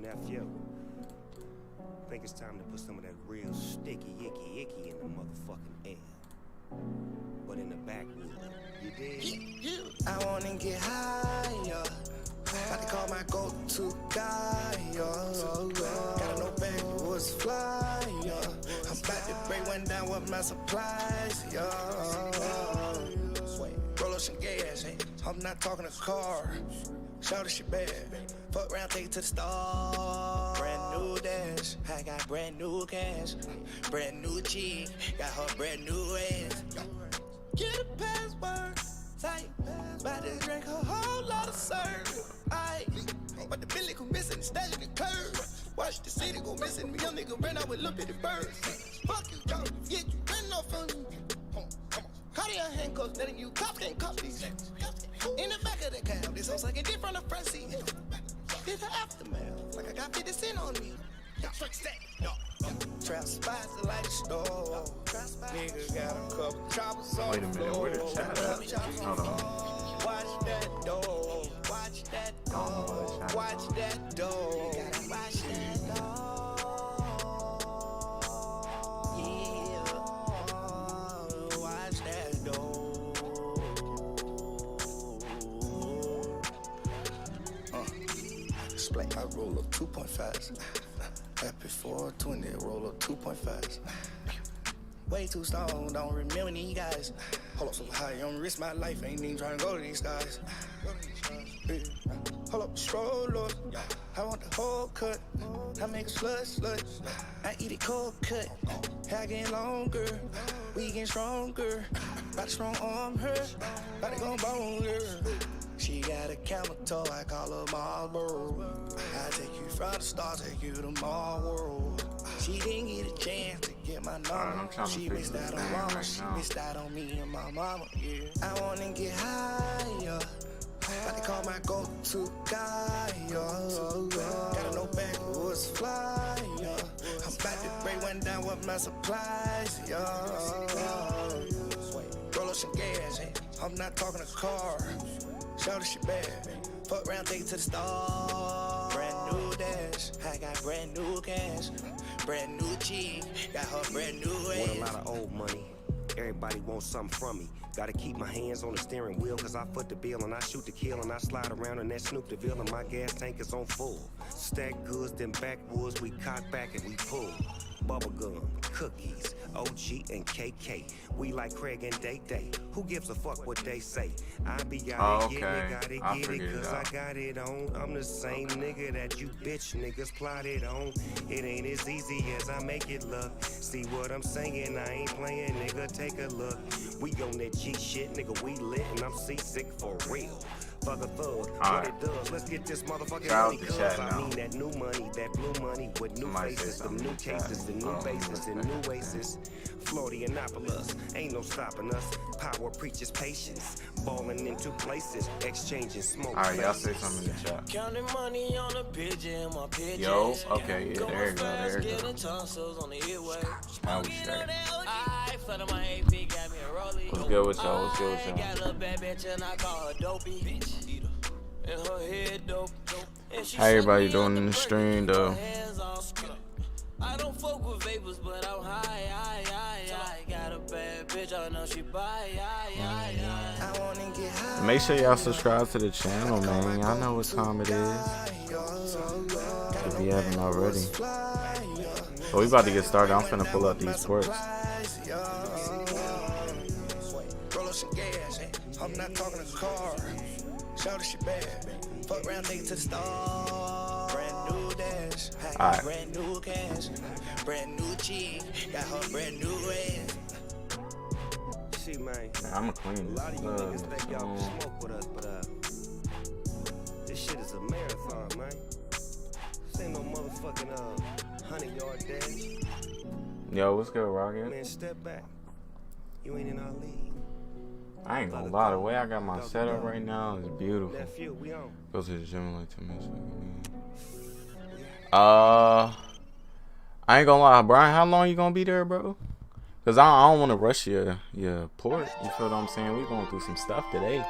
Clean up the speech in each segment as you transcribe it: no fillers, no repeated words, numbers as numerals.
nephew. I think it's time to put some of that real sticky, icky in the motherfucking air. But in the backwood, you dig? I wanna get higher. About to call my go-to guy, Gotta know backwoods fly, I'm about to break one down with my supplies, Roll up some gas, I'm not talking a car. Shout the shit bad. Fuck around, take it to the store. Brand new dash, I got brand new cash. Brand new chick, got her brand new ass. Get a password, tight. About to drink a whole lot of syrup. But the Billy go missing, standing the curve. Watch the city go missing, me young nigga ran out with little bitty birds. Fuck you, y'all, yeah, you ran off on me. Come on. How do your handcuffs, letting you cops can't cuff these things? In the back of the cab, this sounds like a dick from the front seat. Did the aftermath, like I got 50 cent on me. Trap spots like a store. Nigga got a couple choppers on the floor. Wait a minute, where the chat at? Hold on. Watch that door. Watch that door. Watch that door. Watch that door. Yeah. Watch that door. Display. I roll up 2.5. Happy 420, roll up 2.5. Way too strong, don't remember these guys. Hold up so high, I'm risk my life, ain't even trying to go to these guys. Hold up, stroll up, I want the whole cut. I make a slut. I eat it cold cut. Hair getting longer, we getting stronger. Body strong arm her, body gon' bone her. She got a camel toe, I call her Marlboro. I take you from the stars, take you to my world. She didn't get a chance to get my number. She missed out on mama, she missed out on me and my mama, yeah. I wanna get higher. About to call my go-to guy, Gotta know backwoods fly, I'm about to break one down with my supplies, Roll up some gas, I'm not talking a car. Shout the shit bad. Fuck around, take it to the store. Brand new dash, I got brand new cash. Brand new chick, got her brand new ass. Want a lot of old money. Everybody wants something from me. Gotta keep my hands on the steering wheel, cause I foot the bill and I shoot the kill and I slide around in that Snoop DeVille and my gas tank is on full. Stack goods, then backwoods, we cock back and we pull. Bubblegum, cookies, OG and KK. We like Craig and Day Day. Who gives a fuck what they say? I be gotta get it, gotta get it, cause I got it on. I'm the same nigga that you bitch niggas plotted on. It ain't as easy as I make it look. See what I'm saying? I ain't playing, nigga, take a look. We on that G shit, nigga, we lit and I'm seasick for real. Fuck a thug, what it does. Let's get this motherfucking money, cause I mean that new money, that blue money with new faces, the new cases, the new bases, and new oasis. Florianopolis, ain't no stopping us. Power preaches patience, balling into places, exchanging smoke. Alright, y'all say something in the chat. Counting money on a pigeon, my pigeon. Yo, okay, yeah, there you go, there you go. That was straight. What's good with y'all? What's good with y'all? Got a bad bitch and I call her dopey. And her head dope. How everybody doing in the stream though? I don't fuck with vapors, but I'm high. Got a bad bitch, I know she buy. I wanna get high. Make sure y'all subscribe to the channel, man. Y'all know what time it is. If you haven't already. So we about to get started. I'm finna pull up these ports. I'm not talking a car. Shout the shit bad. Fuck around, take it to the store. Brand new dash. I got brand new cash. Brand new chick. Got her brand new ass. See, man. I'm a clean. A lot of you niggas think y'all can smoke with us, but this shit is a marathon, man. This ain't no motherfucking 100-yard dash. Yo, what's good, Rocket? Man, step back. You ain't in our league. I ain't gonna lie, the way I got my setup right now is beautiful. Nephew, we on. Go to the gym in like 10 minutes. I ain't gonna lie, Brian. How long you gonna be there, bro? Cause I don't want to rush your port. You feel what I'm saying? We going through some stuff today.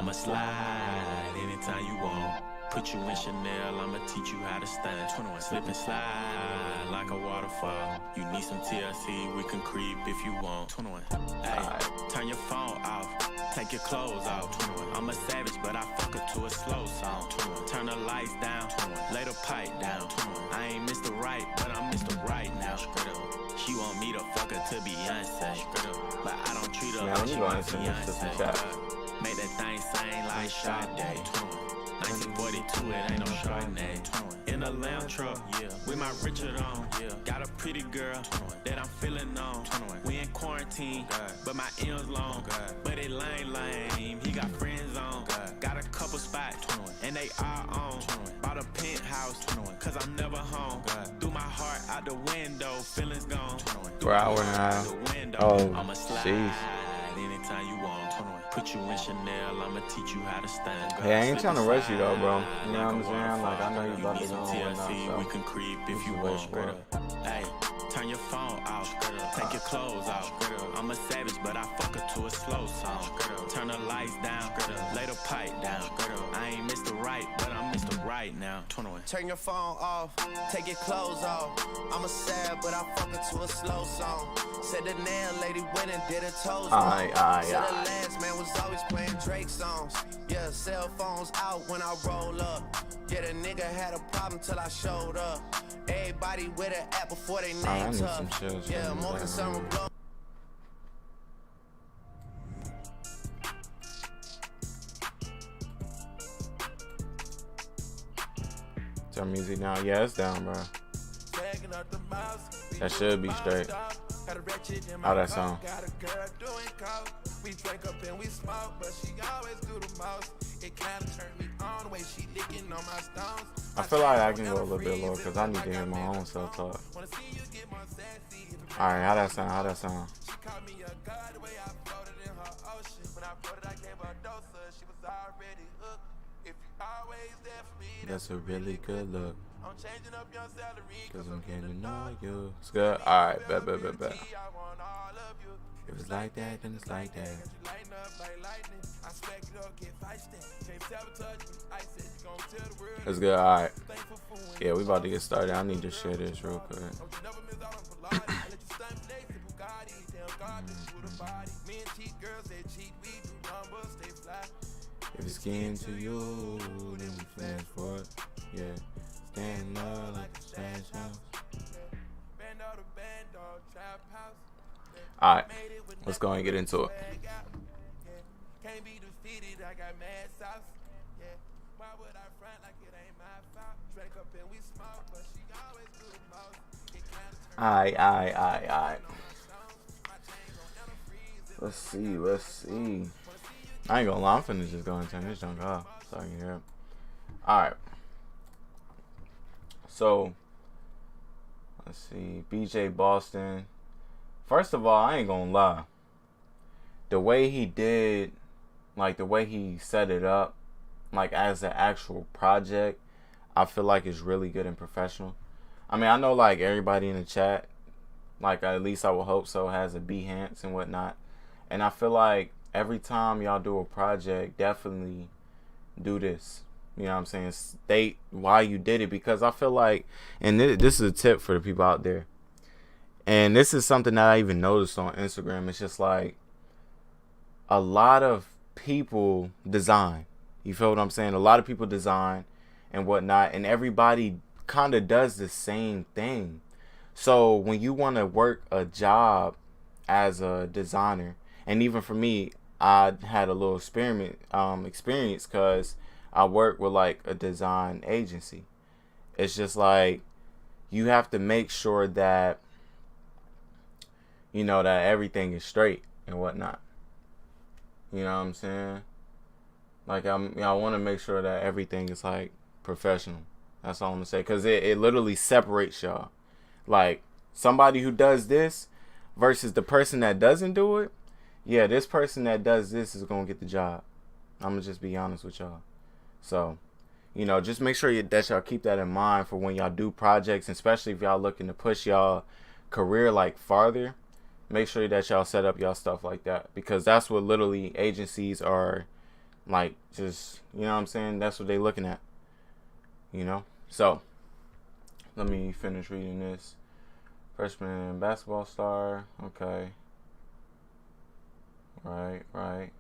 I'ma slide anytime you want. Put you in Chanel, I'ma teach you how to stand. 21, slip and slide like a waterfall. You need some TLC, we can creep if you want. 21, hey, turn your phone off, take your clothes off. 21, I'm a savage, but I fuck her to a slow song. 21, turn the lights down, 21, lay the pipe down. 21, I ain't Mr. Right, but I'm Mr. Right now. She want me to fuck her to Beyonce, but I don't treat her like she my fiance. Make that thing sing like Sade. 1942, it ain't no Chardonnay. In a lamb truck, with my Richard on. Got a pretty girl that I'm feeling on. We in quarantine, but my M's long. But it lame, he got friends on. Got a couple spots, and they all on. Bought a penthouse, cause I'm never home. Threw my heart out the window, feelings gone. For an hour and a half. Oh, jeez. Anytime you want. Put you in Chanel, I'ma teach you how to stand. Hey, I ain't trying to rush you though, bro. You know what I'm saying? Like, I know you about to go on TLC, now, we can creep if you want. Hey, turn your phone off, take your clothes off. I'm a savage, but I fuck her to a slow song. Turn the lights down, lay the pipe down. I ain't Mr. Right, but I'm Mr. Right now. 21. Turn your phone off, take your clothes off. I'm a sad, but I fuck her to a slow song. Said the nail lady went and did her toes wrong. Said the last man was always playing Drake songs. Yeah, cell phones out when I roll up. Yeah, the nigga had a problem till I showed up. Everybody with an app before they named her. Yeah, more concerned with blow. Turn music down. Yeah, it's down, bro. That should be straight. How that sound? We drink up and we smoke, but she always do the most. It kinda turned me on the way she licking on my stones. I feel like I can go a little bit lower because I need to hear my own self talk. Alright, how that sound? How that sound? She called me a god the way I floated in her ocean. When I floated, I gave her a dose of. She was already hooked. If you always there for me, That's a really good look. I'm changing up your salary Cause I'm getting to know you. It's good? Alright, bet. I want all of you. If it's like that, then it's like that. Lighten up like lightning. I expect you don't get feisty. Can't sabotage me. I said you gon' tell the world. It's good, alright. Yeah, we about to get started. I need to share this real quick. If it's getting to you, then we flash for it. Yeah, stand up like a stash house. Alright, let's go and get into it. Can't be defeated, I got mad sauce. Yeah, why would I front like it ain't my fault? Drink up and we smoke, but she always do the most. It kinda Alright. Let's see. I ain't gonna lie, I'm finna just go and turn this junk off so I can hear it. Alright. So, let's see. BJ Boston. First of all, I ain't gonna lie. The way he did, like the way he set it up, like as an actual project, I feel like it's really good and professional. I mean, I know like everybody in the chat, like at least I would hope so, has a Behance and whatnot. And I feel like every time y'all do a project, definitely do this. You know what I'm saying? State why you did it, because I feel like, and this is a tip for the people out there. And this is something that I even noticed on Instagram. It's just like a lot of people design. You feel what I'm saying? A lot of people design and whatnot, and everybody kind of does the same thing. So when you want to work a job as a designer, and even for me, I had a little experience because I work with like a design agency. It's just like you have to make sure that you know that everything is straight and whatnot. You know what I'm saying? Like I want to make sure that everything is like professional. That's all I'm gonna say, because it literally separates y'all. Like somebody who does this versus the person that doesn't do it. Yeah, this person that does this is gonna get the job. I'm gonna just be honest with y'all. So, you know, just make sure that y'all keep that in mind for when y'all do projects, especially if y'all looking to push y'all career like farther. Make sure that y'all set up y'all stuff like that, because that's what literally agencies are Like, just, you know what I'm saying? That's what they looking at. You know? So, let me finish reading this. Freshman basketball star. Okay. Right.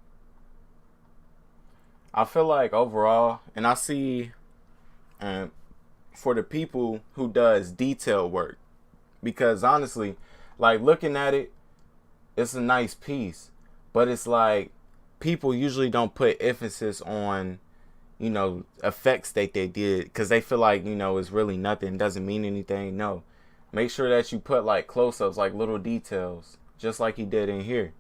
I feel like overall, and I see, for the people who does detail work, because honestly, like looking at it, it's a nice piece, but it's like people usually don't put emphasis on, you know, effects that they did, because they feel like, you know, it's really nothing, doesn't mean anything. No, make sure that you put like close-ups, like little details, just like he did in here.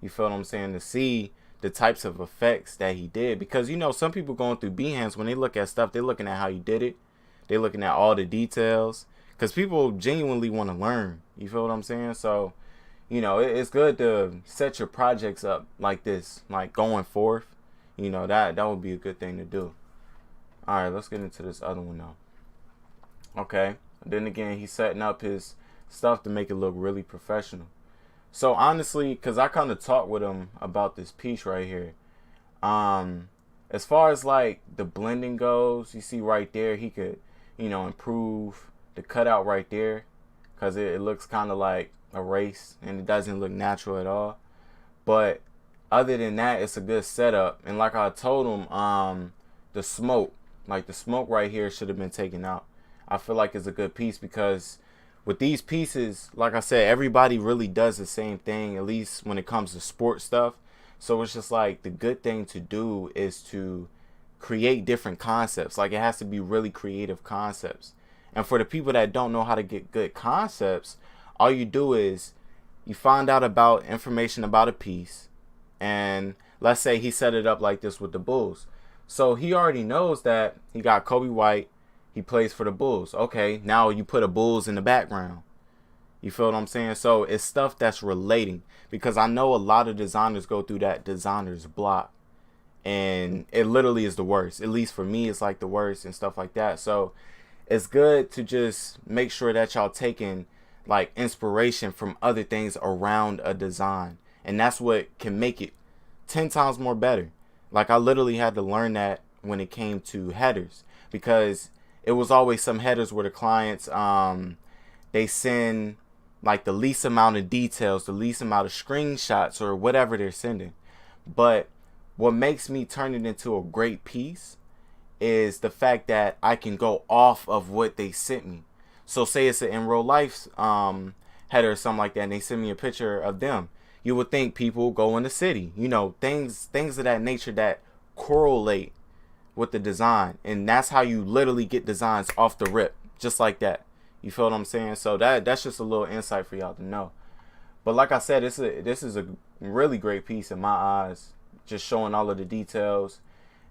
You feel what I'm saying? To see the types of effects that he did, because, you know, some people going through Behance, when they look at stuff, they're looking at how you did it, they're looking at all the details, because people genuinely want to learn. You feel what I'm saying? So, you know, it's good to set your projects up like this, like going forth. You know, that would be a good thing to do. All right, let's get into this other one now. Okay, then again, he's setting up his stuff to make it look really professional. So honestly, because I kind of talked with him about this piece right here. As far as like the blending goes, you see right there, he could, you know, improve the cutout right there, because it looks kind of like erased and it doesn't look natural at all. But other than that, it's a good setup. And like I told him, the smoke right here should have been taken out. I feel like it's a good piece, because with these pieces, like I said, everybody really does the same thing, at least when it comes to sports stuff. So it's just like the good thing to do is to create different concepts. Like, it has to be really creative concepts. And for the people that don't know how to get good concepts, all you do is you find out about information about a piece. And let's say he set it up like this with the Bulls. So he already knows that he got Kobe White. He plays for the Bulls. Okay, now you put a Bulls in the background. You feel what I'm saying? So it's stuff that's relating, because I know a lot of designers go through that designer's block, and it literally is the worst. At least for me, it's like the worst and stuff like that. So it's good to just make sure that y'all taking like inspiration from other things around a design, and that's what can make it 10 times more better. Like, I literally had to learn that when it came to headers, because it was always some headers where the clients, they send like the least amount of details, the least amount of screenshots or whatever they're sending. But what makes me turn it into a great piece is the fact that I can go off of what they sent me. So say it's an in real life header or something like that, and they send me a picture of them. You would think people go in the city, you know, things of that nature that correlate with the design. And that's how you literally get designs off the rip, just like that. You feel what I'm saying? So that's just a little insight for y'all to know. But like I said, this is a really great piece in my eyes, just showing all of the details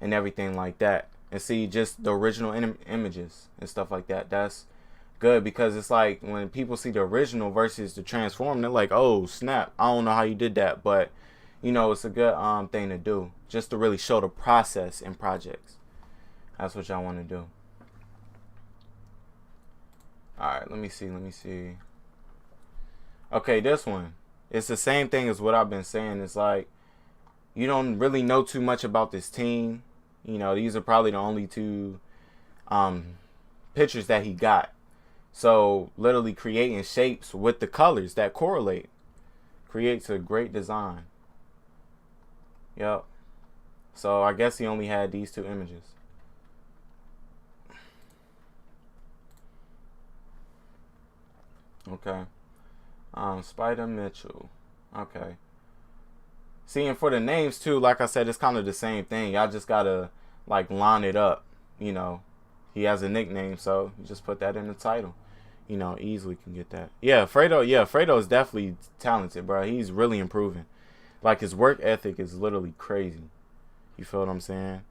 and everything like that. And see just the original images and stuff like that. That's good, because it's like when people see the original versus the transform, they're like, oh snap, I don't know how you did that. But you know, it's a good thing to do, just to really show the process in projects. That's what y'all want to do. Alright, let me see. Okay, this one, it's the same thing as what I've been saying. It's like, you don't really know too much about this team. You know, these are probably the only two pictures that he got. So literally creating shapes with the colors that correlate creates a great design. Yep. So I guess he only had these two images. Okay. Spider Mitchell. Okay. See, and for the names too, like I said, it's kind of the same thing. Y'all just gotta like line it up. You know, he has a nickname, so you just put that in the title. You know, easily can get that. Yeah, Fredo is definitely talented, bro. He's really improving. Like, his work ethic is literally crazy. You feel what I'm saying?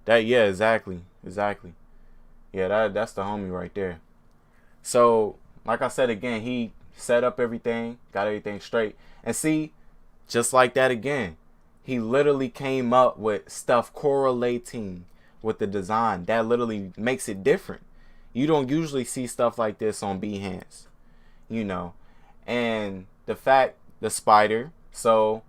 Yeah, exactly. Yeah, that's the homie right there. So, like I said again, he set up everything, got everything straight. And see, just like that again, he literally came up with stuff correlating with the design. That literally makes it different. You don't usually see stuff like this on Behance, you know. And the spider, so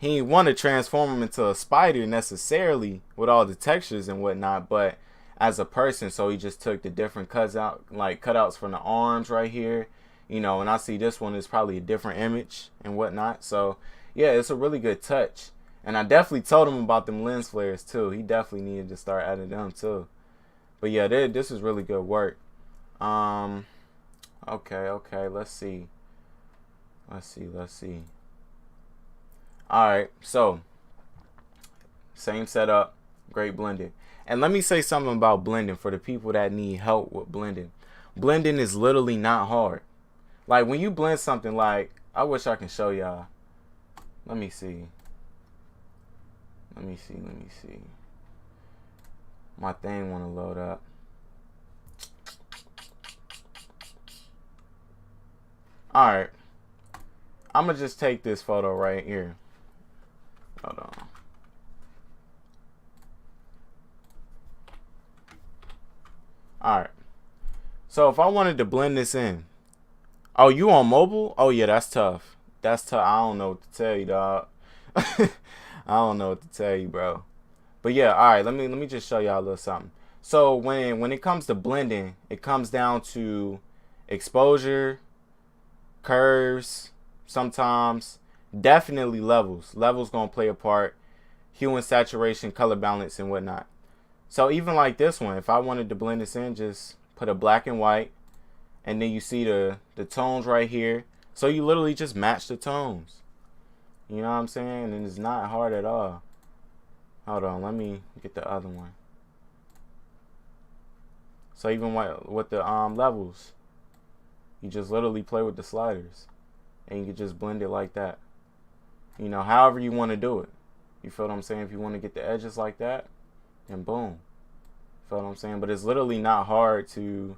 he didn't want to transform him into a spider necessarily with all the textures and whatnot, but as a person. So he just took the different cutouts from the arms right here, and I see this one is probably a different image and whatnot. So yeah, it's a really good touch. And I definitely told him about them lens flares too. He definitely needed to start adding them too. But yeah, this is really good work. Okay, let's see. Alright, so same setup, great blending. And let me say something about blending for the people that need help with blending. Blending is literally not hard. Like when you blend something, like, I wish I can show y'all. Let me see. My thing want to load up. Alright. I'm going to just take this photo right here. Hold on. Alright. So if I wanted to blend this in. Oh, you on mobile? Oh yeah, that's tough. I don't know what to tell you, dog. I don't know what to tell you, bro. But yeah, alright, let me just show y'all a little something. So when it comes to blending, it comes down to exposure, curves, sometimes definitely levels. Levels gonna play a part. Hue and saturation, color balance, and whatnot. So even like this one, if I wanted to blend this in, just put a black and white, and then you see the tones right here. So you literally just match the tones. You know what I'm saying? And it's not hard at all. Hold on, let me get the other one. So even with the levels, you just literally play with the sliders, and you can just blend it like that. However you want to do it. You feel what I'm saying? If you want to get the edges like that, then boom. Feel what I'm saying? But it's literally not hard to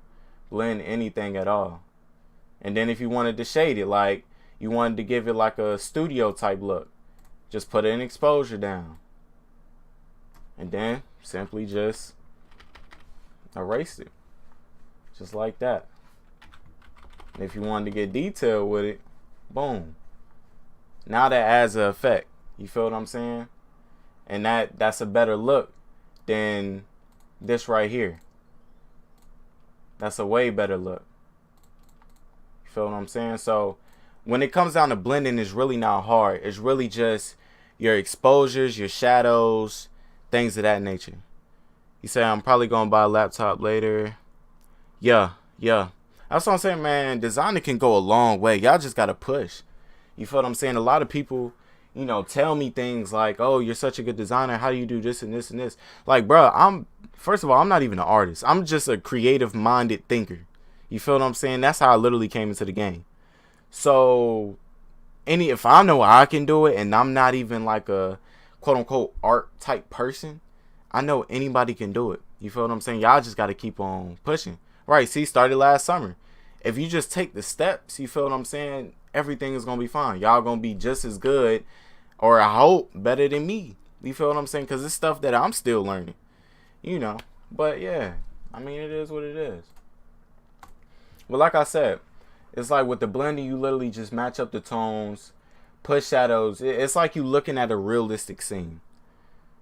blend anything at all. And then if you wanted to shade it, like you wanted to give it like a studio type look, just put an exposure down. And then simply just erase it. Just like that. And if you wanted to get detail with it, boom. Now that adds an effect. You feel what I'm saying? And that's a better look than this right here. That's a way better look. You feel what I'm saying? So when it comes down to blending, it's really not hard. It's really just your exposures, your shadows, things of that nature. You say, I'm probably going to buy a laptop later. Yeah. That's what I'm saying, man. Designer can go a long way. Y'all just got to push. You feel what I'm saying? A lot of people, tell me things like, oh, you're such a good designer. How do you do this and this and this? Like, bro, first of all, I'm not even an artist. I'm just a creative-minded thinker. You feel what I'm saying? That's how I literally came into the game. So, if I know I can do it, and I'm not even like a quote-unquote art type person, I know anybody can do it. You feel what I'm saying? Y'all just got to keep on pushing. Right, see, started last summer. If you just take the steps, you feel what I'm saying, everything is going to be fine. Y'all going to be just as good, or I hope better than me. You feel what I'm saying? Because it's stuff that I'm still learning. But yeah, I mean, it is what it is. But like I said, it's like with the blending, you literally just match up the tones, put shadows. It's like you looking at a realistic scene.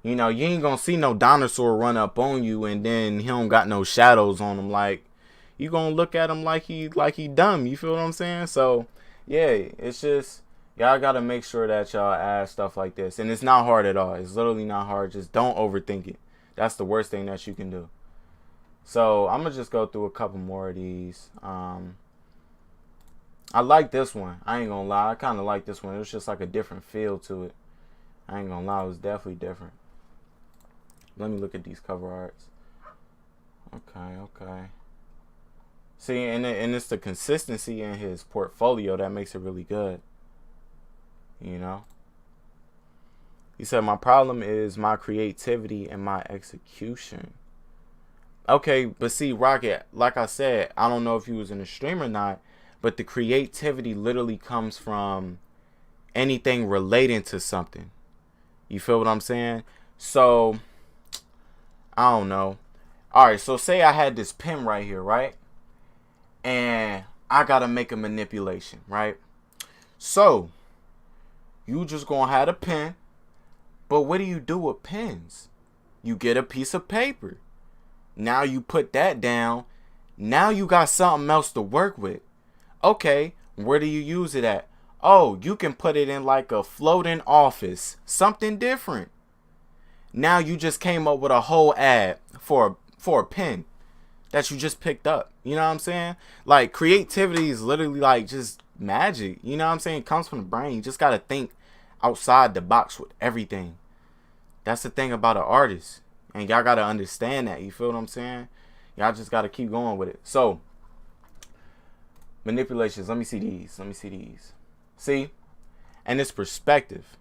You ain't going to see no dinosaur run up on you and then he don't got no shadows on him. Like, you going to look at him like he dumb. You feel what I'm saying? So, yeah, it's just, y'all got to make sure that y'all add stuff like this. And it's not hard at all. It's literally not hard. Just don't overthink it. That's the worst thing that you can do. So, I'm going to just go through a couple more of these. I like this one. I ain't going to lie. I kind of like this one. It was just like a different feel to it. I ain't going to lie. It was definitely different. Let me look at these cover arts. Okay. See, and it's the consistency in his portfolio that makes it really good. He said, my problem is my creativity and my execution. Okay, but see, Rocket, like I said, I don't know if he was in a stream or not, but the creativity literally comes from anything relating to something. You feel what I'm saying? So, I don't know. Alright, so say I had this pen right here, right? And I gotta make a manipulation, right? So, You just gonna have a pen. But what do you do with pens? You get a piece of paper. Now you put that down. Now you got something else to work with. Okay, where do you use it at? Oh, you can put it in like a floating office. Something different. Now you just came up with a whole ad for a pen that you just picked up. You know what I'm saying? Like, creativity is literally like just magic. You know what I'm saying? It comes from the brain. You just got to think outside the box with everything. That's the thing about an artist. And y'all got to understand that. You feel what I'm saying? Y'all just got to keep going with it. So, manipulations. Let me see these. See? And it's perspective.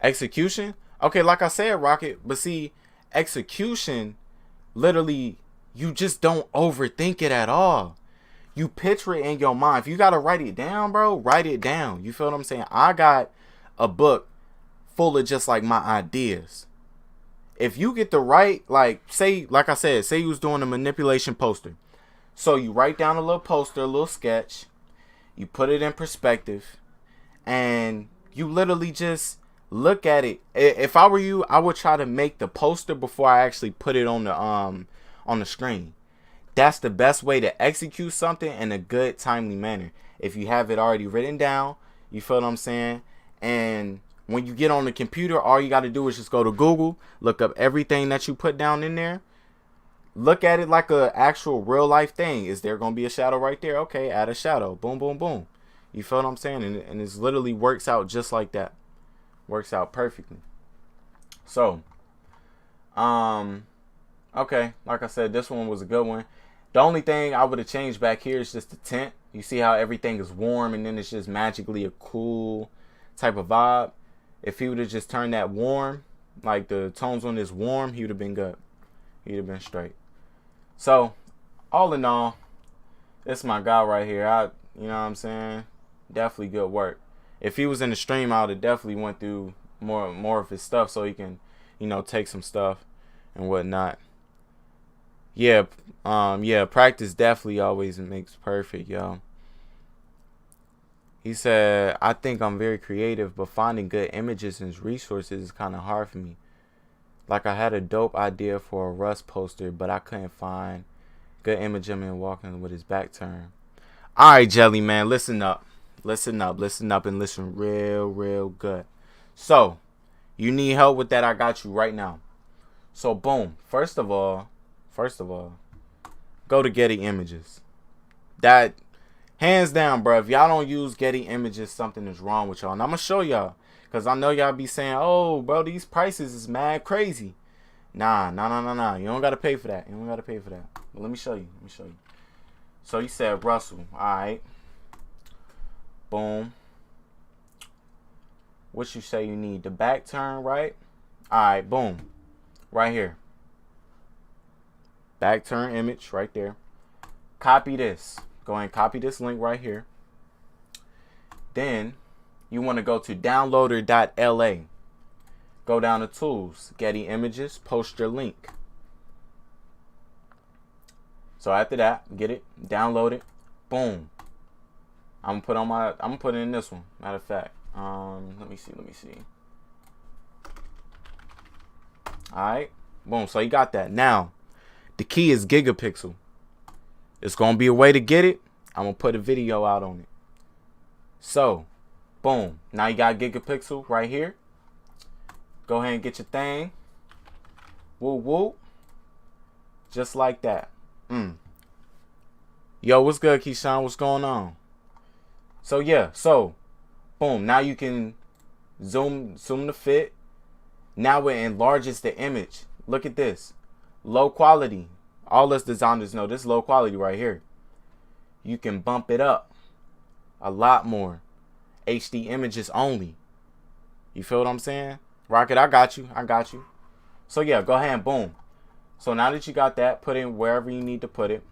Execution. Okay, like I said, Rocket. But see, execution, literally, you just don't overthink it at all. You picture it in your mind. If you got to write it down, bro, write it down. You feel what I'm saying? I got a book full of just like my ideas. If you get to write, like, say, like I said, say you was doing a manipulation poster. So you write down a little poster, a little sketch. You put it in perspective. And you literally just look at it. If I were you, I would try to make the poster before I actually put it on the screen. That's the best way to execute something in a good, timely manner. If you have it already written down, you feel what I'm saying? And when you get on the computer, all you got to do is just go to Google, look up everything that you put down in there. Look at it like a actual real life thing. Is there going to be a shadow right there? Okay, add a shadow. Boom, boom, boom. You feel what I'm saying? And it literally works out just like that. Works out perfectly. So, okay, like I said, this one was a good one. The only thing I would have changed back here is just the tint. You see how everything is warm and then it's just magically a cool type of vibe. If he would have just turned that warm, like the tones on this warm, he would have been good. He'd have been straight. So, all in all, this is my guy right here. You know what I'm saying? Definitely good work. If he was in the stream, I would have definitely went through more of his stuff so he can, you know, take some stuff and whatnot. Yeah, practice definitely always makes perfect, yo. He said, I think I'm very creative, but finding good images and resources is kind of hard for me. Like, I had a dope idea for a Russ poster, but I couldn't find good image of him walking with his back turned. All right, Jelly Man, listen up. Listen up, and listen real good. So, you need help with that, I got you right now. So, boom. First of all, go to Getty Images. That, hands down, bro, if y'all don't use Getty Images, something is wrong with y'all. And I'm going to show y'all. Because I know y'all be saying, oh, bro, these prices is mad crazy. Nah. You don't got to pay for that. But let me show you. So you said Russell. All right. Boom. What you say you need? The back turn, right? All right, boom. Right here. Back turn image right there. Copy this. Go ahead and copy this link right here. Then you want to go to downloader.la. Go down to tools, Getty Images, post your link. So after that, get it, download it, boom. I'm gonna put it in this one. Matter of fact, let me see. All right, boom. So you got that. Now, the key is Gigapixel. It's gonna be a way to get it. I'm gonna put a video out on it. So, boom. Now you got Gigapixel right here. Go ahead and get your thing. Woo. Just like that. Yo, what's good, Keyshawn? What's going on? So, yeah. So, boom. Now you can zoom the fit. Now it enlarges the image. Look at this. Low quality. All us designers know this low quality right here. You can bump it up a lot more. HD images only. You feel what I'm saying? Rocket, I got you. So yeah, go ahead and boom. So now that you got that, put it wherever you need to put it.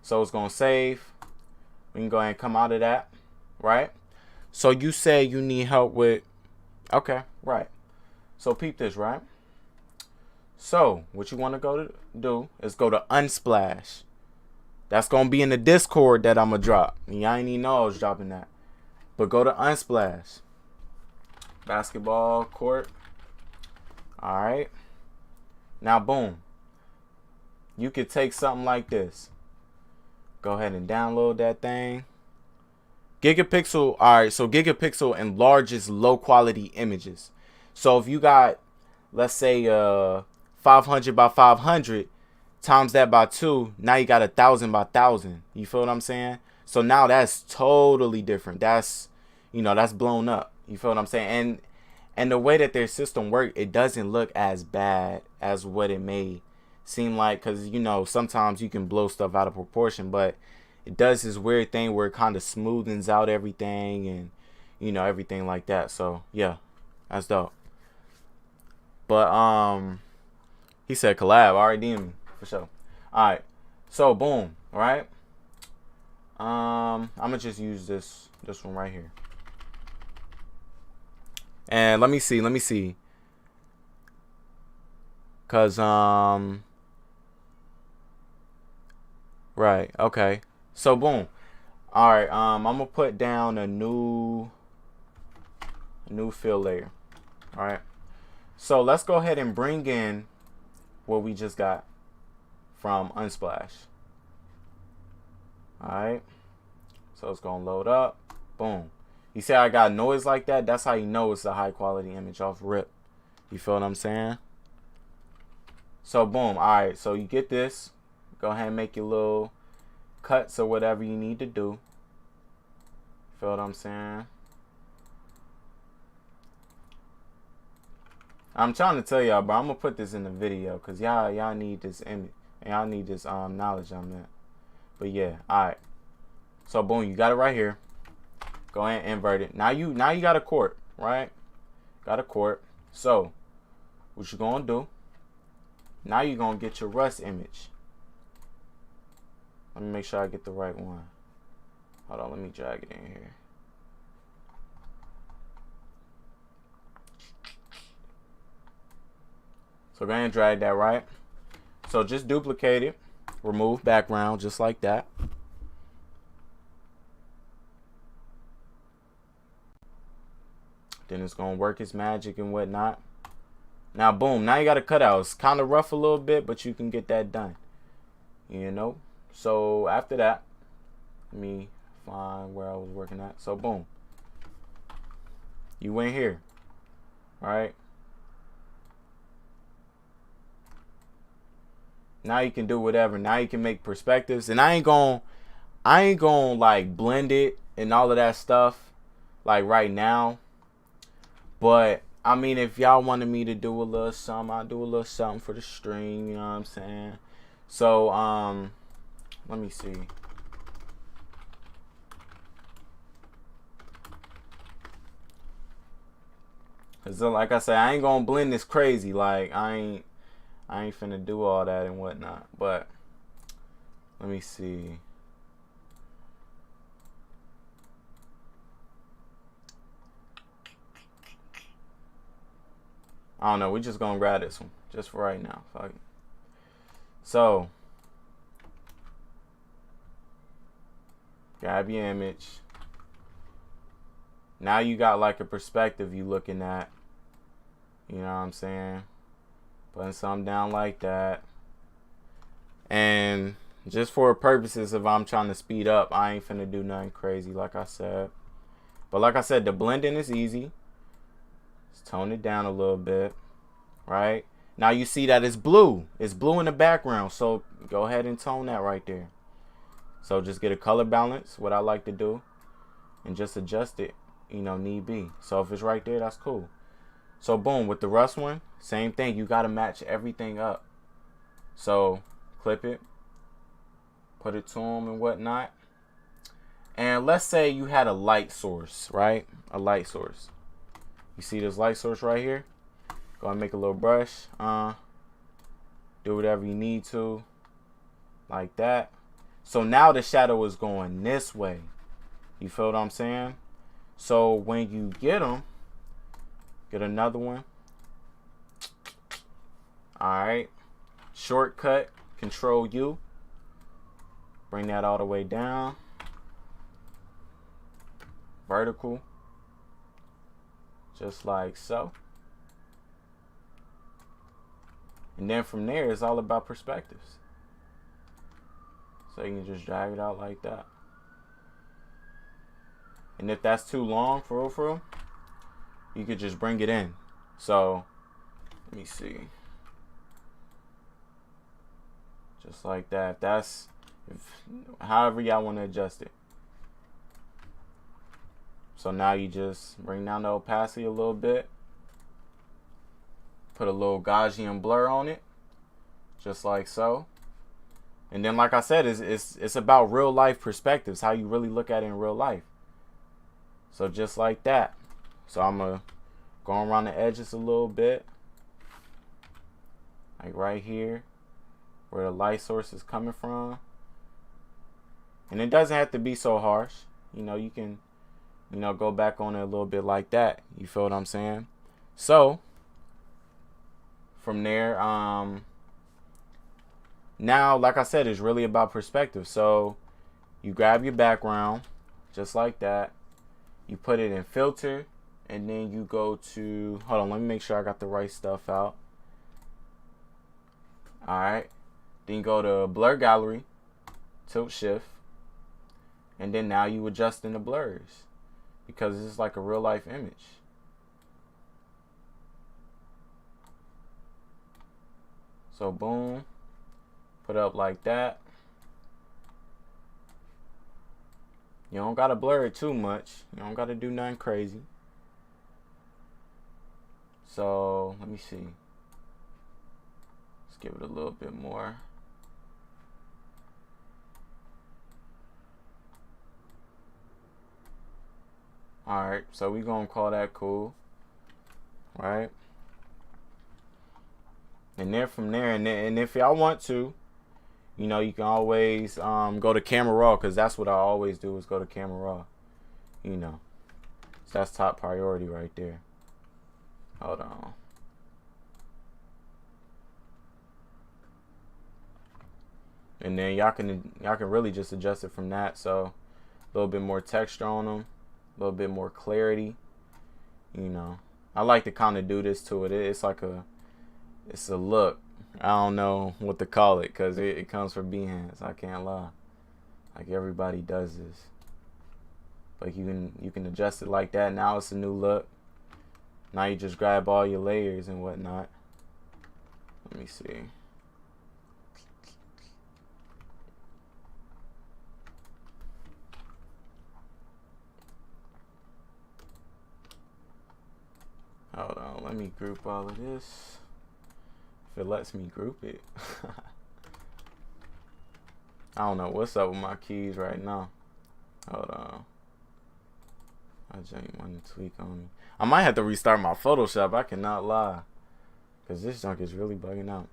So it's going to save. We can go ahead and come out of that. Right? So you say you need help with... Okay, right. So peep this, right? So what you want to go to do is go to Unsplash. That's going to be in the Discord that I'm going to drop. Y'all ain't even know I was dropping that. But go to Unsplash. basketball court. All right. Now, boom. You could take something like this. Go ahead and download that thing. Gigapixel. All right. So Gigapixel enlarges low quality images. So if you got, let's say, 500 by 500, times that by 2, now you got 1,000 by 1,000. You feel what I'm saying? So now that's totally different. That's, you know, that's blown up. You feel what I'm saying? And the way that their system works, it doesn't look as bad as what it may seem like, because, you know, sometimes you can blow stuff out of proportion, but it does this weird thing where it kind of smoothens out everything and, you know, everything like that. So yeah, that's dope. But he said collab. All right, DM me for sure. All right, so boom. All right. I'm gonna just use this one right here. And let me see. Cause right, okay. So boom. All right, I'm gonna put down a new fill layer. All right. So let's go ahead and bring in what we just got from Unsplash. All right. So it's gonna load up. Boom. You see I got noise like that? That's how you know it's a high quality image off rip. You feel what I'm saying? So boom. All right. So you get this. Go ahead and make your little cuts or whatever you need to do. Feel what I'm saying? I'm trying to tell y'all, but I'm gonna put this in the video because y'all need this image. Y'all need this knowledge on that. But yeah, alright. So boom, you got it right here. Go ahead and invert it. Now you got a court, right? Got a court. So what you gonna do? Now you're gonna get your Rust image. Let me make sure I get the right one. Hold on, let me drag it in here. So go ahead and drag that, right? So just duplicate it. Remove background just like that. Then it's going to work its magic and whatnot. Now, boom. Now you got a cutout. It's kind of rough a little bit, but you can get that done. You know? So after that, let me find where I was working at. So boom. You went here. All right? Now you can do whatever. Now you can make perspectives. And I ain't gonna like blend it and all of that stuff like right now. But I mean, if y'all wanted me to do a little something, I'll do a little something for the stream, you know what I'm saying? So let me see. Cause like I said, I ain't gonna blend this crazy. Like I ain't finna do all that and whatnot. But let me see. I don't know. We're just gonna grab this one just for right now. Fuck it. So grab your image. Now you got like a perspective you looking at. You know what I'm saying? Putting something down like that. And just for purposes of I'm trying to speed up, I ain't finna do nothing crazy like I said. But like I said, the blending is easy. Just tone it down a little bit. Right? Now you see that it's blue. It's blue in the background. So go ahead and tone that right there. So just get a color balance, what I like to do. And just adjust it, you know, need be. So if it's right there, that's cool. So boom, with the Rust one, same thing. You got to match everything up. So clip it, put it to them and whatnot. And let's say you had a light source, right? A light source. You see this light source right here? Go and make a little brush. Do whatever you need to. Like that. So now the shadow is going this way. You feel what I'm saying? So when you get them, get another one. Alright. Shortcut, Control U. Bring that all the way down. Vertical. just like so. And then from there, it's all about perspectives. So you can just drag it out like that. And if that's too long, for real, you could just bring it in. So, let me see. Just like that. However y'all want to adjust it. So now you just bring down the opacity a little bit. Put a little Gaussian blur on it. Just like so. And then, like I said, it's about real life perspectives. How you really look at it in real life. So just like that. So I'm going to go around the edges a little bit. Like right here. Where the light source is coming from. And it doesn't have to be so harsh. You know, you can, go back on it a little bit like that. You feel what I'm saying? So, from there, now, like I said, it's really about perspective. So, you grab your background, just like that. You put it in filter, and then you go to, hold on, let me make sure I got the right stuff out. Alright. Then you go to blur gallery, tilt shift, and then now you adjusting the blurs because it's like a real life image. So boom, put up like that. You don't gotta blur it too much. You don't gotta do nothing crazy. So let me see. Let's give it a little bit more. Alright, so we gonna call that cool. Right? And then from there, and if y'all want to, you can always go to camera raw, because that's what I always do, is go to camera raw. So that's top priority right there. Hold on. And then y'all can really just adjust it from that. So a little bit more texture on them, a little bit more clarity. I like to kind of do this to it. It's like it's a look. I don't know what to call it because it comes from Behance. I can't lie. Like everybody does this. But you can adjust it like that. Now it's a new look. Now you just grab all your layers and whatnot. Let me see. Hold on, let me group all of this. If it lets me group it. I don't know what's up with my keys right now. Hold on. I just want to tweak on me. I might have to restart my Photoshop. I cannot lie. Because this junk is really bugging out.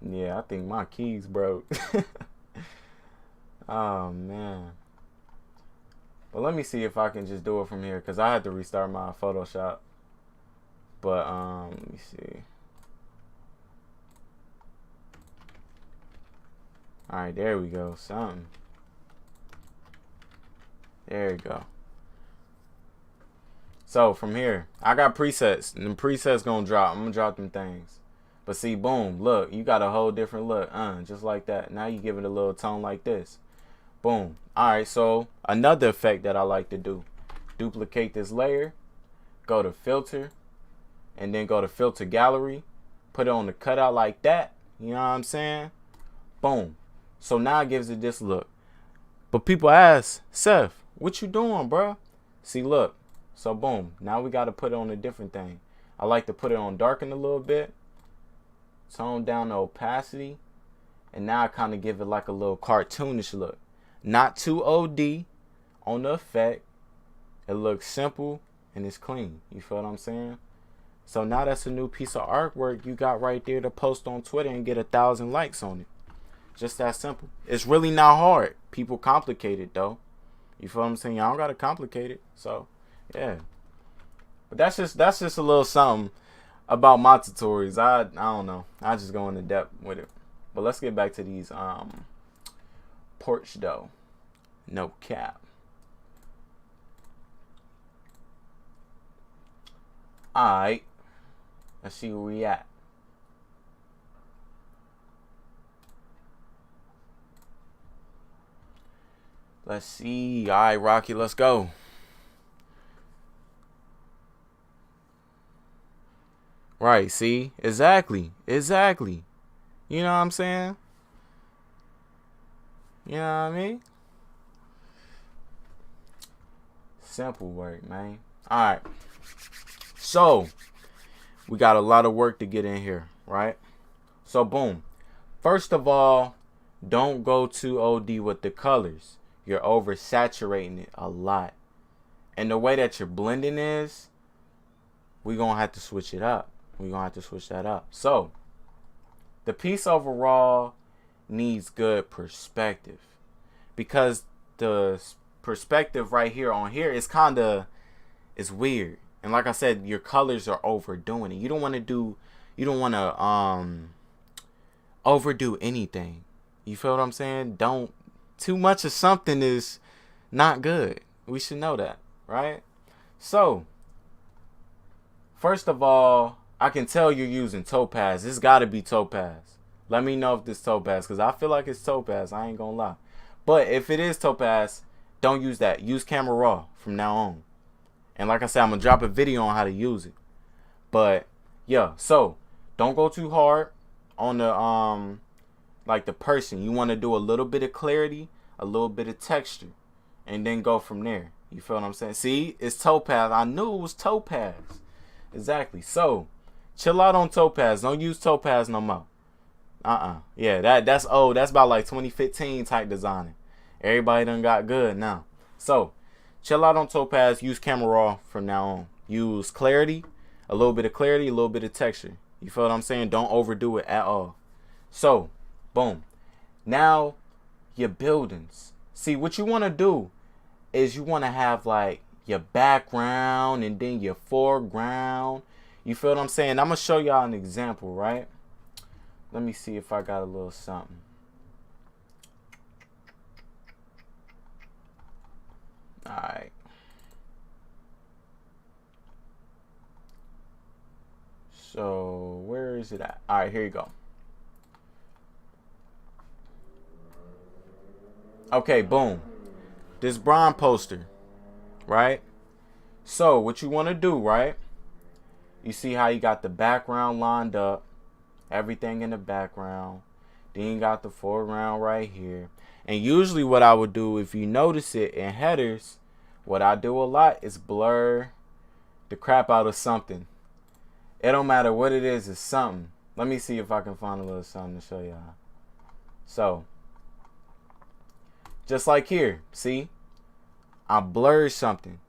Yeah, I think my keys broke. Oh, man. But let me see if I can just do it from here, because I had to restart my Photoshop. But let me see. Alright, there we go. Something. There we go. So from here, I got presets. And the presets gonna drop. I'm gonna drop them things. But see, boom, look, you got a whole different look. Just like that. Now you give it a little tone like this. Boom. Alright, so another effect that I like to do. Duplicate this layer. Go to filter. And then go to filter gallery. Put it on the cutout like that. You know what I'm saying? Boom. So now it gives it this look. But people ask, Seth, what you doing, bro? See, look. So boom. Now we got to put it on a different thing. I like to put it on darken a little bit. Tone down the opacity. And now I kind of give it like a little cartoonish look. Not too OD on the effect. It looks simple and it's clean. You feel what I'm saying? So now that's a new piece of artwork you got right there to post on Twitter and get 1,000 likes on it. Just that simple. It's really not hard. People complicate it though. You feel what I'm saying? I don't gotta complicate it. So yeah. But that's just a little something about my tutorials. I don't know. I just go into depth with it. But let's get back to these porch though. No cap. Alright. Let's see where we at. Let's see. Alright, Rocky, let's go. Right, see? Exactly. Exactly. You know what I'm saying? You know what I mean? Simple work, man. Alright. So, we got a lot of work to get in here, right? So, boom. First of all, don't go too OD with the colors. You're oversaturating it a lot. And the way that you're blending is, we're going to have to switch it up. We're going to have to switch that up. So, the piece overall needs good perspective. Because the perspective right here on here is kind of, it's weird. And like I said, your colors are overdoing it. You don't want to overdo anything. You feel what I'm saying? Don't, too much of something is not good. We should know that, right? So, first of all, I can tell you're using Topaz. It's got to be Topaz. Let me know if this Topaz, because I feel like it's Topaz. I ain't going to lie. But if it is Topaz, don't use that. Use Camera Raw from now on. And like I said, I'm going to drop a video on how to use it. But, yeah. So, don't go too hard on the, like the person. You want to do a little bit of clarity, a little bit of texture, and then go from there. You feel what I'm saying? See, it's Topaz. I knew it was Topaz. Exactly. So, chill out on Topaz. Don't use Topaz no more. Yeah, that's old. That's about like 2015 type designing. Everybody done got good now. So, chill out on Topaz. Use Camera Raw from now on. Use clarity, a little bit of clarity, a little bit of texture. You feel what I'm saying? Don't overdo it at all. So, boom. Now, your buildings. See, what you want to do is you want to have like your background and then your foreground. You feel what I'm saying? I'm going to show y'all an example, right? Let me see if I got a little something. Alright. So, where is it at? Alright, here you go. Okay, boom. This Bron poster, right? So, what you want to do, right? You see how you got the background lined up. Everything in the background. Then you got the foreground right here. And usually what I would do, if you notice it in headers, what I do a lot is blur the crap out of something. It don't matter what it is, it's something. Let me see if I can find a little something to show y'all. So, just like here, see? I blurred something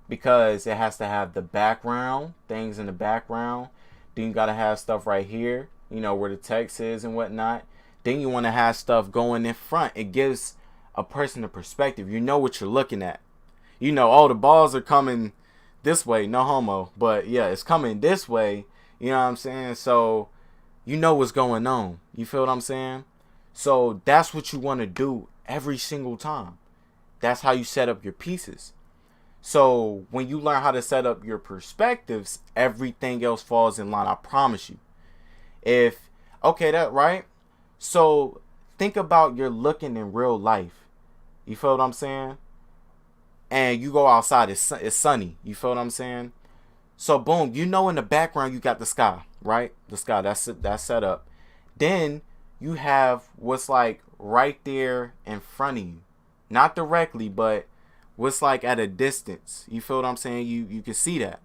because it has to have the background, things in the background. Then you got to have stuff right here, you know, where the text is and whatnot. Then you want to have stuff going in front. It gives a person a perspective. You know what you're looking at. You know, oh, the balls are coming this way, no homo. But yeah, it's coming this way. You know what I'm saying? So you know what's going on. You feel what I'm saying? So that's what you want to do every single time. That's how you set up your pieces. So when you learn how to set up your perspectives, everything else falls in line. I promise you. Okay, that right? So think about you're looking in real life. You feel what I'm saying? And you go outside, it's sunny. You feel what I'm saying? So boom, you know in the background you got the sky, right? The sky, that's set up. Then you have what's like right there in front of you. Not directly, but what's like at a distance. You feel what I'm saying? You can see that.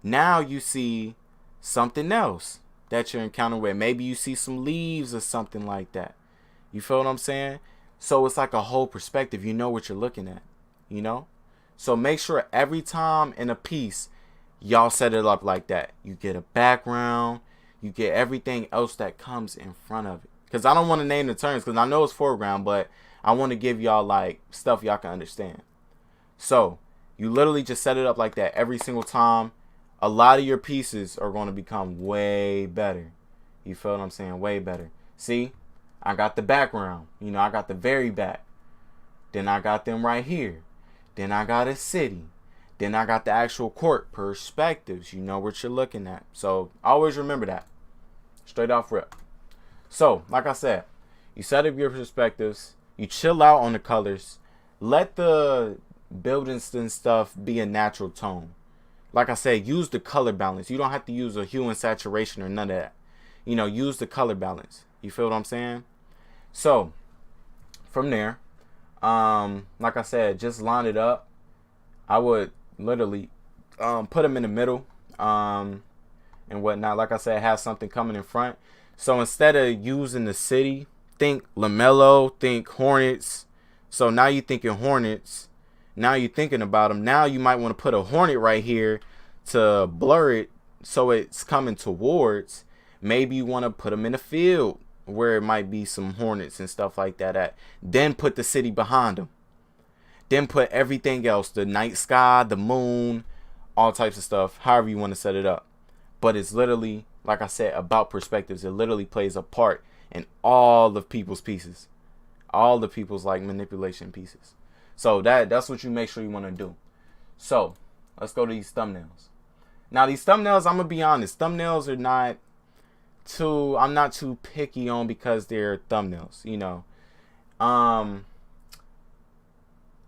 Now you see something else that you're encountering with. Maybe you see some leaves or something like that. You feel what I'm saying? So it's like a whole perspective. You know what you're looking at, you know? So make sure every time in a piece, y'all set it up like that. You get a background. You get everything else that comes in front of it. Because I don't want to name the terms because I know it's foreground, but I want to give y'all like stuff y'all can understand. So you literally just set it up like that every single time. A lot of your pieces are going to become way better. You feel what I'm saying? Way better. See, I got the background. You know, I got the very back. Then I got them right here. Then I got a city. Then I got the actual court perspectives. You know what you're looking at. So always remember that. Straight off rip. So, like I said, you set up your perspectives. You chill out on the colors. Let the buildings and stuff be a natural tone. Like I said, use the color balance. You don't have to use a hue and saturation or none of that. You know, use the color balance. You feel what I'm saying? So, from there, like I said, just line it up. I would literally put them in the middle and whatnot. Like I said, have something coming in front. So instead of using the city, think LaMelo, think Hornets. So now you're thinking Hornets. Now you're thinking about them. Now you might want to put a Hornet right here to blur it so it's coming towards. Maybe you want to put them in the field where it might be some Hornets and stuff like that at. Then put the city behind them. Then put everything else, the night sky, the moon, all types of stuff, however you want to set it up. But it's literally, like I said, about perspectives. It literally plays a part in all of people's pieces. All the people's like manipulation pieces. So that's what you make sure you want to do. So let's go to these thumbnails. Now these thumbnails, I'm going to be honest, thumbnails are not too, I'm not too picky on because they're thumbnails, you know.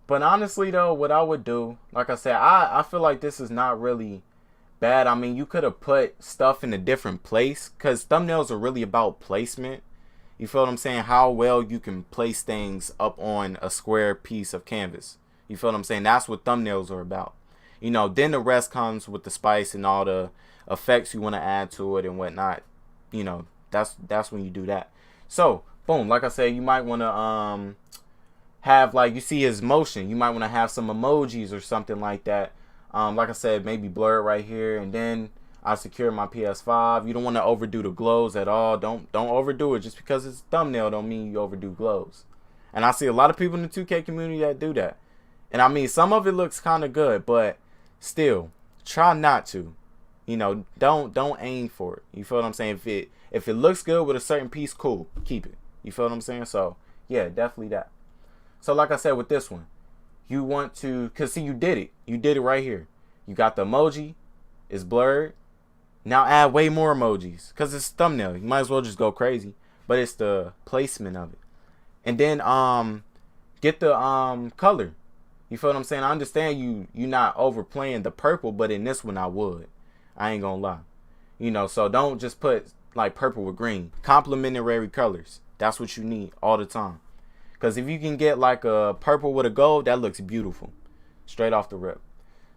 But honestly though, what I would do, like I said, I feel like this is not really bad. I mean, you could have put stuff in a different place because thumbnails are really about placement. You feel what I'm saying? How well you can place things up on a square piece of canvas. You feel what I'm saying? That's what thumbnails are about. You know, then the rest comes with the spice and all the effects you want to add to it and whatnot. You know, that's when you do that. So, boom, like I said, you might want to have, like, you see his motion. You might want to have some emojis or something like that. Like I said, maybe blur it right here, and then I secure my PS5. You don't want to overdo the glows at all. Don't overdo it. Just because it's a thumbnail don't mean you overdo glows. And I see a lot of people in the 2K community that do that. And I mean, some of it looks kind of good, but still, try not to. You know, don't aim for it. You feel what I'm saying? If it looks good with a certain piece, cool, keep it. You feel what I'm saying? So yeah, definitely that. So like I said with this one, you want to, cause see, you did it. You did it right here. You got the emoji. It's blurred. Now add way more emojis, cause it's a thumbnail. You might as well just go crazy. But it's the placement of it. And then get the color. You feel what I'm saying? I understand you not overplaying the purple, but in this one I would. I ain't gonna lie. You know, so don't just put like purple with green. Complementary colors. That's what you need all the time. Because if you can get like a purple with a gold, that looks beautiful. Straight off the rip.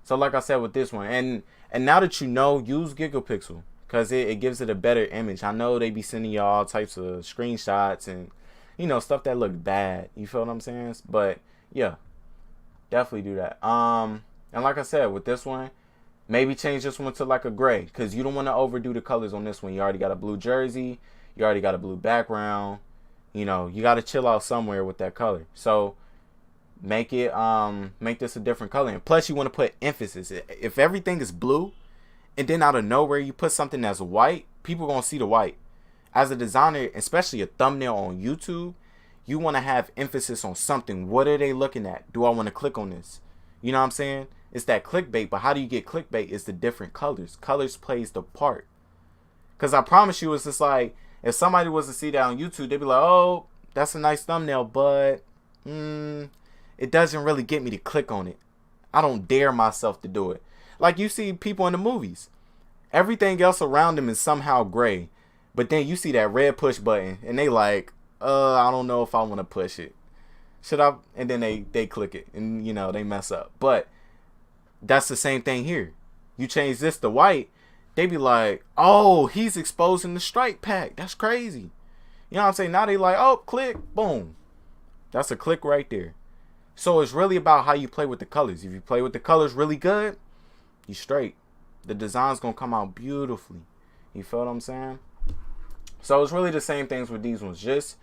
So like I said with this one, and now that you know, use Gigapixel. Because it gives it a better image. I know they be sending you all types of screenshots and, you know, stuff that look bad. You feel what I'm saying? But yeah, definitely do that. And like I said, with this one, maybe change this one to like a gray. Because you don't want to overdo the colors on this one. You already got a blue jersey. You already got a blue background. You know, you got to chill out somewhere with that color. So make it, make this a different color. And plus you want to put emphasis. If everything is blue and then out of nowhere you put something that's white, people going to see the white. As a designer, especially a thumbnail on YouTube, you want to have emphasis on something. What are they looking at? Do I want to click on this? You know what I'm saying? It's that clickbait. But how do you get clickbait? It's the different colors. Colors plays the part. Because I promise you, it's just like, if somebody was to see that on YouTube, they'd be like, oh, that's a nice thumbnail, but it doesn't really get me to click on it. I don't dare myself to do it. Like you see people in the movies. Everything else around them is somehow gray. But then you see that red push button, and they like, I don't know if I want to push it. Should I? And then they click it, and, you know, they mess up. But that's the same thing here. You change this to white, they be like, oh, he's exposing the strike pack. That's crazy. You know what I'm saying? Now they like, oh, click, boom. That's a click right there. So it's really about how you play with the colors. If you play with the colors really good, you straight. The design's going to come out beautifully. You feel what I'm saying? So it's really the same things with these ones. Just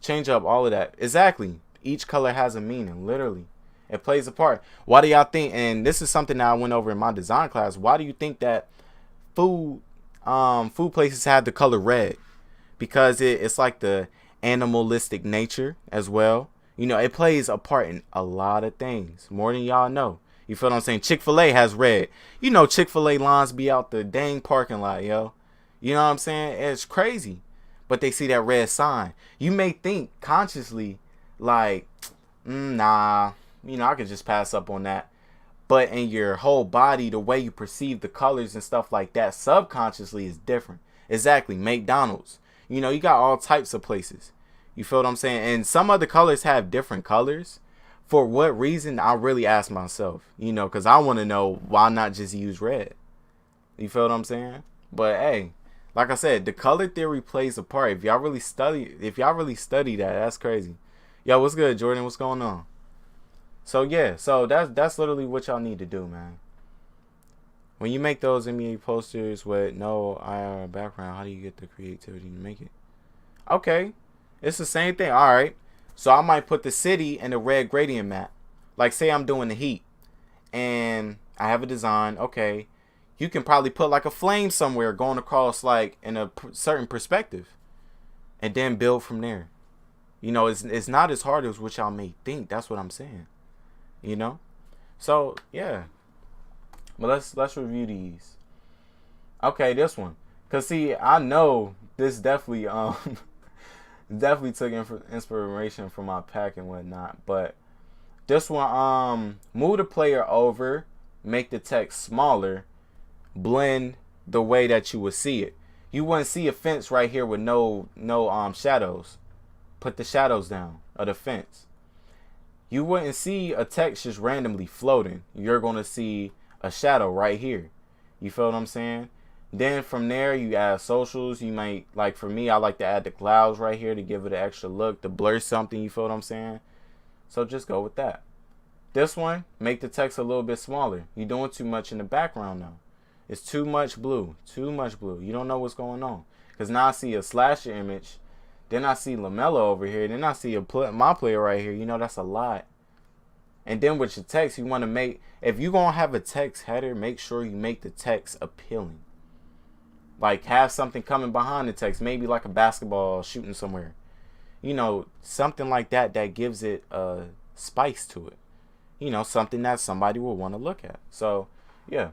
change up all of that. Exactly. Each color has a meaning, literally. It plays a part. Why do y'all think, and this is something that I went over in my design class, why do you think that food places have the color red? Because it's like the animalistic nature as well. You know, it plays a part in a lot of things, more than y'all know. You feel what I'm saying? Chick-fil-A has red. You know Chick-fil-A lines be out the dang parking lot, yo. You know what I'm saying? It's crazy. But they see that red sign. You may think consciously, like, nah, you know, I could just pass up on that. But in your whole body, the way you perceive the colors and stuff like that, subconsciously is different. Exactly. McDonald's. You know, you got all types of places. You feel what I'm saying? And some other colors have different colors. For what reason, I really ask myself, you know, because I want to know why not just use red. You feel what I'm saying? But hey, like I said, the color theory plays a part. If y'all really study that, that's crazy. Yo, what's good, Jordan? What's going on? So yeah, so that's literally what y'all need to do, man. When you make those NBA posters with no IR background, how do you get the creativity to make it? Okay, it's the same thing. All right. So I might put the city in a red gradient map. Like say I'm doing the Heat and I have a design. Okay. You can probably put like a flame somewhere going across like in a certain perspective and then build from there. You know, it's not as hard as what y'all may think. That's what I'm saying. You know? So, yeah. But let's review these. Okay, this one. Cause see, I know this definitely definitely took inspiration from my pack and whatnot, but this one, move the player over, make the text smaller, blend the way that you would see it. You wouldn't see a fence right here with no shadows. Put the shadows down of the fence. You wouldn't see a text just randomly floating. You're gonna see a shadow right here. You feel what I'm saying? Then from there, you add socials. You might, like for me, I like to add the clouds right here to give it an extra look, to blur something. You feel what I'm saying? So just go with that. This one, make the text a little bit smaller. You're doing too much in the background now. It's too much blue. Too much blue. You don't know what's going on. Because now I see a slasher image. Then I see LaMelo over here. Then I see my player right here. You know, that's a lot. And then with your text, you want to make, if you're going to have a text header, make sure you make the text appealing. Like have something coming behind the text, maybe like a basketball shooting somewhere. You know, something like that gives it a spice to it. You know, something that somebody will want to look at. So, yeah.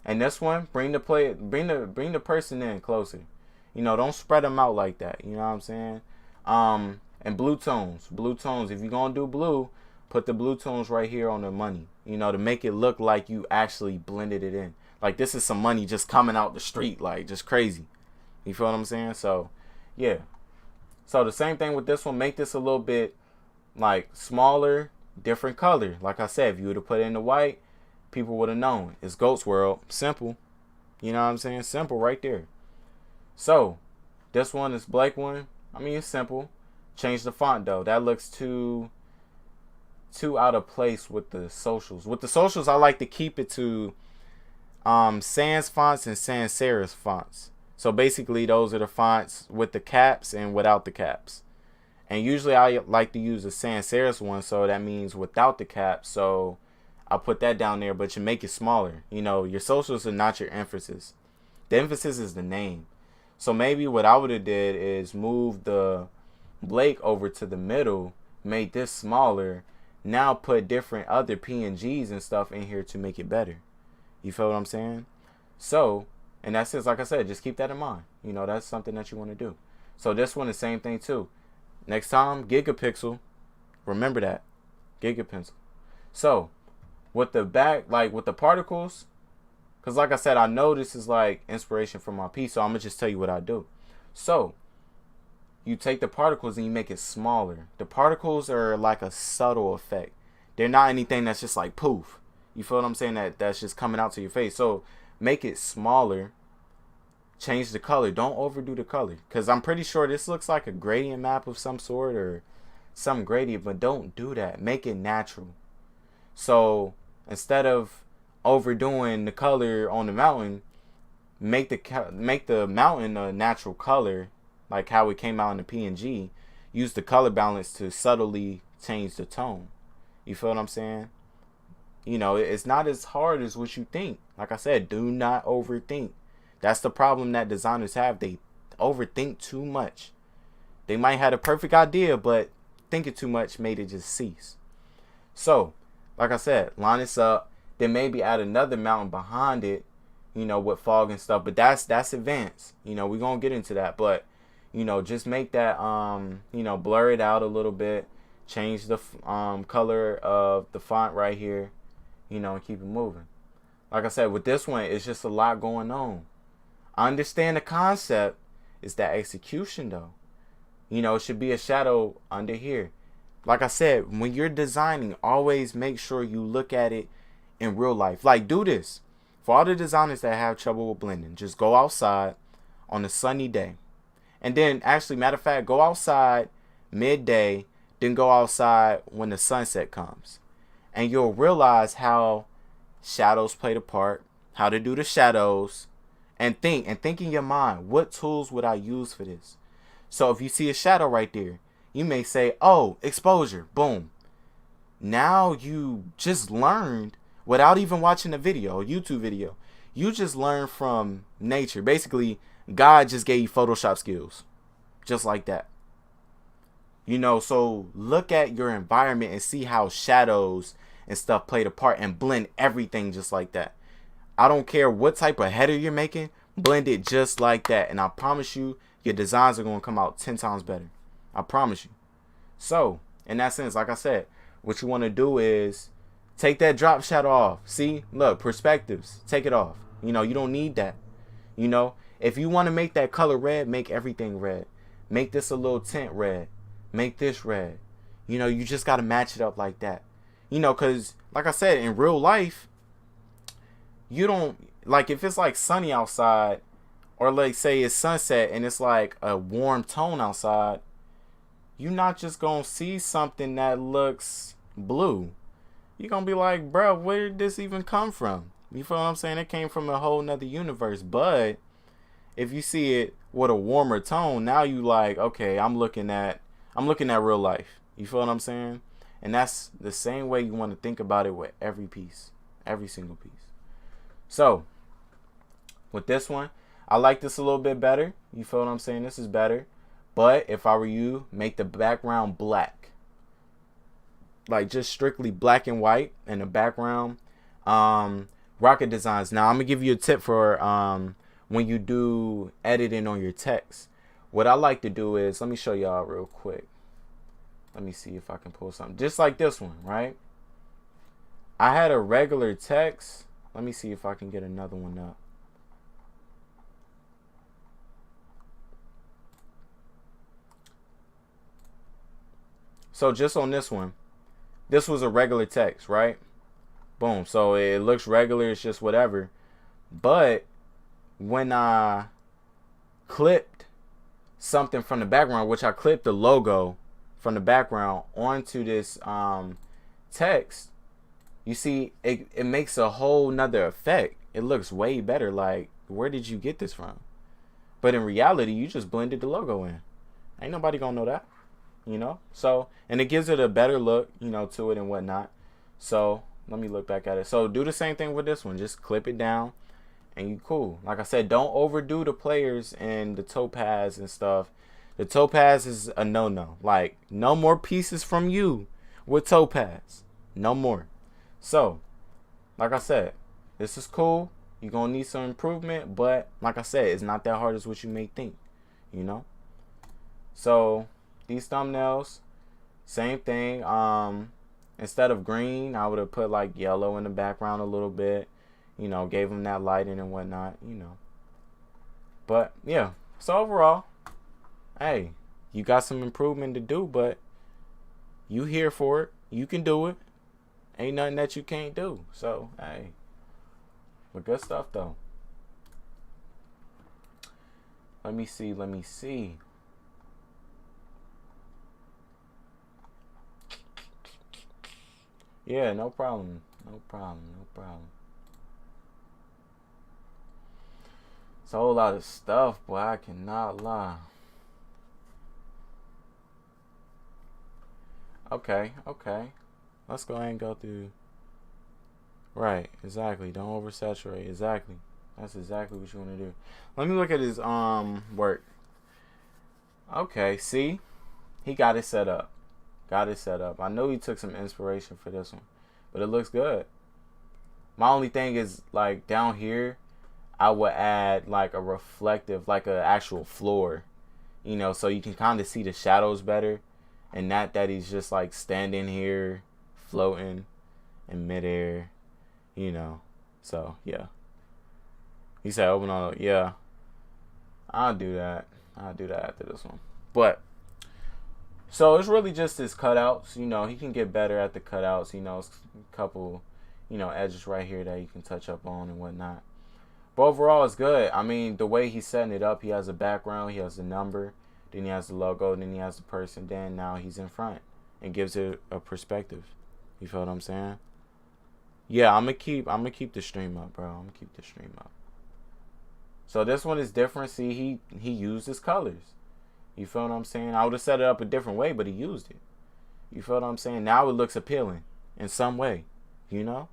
And this one, bring the person in closer. You know, don't spread them out like that. You know what I'm saying? And blue tones. Blue tones. If you're going to do blue, put the blue tones right here on the money. You know, to make it look like you actually blended it in. Like, this is some money just coming out the street, like, just crazy. You feel what I'm saying? So, yeah. So, the same thing with this one. Make this a little bit, like, smaller, different color. Like I said, if you would have put it in the white, people would have known. It's Goat's World. Simple. You know what I'm saying? Simple right there. So, this one is Blake one. I mean, it's simple. Change the font, though. That looks too out of place with the socials. With the socials, I like to keep it to sans fonts and sans serif fonts. So basically those are the fonts with the caps and without the caps. And usually I like to use the sans serif one, so that means without the caps. So I'll put that down there, but you make it smaller. You know, your socials are not your emphasis. The emphasis is the name. So maybe what I would have did is move the Blake over to the middle, made this smaller, now put different other PNGs and stuff in here to make it better. You feel what I'm saying? So, and that's just, like I said, just keep that in mind. You know, that's something that you want to do. So this one, the same thing too. Next time, gigapixel. Remember that. Gigapixel. So, with the back, like with the particles, because like I said, I know this is like inspiration from my piece, so I'm going to just tell you what I do. So, you take the particles and you make it smaller. The particles are like a subtle effect. They're not anything that's just like poof. You feel what I'm saying? That's just coming out to your face. So make it smaller. Change the color. Don't overdo the color. Because I'm pretty sure this looks like a gradient map of some sort or some gradient. But don't do that. Make it natural. So instead of overdoing the color on the mountain, make the mountain a natural color. Like how it came out in the PNG. Use the color balance to subtly change the tone. You feel what I'm saying? You know, it's not as hard as what you think. Like I said, do not overthink. That's the problem that designers have. They overthink too much. They might have a perfect idea, but thinking too much made it just cease. So, like I said, line this up. Then maybe add another mountain behind it, you know, with fog and stuff. But that's advanced. You know, we're going to get into that. But, you know, just make that, you know, blur it out a little bit. Change the color of the font right here, you know, and keep it moving. Like I said, with this one, it's just a lot going on. I understand the concept. It's that execution, though. You know, it should be a shadow under here. Like I said, when you're designing, always make sure you look at it in real life. Like, do this. For all the designers that have trouble with blending, just go outside on a sunny day. And then, actually, matter of fact, go outside midday, then go outside when the sunset comes. And you'll realize how shadows play the part, how to do the shadows, and think in your mind, what tools would I use for this? So if you see a shadow right there, you may say, oh, exposure, boom. Now you just learned without even watching a video, a YouTube video. You just learned from nature. Basically, God just gave you Photoshop skills. Just like that. You know, so look at your environment and see how shadows and stuff play the part and blend everything just like that. I don't care what type of header you're making, blend it just like that. And I promise you, your designs are going to come out 10 times better. I promise you. So, in that sense, like I said, what you want to do is take that drop shadow off. See, look, perspectives, take it off. You know, you don't need that. You know, if you want to make that color red, make everything red. Make this a little tint red. Make this red. You know, you just got to match it up like that. You know, because, like I said, in real life, you don't, like, if it's like sunny outside, or like say it's sunset and it's like a warm tone outside, you're not just going to see something that looks blue. You're going to be like, bro, where did this even come from? You feel what I'm saying? It came from a whole nother universe. But if you see it with a warmer tone, now you like, okay, I'm looking at real life. You feel what I'm saying? And that's the same way you want to think about it with every piece, every single piece. So with this one, I like this a little bit better. You feel what I'm saying? This is better. But if I were you, make the background black. Like just strictly black and white in the background. Rocket Designs. Now I'm going to give you a tip for when you do editing on your text. What I like to do is, let me show y'all real quick. Let me see if I can pull something. Just like this one, right? I had a regular text. Let me see if I can get another one up. So just on this one, this was a regular text, right? Boom. So it looks regular. It's just whatever. But when I clipped something from the background, which I clipped the logo from the background onto this text, you see it makes a whole nother effect. It looks way better. Like, where did you get this from? But in reality, you just blended the logo in. Ain't nobody gonna know that, you know? So, and it gives it a better look, you know, to it and whatnot. So let me look back at it. So do the same thing with this one. Just clip it down and you cool. Like I said, don't overdo the players and the topaz and stuff. The topaz is a no-no. Like, no more pieces from you with topaz. No more. So, like I said, this is cool. You're going to need some improvement. But, like I said, it's not that hard as what you may think. You know? So, these thumbnails, same thing. Instead of green, I would have put, like, yellow in the background a little bit. You know, gave them that lighting and whatnot. You know. But, yeah. So, overall, hey, you got some improvement to do, but you here for it. You can do it. Ain't nothing that you can't do. So, hey. But good stuff, though. Let me see. Yeah, no problem. It's a whole lot of stuff, boy. I cannot lie. Okay. Let's go ahead and go through. Right, exactly. Don't oversaturate. Exactly. That's exactly what you want to do. Let me look at his work. Okay, see? He got it set up. I know he took some inspiration for this one, but it looks good. My only thing is like down here, I would add like a reflective, like a actual floor, you know, so you can kind of see the shadows better, and not that he's just like standing here, floating in midair, you know. So yeah, he said open on. Yeah, I'll do that. I'll do that after this one. But so it's really just his cutouts. You know, he can get better at the cutouts. You know, a couple, you know, edges right here that you can touch up on and whatnot. But overall, it's good. I mean, the way he's setting it up, he has a background, he has the number, then he has the logo, then he has the person, then now he's in front and gives it a perspective. You feel what I'm saying? Yeah, I'm gonna keep the stream up, bro. I'm gonna keep the stream up. So this one is different. See, he used his colors. You feel what I'm saying? I would have set it up a different way, but he used it. You feel what I'm saying? Now it looks appealing in some way, you know?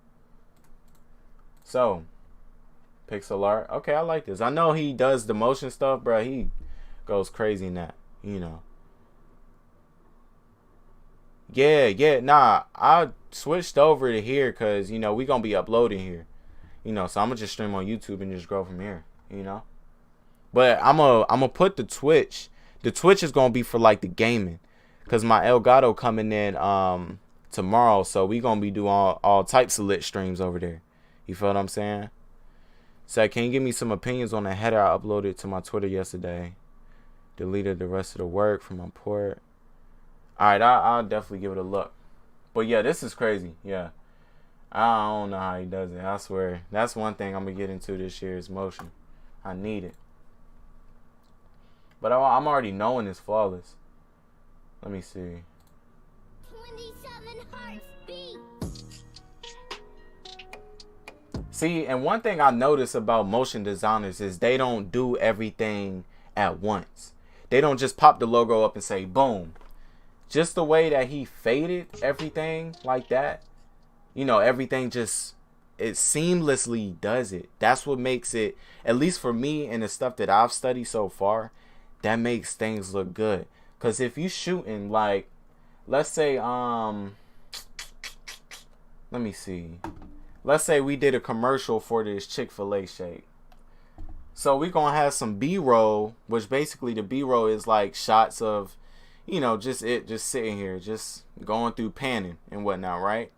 So, pixel art. Okay, I like this. I know he does the motion stuff, bro. He goes crazy in that, you know. Yeah. Nah, I switched over to here because, you know, we going to be uploading here. You know, so I'm going to just stream on YouTube and just grow from here, you know. But I'm gonna put the Twitch. The Twitch is going to be for, like, the gaming. Because my Elgato coming in tomorrow. So we going to be doing all types of lit streams over there. You feel what I'm saying? So can you give me some opinions on the header I uploaded to my Twitter yesterday? Deleted the rest of the work from my port. Alright, I'll definitely give it a look. But yeah, this is crazy. Yeah. I don't know how he does it. I swear. That's one thing I'm going to get into this year is motion. I need it. But I'm already knowing it's flawless. Let me see. 27 hearts beat. See, and one thing I notice about motion designers is they don't do everything at once. They don't just pop the logo up and say, boom. Just the way that he faded everything like that. You know, everything just, it seamlessly does it. That's what makes it, at least for me and the stuff that I've studied so far, that makes things look good. Because if you shooting like, let's say, let me see. Let's say we did a commercial for this Chick-fil-A shake. So we're going to have some B-roll, which basically the B-roll is like shots of, you know, just sitting here, just going through panning and whatnot, right?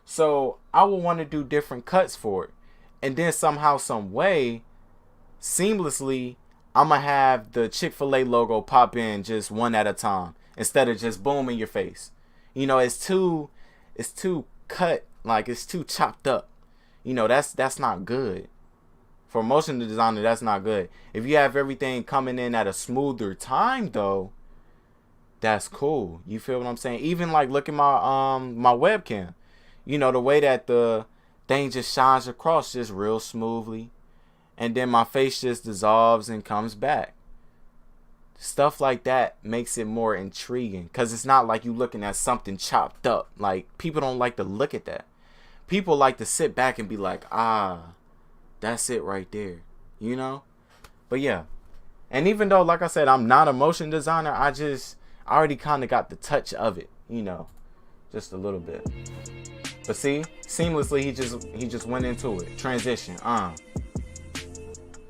So I would want to do different cuts for it. And then somehow, some way, seamlessly, I'm going to have the Chick-fil-A logo pop in just one at a time instead of just boom in your face. You know, it's too cut, like it's too chopped up. You know, that's not good. For a motion designer, that's not good. If you have everything coming in at a smoother time, though, that's cool. You feel what I'm saying? Even like look at my webcam. You know, the way that the thing just shines across just real smoothly. And then my face just dissolves and comes back. Stuff like that makes it more intriguing. Because it's not like you looking at something chopped up. Like, people don't like to look at that. People like to sit back and be like, that's it right there. You know? But yeah. And even though, like I said, I'm not a motion designer, I already kind of got the touch of it. You know? Just a little bit. But see? Seamlessly, he just went into it. Transition.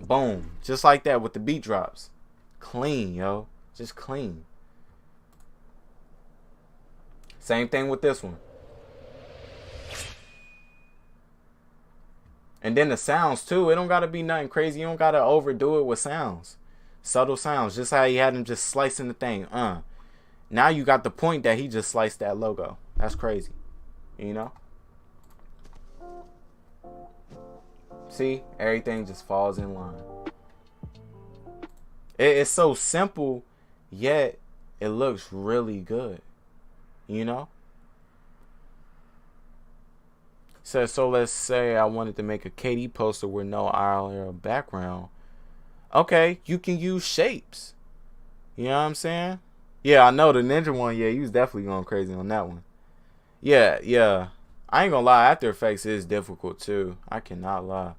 Boom. Just like that with the beat drops. Clean, yo. Just clean. Same thing with this one. And then the sounds too. It don't gotta be nothing crazy. You don't gotta overdo it with sounds. Subtle sounds. Just how he had him just slicing the thing. Now you got the point that he just sliced that logo. That's crazy. You know? See? Everything just falls in line. It's so simple, yet it looks really good. You know? So let's say I wanted to make a KD poster with no IRL background. Okay, you can use shapes. You know what I'm saying? Yeah, I know the Ninja one. Yeah, he was definitely going crazy on that one. Yeah. I ain't gonna lie, After Effects is difficult too. I cannot lie.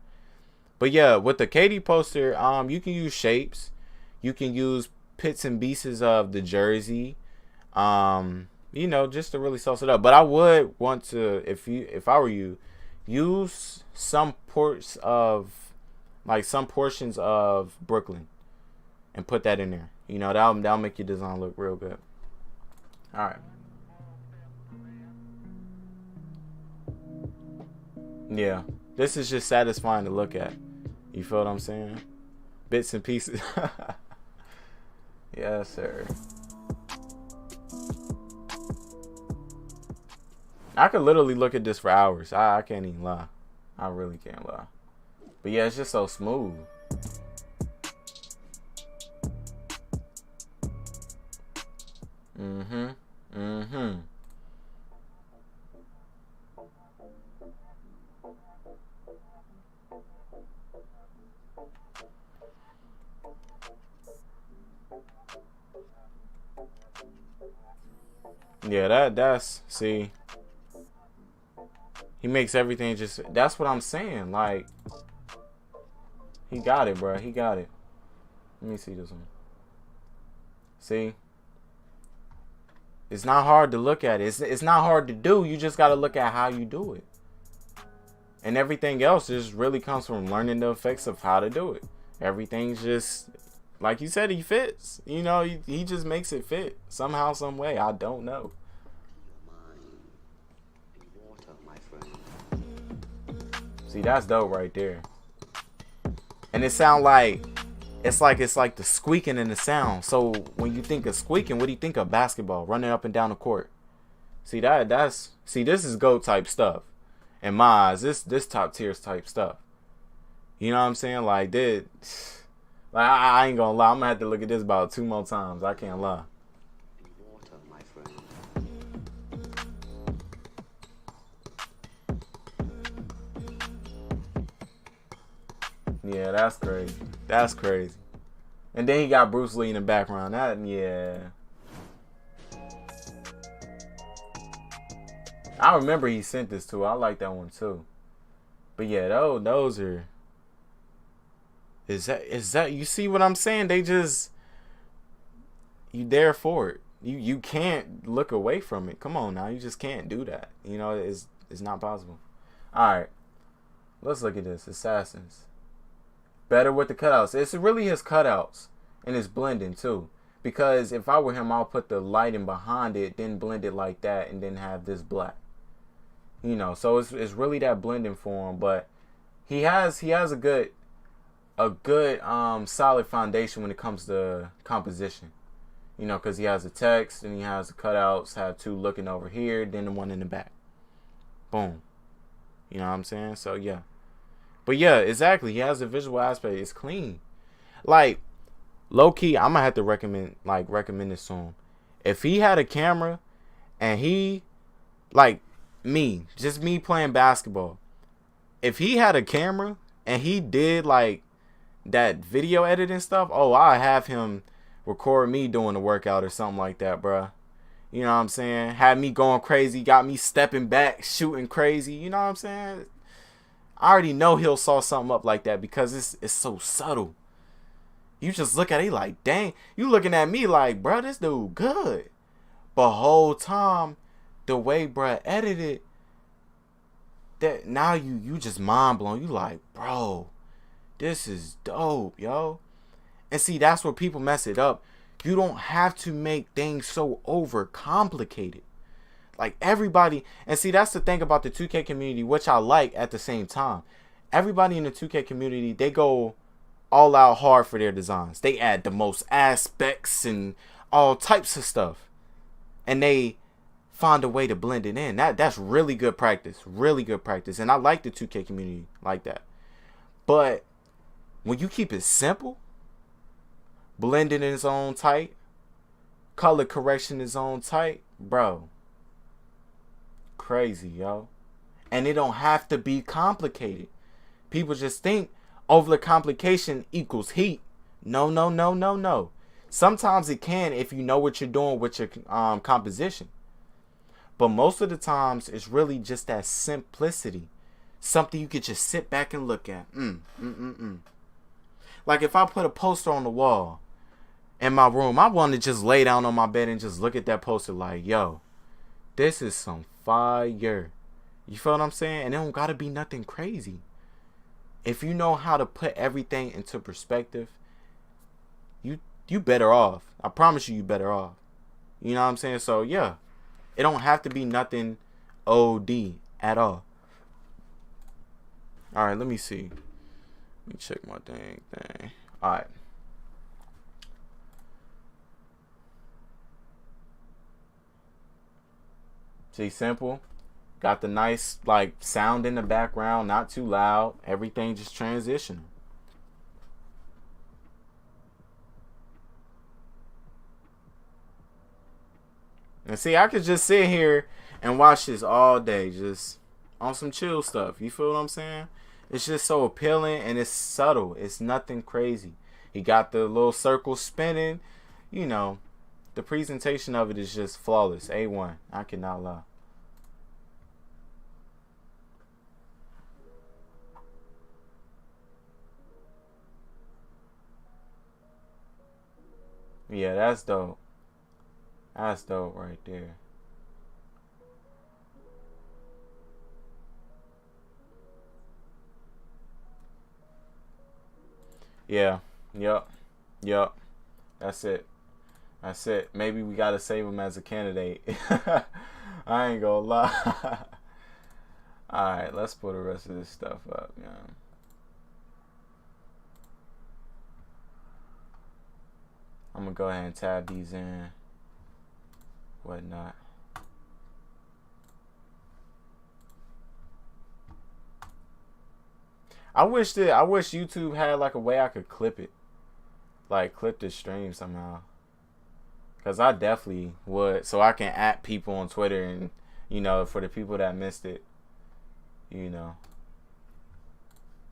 But yeah, with the KD poster, you can use shapes. You can use bits and pieces of the jersey. You know, just to really sauce it up. But I would want to, if I were you, use some portions of Brooklyn and put that in there. You know, that'll make your design look real good. All right. Yeah, this is just satisfying to look at. You feel what I'm saying? Bits and pieces. Yes, sir. I could literally look at this for hours. I can't even lie. I really can't lie. But yeah, it's just so smooth. Yeah, that's see. He makes everything just, that's what I'm saying. Like, he got it, bro. He got it. Let me see this one. See? It's not hard to look at it. It's not hard to do. You just got to look at how you do it. And everything else just really comes from learning the effects of how to do it. Everything's just, like you said, he fits. You know, he just makes it fit. Somehow, some way. I don't know. See, that's dope right there. And it sound like it's like the squeaking in the sound. So when you think of squeaking, what do you think of? Basketball running up and down the court. See this is GOAT type stuff. In my eyes, this top tier type stuff. You know what I'm saying? Like I ain't gonna lie, I'm gonna have to look at this about 2 more times. I can't lie. Yeah, that's crazy. That's crazy. And then he got Bruce Lee in the background. Yeah. I remember he sent this to. I like that one too. But yeah, those are. Is that you see what I'm saying? They just, you there for it. You can't look away from it. Come on now, you just can't do that. You know, it's not possible. All right, let's look at this. Assassins. Better with the cutouts. It's really his cutouts and his blending too. Because if I were him, I'll put the lighting behind it, then blend it like that, and then have this black. You know, so it's really that blending for him. But he has a good solid foundation when it comes to composition. You know, because he has the text and he has the cutouts. Have two looking over here, then the one in the back. Boom. You know what I'm saying? So yeah. But yeah, exactly. He has the visual aspect. It's clean. Like, low key, I'm gonna have to recommend this to him. If he had a camera and he, like me, just me playing basketball. If he had a camera and he did like that video editing stuff, I have him record me doing the workout or something like that, bruh. You know what I'm saying? Had me going crazy, got me stepping back, shooting crazy. You know what I'm saying? I already know he'll saw something up like that because it's so subtle. You just look at it like, dang. You looking at me like, bro, this dude good. But whole time, the way bruh edited, that now you just mind blown. You like, bro, this is dope, yo. And see, that's where people mess it up. You don't have to make things so over complicated. Like everybody, and see, that's the thing about the 2K community, which I like at the same time. Everybody in the 2K community, they go all out hard for their designs. They add the most aspects and all types of stuff. And they find a way to blend it in. That's really good practice. Really good practice. And I like the 2K community like that. But when you keep it simple, blend it in its own tight, color correction its own tight, bro. Crazy, yo. And it don't have to be complicated. People just think over the complication equals heat. No. Sometimes it can if you know what you're doing with your composition. But most of the times it's really just that simplicity. Something you could just sit back and look at. Like if I put a poster on the wall in my room, I want to just lay down on my bed and just look at that poster like, yo, this is some fire. You feel what I'm saying? And it don't gotta be nothing crazy. If you know how to put everything into perspective, you better off. I promise you better off. You know what I'm saying? So yeah, it don't have to be nothing OD at all. All right, let me see. Let me check my thing. All right. See, simple. Got the nice like sound in the background, not too loud. Everything just transitioning. And see, I could just sit here and watch this all day, just on some chill stuff. You feel what I'm saying? It's just so appealing and it's subtle. It's nothing crazy. He got the little circle spinning. You know, the presentation of it is just flawless. A1. I cannot lie. Yeah, that's dope. That's dope right there. Yeah. Yup. That's it. That's it. Maybe we gotta save him as a candidate. I ain't gonna lie. Alright, let's pull the rest of this stuff up, yeah. I'm gonna go ahead and tab these in. Whatnot. I wish YouTube had like a way I could clip it. Like clip the stream somehow. Cause I definitely would. So I can at people on Twitter and, you know, for the people that missed it, you know.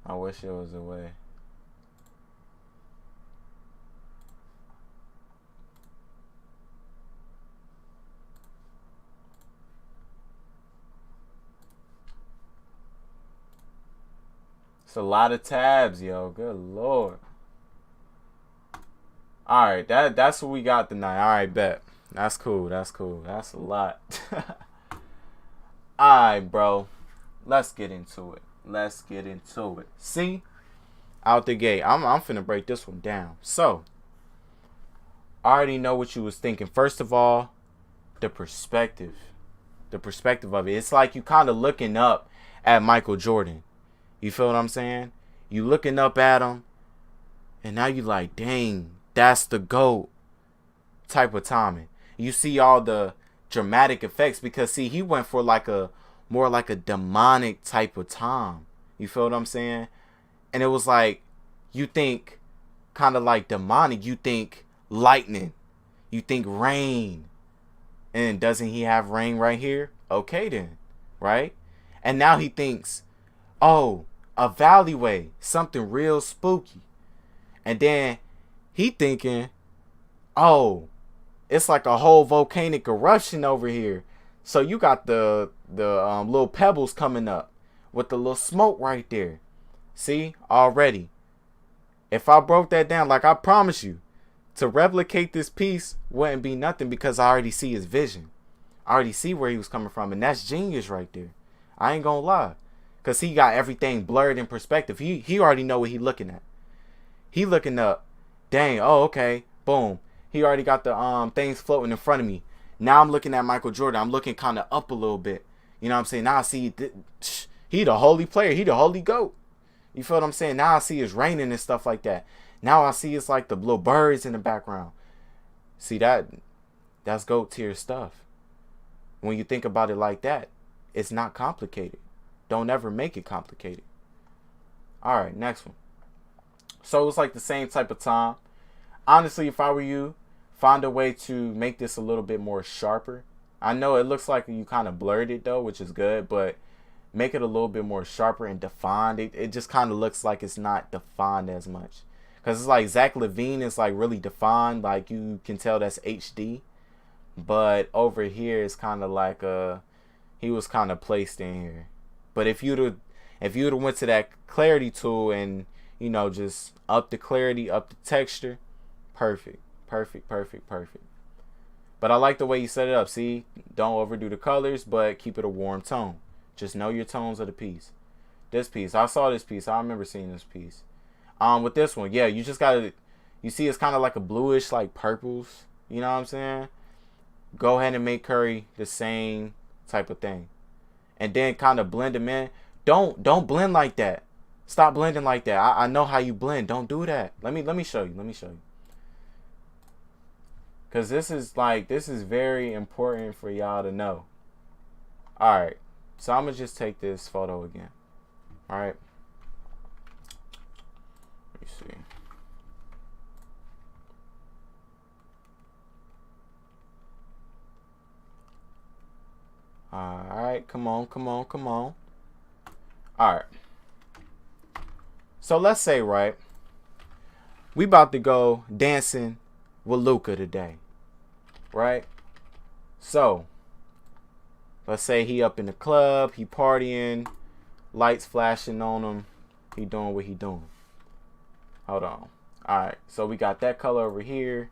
I wish there was a way. It's a lot of tabs, yo. Good lord. Alright, that's what we got tonight. Alright, bet. That's cool. That's a lot. Alright, bro. Let's get into it. See? Out the gate. I'm finna break this one down. So, I already know what you was thinking. First of all, the perspective. The perspective of it. It's like you kind of looking up at Michael Jordan. You feel what I'm saying? You looking up at him, and now you like, dang, that's the GOAT type of timing. You see all the dramatic effects because, see, he went for like a more like a demonic type of time. You feel what I'm saying? And it was like, you think kind of like demonic. You think lightning. You think rain. And doesn't he have rain right here? Okay then, right? And now he thinks, oh, a alleyway, something real spooky. And then he thinking, oh, it's like a whole volcanic eruption over here. So you got the little pebbles coming up with the little smoke right there. See, already. If I broke that down, like I promise you, to replicate this piece wouldn't be nothing because I already see his vision. I already see where he was coming from, and that's genius right there. I ain't gonna lie. Because he got everything blurred in perspective. He already know what he looking at. He looking up. Dang, oh, okay. Boom. He already got the things floating in front of me. Now I'm looking at Michael Jordan. I'm looking kind of up a little bit. You know what I'm saying? Now I see he the holy player. He the holy GOAT. You feel what I'm saying? Now I see it's raining and stuff like that. Now I see it's like the little birds in the background. See, that's GOAT tier stuff. When you think about it like that, it's not complicated. Don't ever make it complicated. All right, next one. So it's like the same type of time. Honestly, if I were you, find a way to make this a little bit more sharper. I know it looks like you kind of blurred it though, which is good, but make it a little bit more sharper and defined. It just kind of looks like it's not defined as much. Because it's like Zach LaVine is like really defined. Like you can tell that's HD. But over here it's kind of like he was kind of placed in here. But if you'd have went to that clarity tool and, you know, just up the clarity, up the texture, perfect. But I like the way you set it up. See, don't overdo the colors, but keep it a warm tone. Just know your tones of the piece. This piece, I saw this piece. I remember seeing this piece. With this one, yeah, you just gotta, you see it's kind of like a bluish, like purples. You know what I'm saying? Go ahead and make Curry the same type of thing. And then kind of blend them in. Don't blend like that. Stop blending like that. I know how you blend. Don't do that. Let me show you. Let me show you. Cause this is very important for y'all to know. Alright. So I'm gonna just take this photo again. Alright. Let me see. Alright, come on. Alright. So let's say, right, we about to go dancing with Luka today. Right? So, let's say he up in the club, he partying, lights flashing on him, he doing what he doing. Hold on. Alright, so we got that color over here,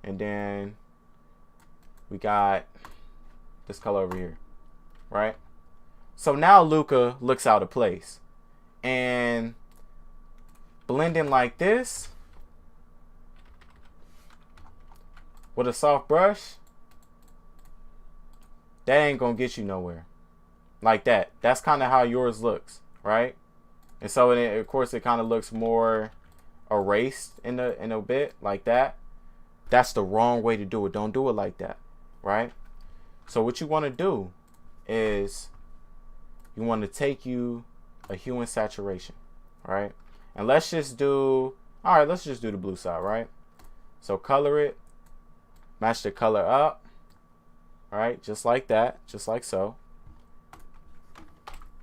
and then we got this color over here. Right? So now Luka looks out of place. And blending like this with a soft brush, that ain't gonna get you nowhere. Like that. That's kind of how yours looks, right? And so of course it kind of looks more erased in a bit like that. That's the wrong way to do it. Don't do it like that, right? So what you want to do is you want to take you a hue and saturation, right? And let's just do the blue side, right? So color it, match the color up, right? Just like that, just like so.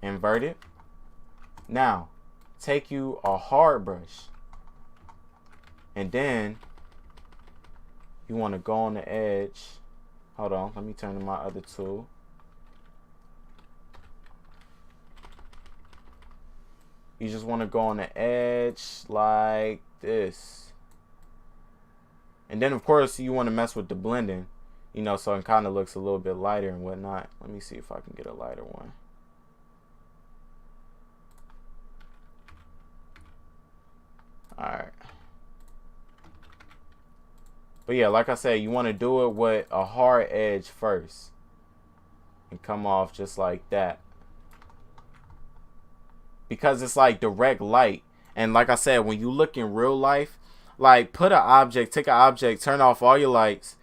Invert it. Now, take you a hard brush, and then you want to go on the edge. Hold on, let me turn to my other tool. You just want to go on the edge like this. And then, of course, you want to mess with the blending, you know, so it kind of looks a little bit lighter and whatnot. Let me see if I can get a lighter one. Alright. But yeah, like I said, you want to do it with a hard edge first. And come off just like that. Because it's like direct light. And like I said, when you look in real life, like take an object, turn off all your lights,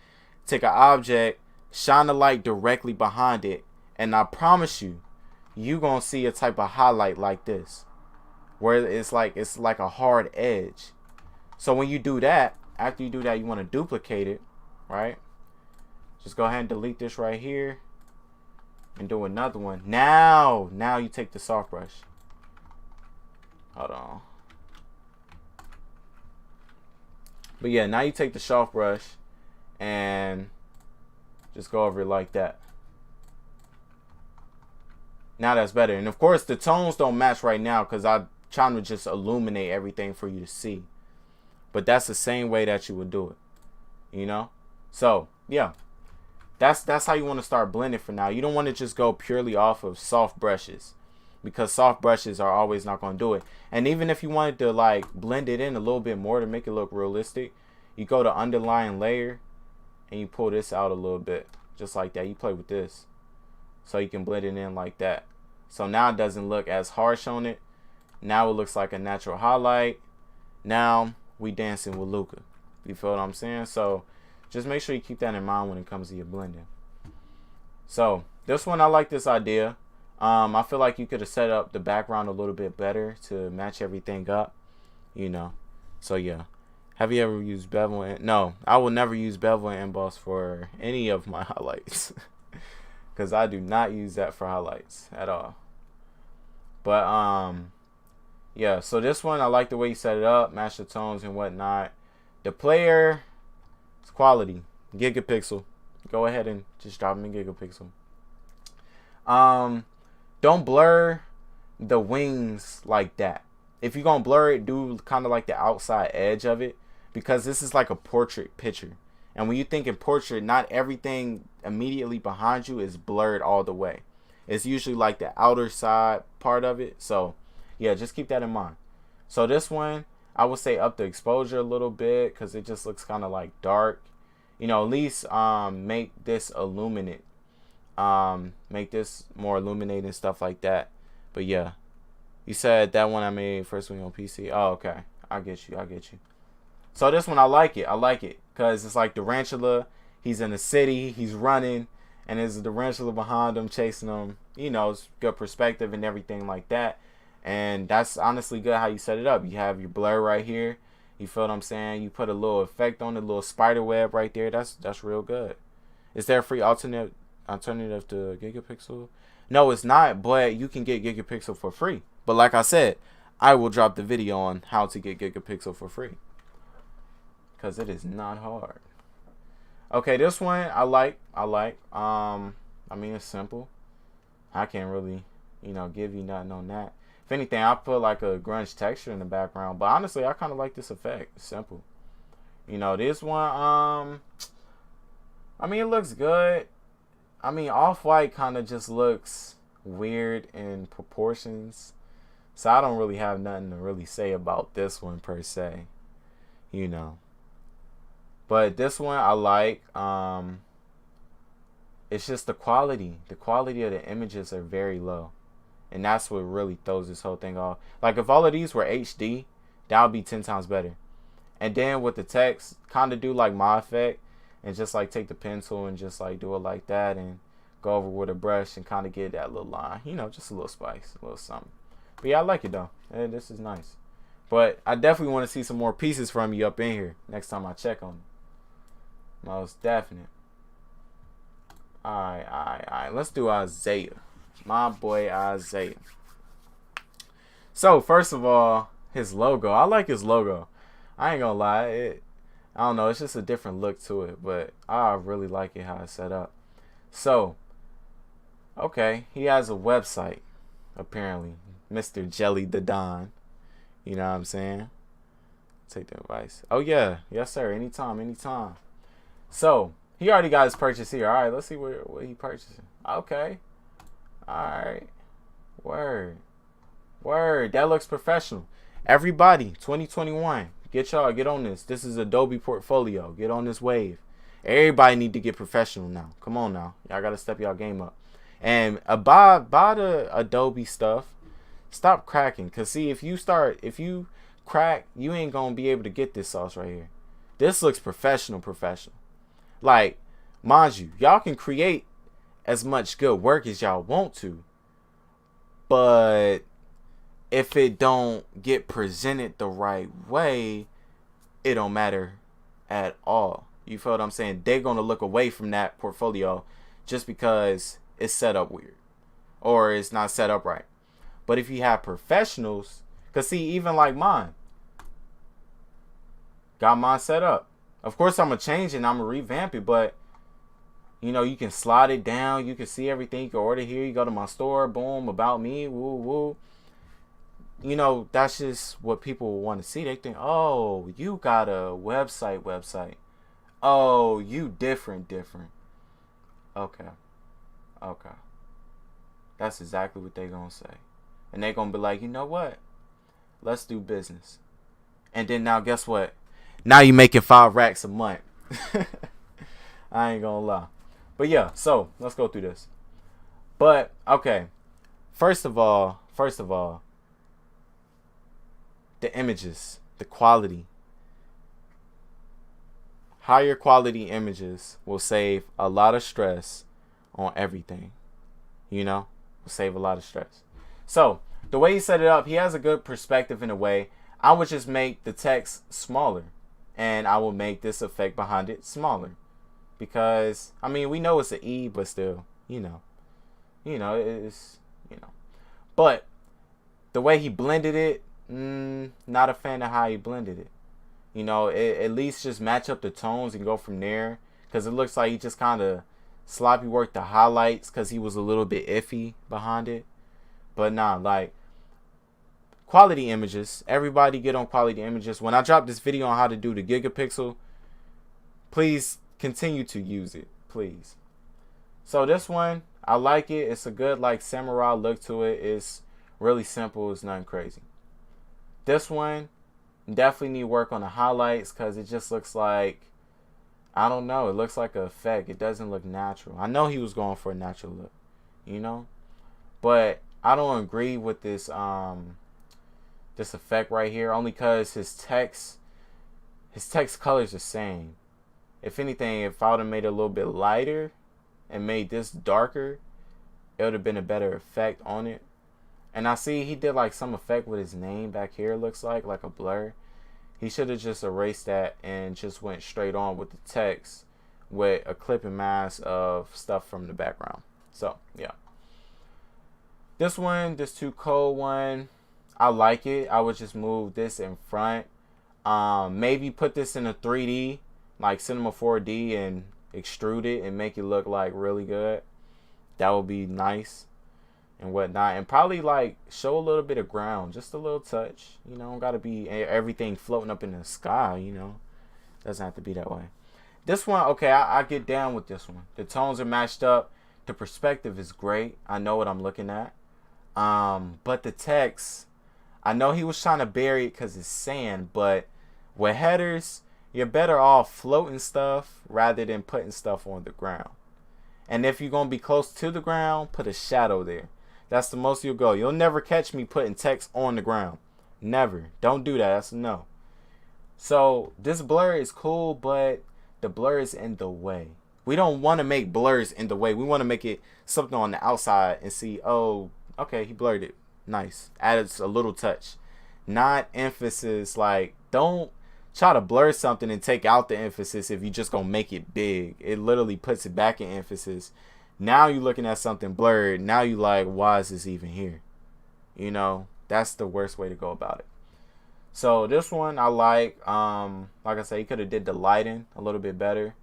take an object, shine the light directly behind it. And I promise you, you're going to see a type of highlight like this. Where it's like a hard edge. So when you do that, after you do that, you want to duplicate it, right? Just go ahead and delete this right here. And do another one. Now you take the soft brush. Hold on. But yeah, now you take the soft brush and just go over it like that. Now that's better. And of course, the tones don't match right now because I'm trying to just illuminate everything for you to see. But that's the same way that you would do it. You know? So, yeah. That's how you want to start blending for now. You don't want to just go purely off of soft brushes. Because soft brushes are always not going to do it. And even if you wanted to like blend it in a little bit more to make it look realistic, you go to underlying layer and you pull this out a little bit. Just like that. You play with this. So you can blend it in like that. So now it doesn't look as harsh on it. Now it looks like a natural highlight. Now we dancing with Luka. You feel what I'm saying? So just make sure you keep that in mind when it comes to your blending. So this one, I like this idea. I feel like you could have set up the background a little bit better to match everything up, you know. So yeah. Have you ever used bevel? No, I will never use bevel and emboss for any of my highlights. Because I do not use that for highlights at all. But yeah, so this one, I like the way you set it up, match the tones and whatnot. The player, it's quality, gigapixel. Go ahead and just drop them in gigapixel. Don't blur the wings like that. If you're gonna blur it, do kind of like the outside edge of it, because this is like a portrait picture. And when you think in portrait, not everything immediately behind you is blurred all the way. It's usually like the outer side part of it. So yeah, just keep that in mind. So this one, I would say up the exposure a little bit because it just looks kind of like dark. You know, at least make this illuminate. Make this more illuminated and stuff like that. But yeah, you said that one I made first week on PC. Oh, okay. I get you. So this one, I like it. Because it's like Durantula. He's in the city. He's running. And there's a Durantula behind him chasing him. You know, it's good perspective and everything like that. And that's honestly good how you set it up. You have your blur right here. You feel what I'm saying? You put a little effect on it, a little spider web right there. That's real good. Is there a free alternative to Gigapixel? No, it's not, but you can get Gigapixel for free. But like I said, I will drop the video on how to get Gigapixel for free. Because it is not hard. Okay, this one I like. I mean, it's simple. I can't really, give you nothing on that. If anything, I put like a grunge texture in the background. But honestly, I kind of like this effect. It's simple. This one, I mean, it looks good. I mean, Off-White kind of just looks weird in proportions. So I don't really have nothing to really say about this one per se. But this one I like. It's just the quality. The quality of the images are very low. And that's what really throws this whole thing off. Like if all of these were HD, that would be 10 times better. And then with the text, kind of do like my effect. And just like take the pencil and just like do it like that. And go over with a brush and kind of get that little line. Just a little spice. A little something. But yeah, I like it though. This is nice. But I definitely want to see some more pieces from you up in here. Next time I check on it. Most definite. Alright. Let's do Isaiah. My boy Isaiah. So, first of all, his logo. I like his logo. I ain't gonna lie. I don't know. It's just a different look to it. But I really like it how it's set up. So, okay. He has a website. Apparently. Mr. Jelly the Don. You know what I'm saying? Take the advice. Oh, yeah. Yes, sir. Anytime. So, he already got his purchase here. All right, let's see what he purchasing. Okay. All right. Word. That looks professional. Everybody, 2021, get on this. This is Adobe Portfolio. Get on this wave. Everybody need to get professional now. Come on now. Y'all got to step y'all game up. And buy the Adobe stuff. Stop cracking. Because, see, if you crack, you ain't going to be able to get this sauce right here. This looks professional. Like, mind you, y'all can create as much good work as y'all want to. But if it don't get presented the right way, it don't matter at all. You feel what I'm saying? They're going to look away from that portfolio just because it's set up weird. Or it's not set up right. But if you have professionals, because see, even like mine, got mine set up. Of course, I'm going to change it and I'm going to revamp it, but, you can slide it down. You can see everything. You can order here. You go to my store. Boom. About me. Woo. That's just what people want to see. They think, oh, you got a website. Oh, you different. Okay. That's exactly what they going to say. And they going to be like, you know what? Let's do business. And then now, guess what? Now you making 5 racks a month. I ain't gonna lie. But yeah, so let's go through this. But okay. First of all, the images, the quality. Higher quality images will save a lot of stress on everything. Will save a lot of stress. So the way he set it up, he has a good perspective in a way. I would just make the text smaller. And I will make this effect behind it smaller. Because, I mean, we know it's an E, but still, it's. But the way he blended it, not a fan of how he blended it. At least just match up the tones and go from there. Because it looks like he just kind of sloppy worked the highlights because he was a little bit iffy behind it. But nah, like, quality images. Everybody get on quality images. When I drop this video on how to do the Gigapixel, please continue to use it. Please. So this one, I like it. It's a good like samurai look to it. It's really simple. It's nothing crazy. This one definitely need work on the highlights because it just looks like, I don't know, it looks like an effect. It doesn't look natural. I know he was going for a natural look, you know, but I don't agree with this this effect right here, only because his text color's the same. If anything, if I would have made it a little bit lighter and made this darker, it would have been a better effect on it. And I see he did like some effect with his name back here, looks like a blur. He should have just erased that and just went straight on with the text with a clipping mask of stuff from the background. So, yeah. This one, this Too Cold one, I like it. I would just move this in front. Maybe put this in a 3D, like Cinema 4D, and extrude it and make it look like really good. That would be nice and whatnot. And probably like show a little bit of ground, just a little touch. You know, gotta be everything floating up in the sky, you know. Doesn't have to be that way. This one, okay, I get down with this one. The tones are matched up. The perspective is great. I know what I'm looking at. But the text, I know he was trying to bury it because it's sand, but with headers, you're better off floating stuff rather than putting stuff on the ground. And if you're going to be close to the ground, put a shadow there. That's the most you'll go. You'll never catch me putting text on the ground. Never. Don't do that. That's a no. So this blur is cool, but the blur is in the way. We don't want to make blurs in the way. We want to make it something on the outside and see, oh, okay, he blurred it. Nice. Added a little touch. Not emphasis. Like, don't try to blur something and take out the emphasis if you just gonna make it big. It literally puts it back in emphasis. Now you're looking at something blurred. Now you like, why is this even here? You know, that's the worst way to go about it. So this one I like I said, he could have did the lighting a little bit better.